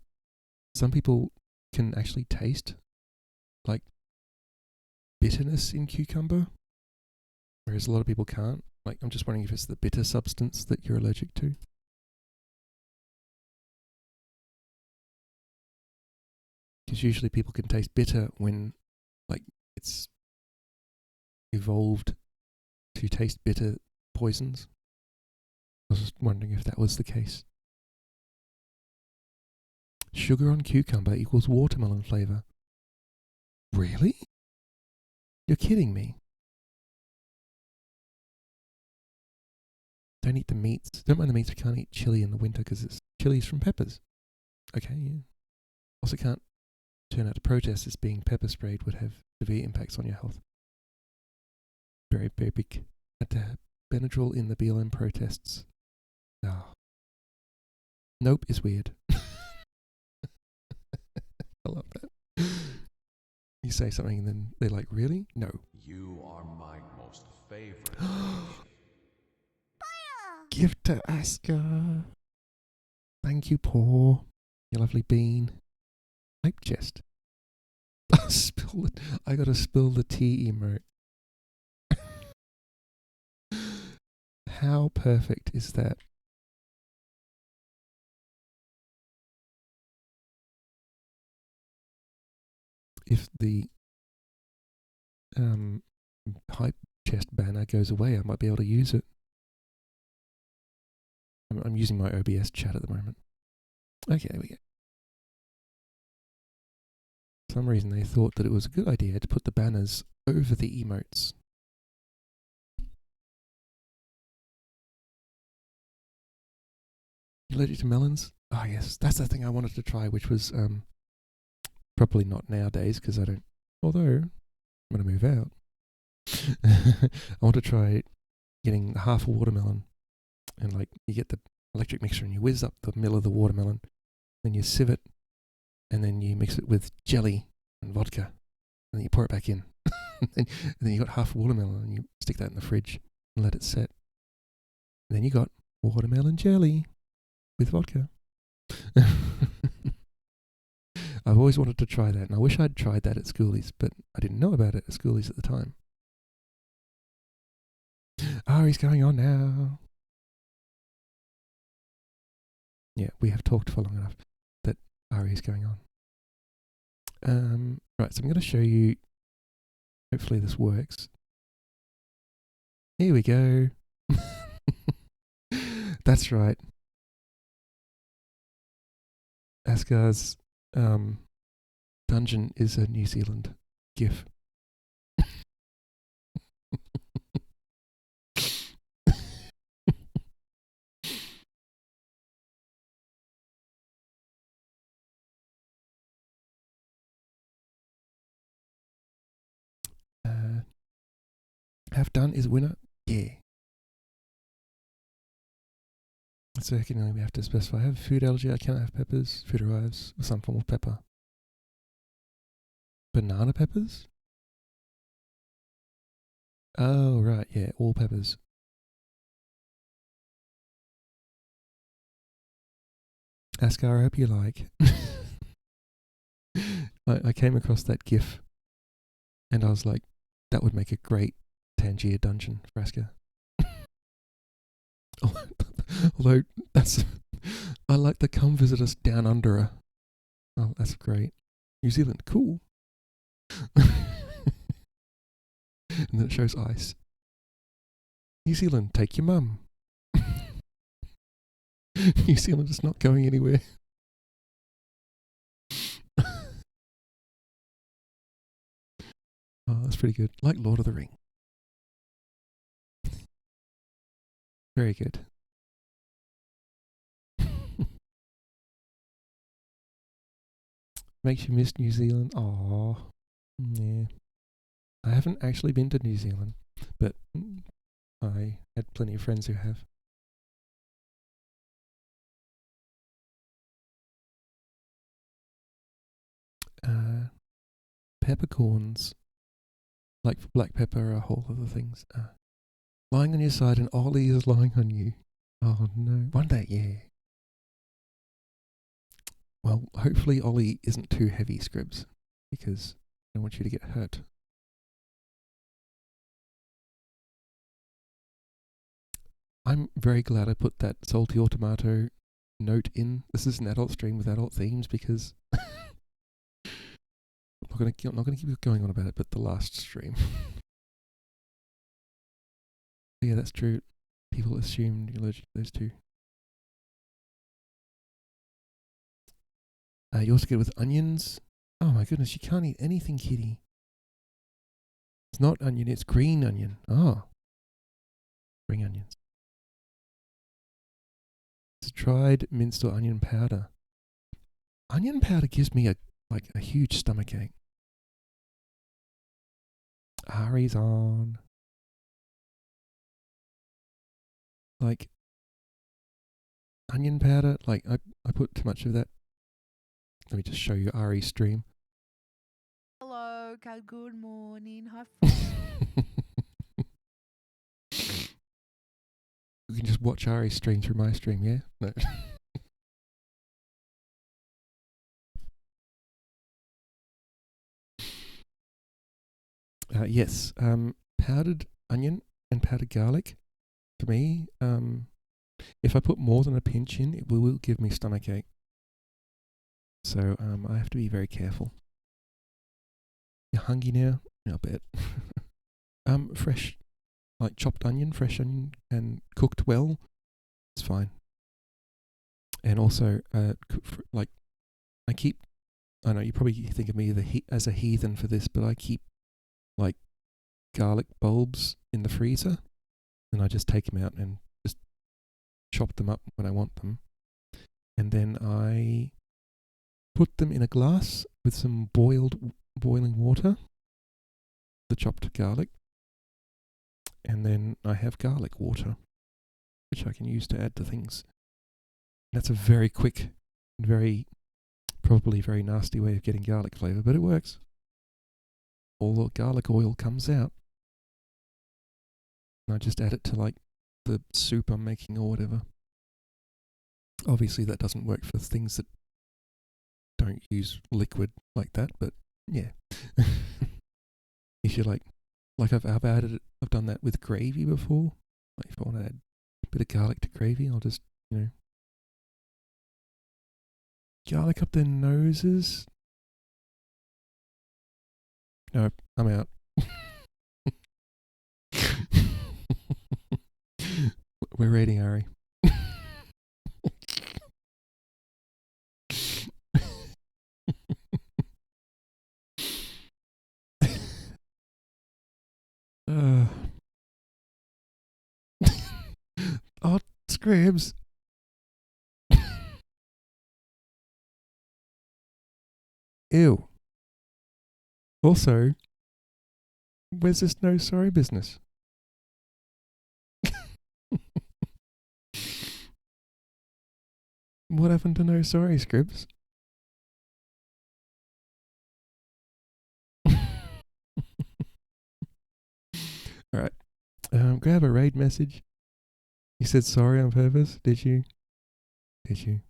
some people can actually taste like bitterness in cucumber, whereas a lot of people can't. Like, I'm just wondering if it's the bitter substance that you're allergic to. Because usually people can taste bitter when, like, it's evolved to taste bitter poisons. I was just wondering if that was the case. Sugar on cucumber equals watermelon flavour. Really? You're kidding me. Don't eat the meats. Don't mind the meats. We can't eat chili in the winter because it's chili's from peppers. Okay, yeah. Also can't turn out to protest as being pepper sprayed would have severe impacts on your health. Very, very big. Had to have Benadryl in the BLM protests. Oh. Nope is weird. I love that. You say something and then they're like, really? No. You are my most favorite creation. Gift to Aska. Thank you, Paw. You lovely bean. Hype chest. I gotta spill the tea emote. How perfect is that? If the hype chest banner goes away, I might be able to use it. I'm using my OBS chat at the moment. Okay, there we go. For some reason they thought that it was a good idea to put the banners over the emotes. You allergic to melons? Oh yes, that's the thing I wanted to try, which was probably not nowadays because I don't. Although I'm gonna move out. I want to try getting half a watermelon, and like you get the electric mixer and you whiz up the middle of the watermelon, then you sieve it, and then you mix it with jelly and vodka, and then you pour it back in, and then you got half a watermelon and you stick that in the fridge and let it set. And then you got watermelon jelly with vodka. I've always wanted to try that, and I wish I'd tried that at Schoolies, but I didn't know about it at Schoolies at the time. Oh, he's going on now. Yeah, we have talked for long enough that Ari is going on. Right, so I'm going to show you. Hopefully this works. Here we go. That's right. Asgar's dungeon is a New Zealand GIF. Have done is winner? Yeah. Secondly, we have to specify I have food allergy, I cannot have peppers, food arrives with some form of pepper. Banana peppers? Oh, right, yeah, all peppers. Askar, I hope you like. I came across that GIF and I was like, that would make a great Tangier dungeon for Askar. Although that's, I like the come visit us down under her. Oh, that's great. New Zealand, cool. And then it shows ice. New Zealand, take your mum. New Zealand is not going anywhere. Oh, that's pretty good. Like Lord of the Ring. Very good. Makes you miss New Zealand. Oh, yeah. I haven't actually been to New Zealand, but I had plenty of friends who have. Peppercorns, like for black pepper, are a whole other things. Lying on your side and Ollie is lying on you. Oh no. One day, yeah. Well, hopefully Ollie isn't too heavy, Scribs, because I don't want you to get hurt. I'm very glad I put that salty or tomato note in. This is an adult stream with adult themes because I'm not gonna keep going on about it, but the last stream. Yeah, that's true. People assumed you're allergic to those two. You also get it with onions. Oh my goodness, you can't eat anything, kitty. It's not onion, it's green onion. Oh. Spring onions. It's dried minced or onion powder. Onion powder gives me a huge stomach ache. Ari's on. Like onion powder, like I put too much of that. Let me just show you Ari's stream. Hello, good morning. Hi. You can just watch Ari's stream through my stream, yeah? No. Yes, powdered onion and powdered garlic. For me, if I put more than a pinch in, it will give me stomach ache. So I have to be very careful. You're hungry now? I bet. Fresh, like chopped onion, fresh onion, and cooked well, it's fine. And also, I keep. I know you probably think of me as a heathen for this, but I keep like garlic bulbs in the freezer, and I just take them out and just chop them up when I want them, and then I put them in a glass with some boiling water, the chopped garlic, and then I have garlic water, which I can use to add to things. That's a very quick, probably very nasty way of getting garlic flavour, but it works. All the garlic oil comes out, and I just add it to like the soup I'm making or whatever. Obviously that doesn't work for things that don't use liquid like that, but yeah. If you like I've done that with gravy before. Like if I want to add a bit of garlic to gravy, I'll just, garlic up their noses. No, I'm out. We're rating Ari. Oh, Scribs. Ew. Also, where's this no sorry business? What happened to no sorry, Scribs? Alright. Grab a raid message. You said sorry on purpose, did you? Did you?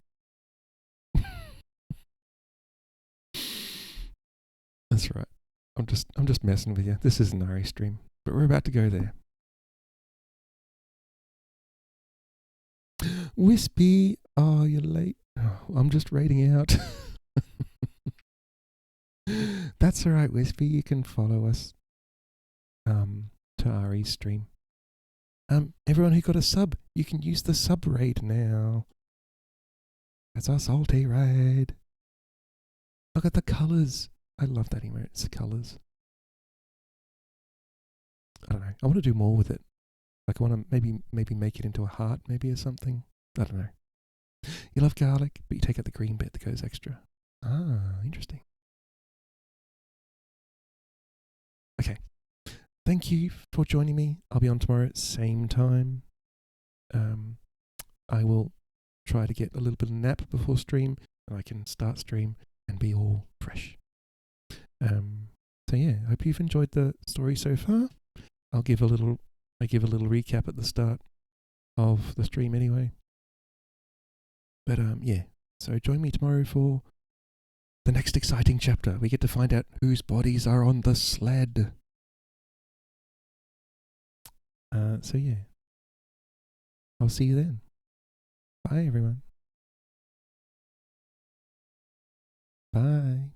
That's right. I'm just messing with you. This is an Ari stream, but we're about to go there. Wispy, oh, you're late. Oh, I'm just raiding out. That's alright, Wispy. You can follow us to Ari's stream. Everyone who got a sub, you can use the sub raid now. It's a salty raid. Look at the colours. I love that emote. It's the colours. I don't know. I want to do more with it. Like I want to maybe make it into a heart maybe or something. I don't know. You love garlic, but you take out the green bit that goes extra. Ah, interesting. Okay. Thank you for joining me. I'll be on tomorrow at the same time. I will try to get a little bit of nap before stream, and I can start stream and be all fresh. So yeah, I hope you've enjoyed the story so far. I give a little recap at the start of the stream anyway. But yeah. So join me tomorrow for the next exciting chapter. We get to find out whose bodies are on the sled. So yeah. I'll see you then. Bye everyone. Bye.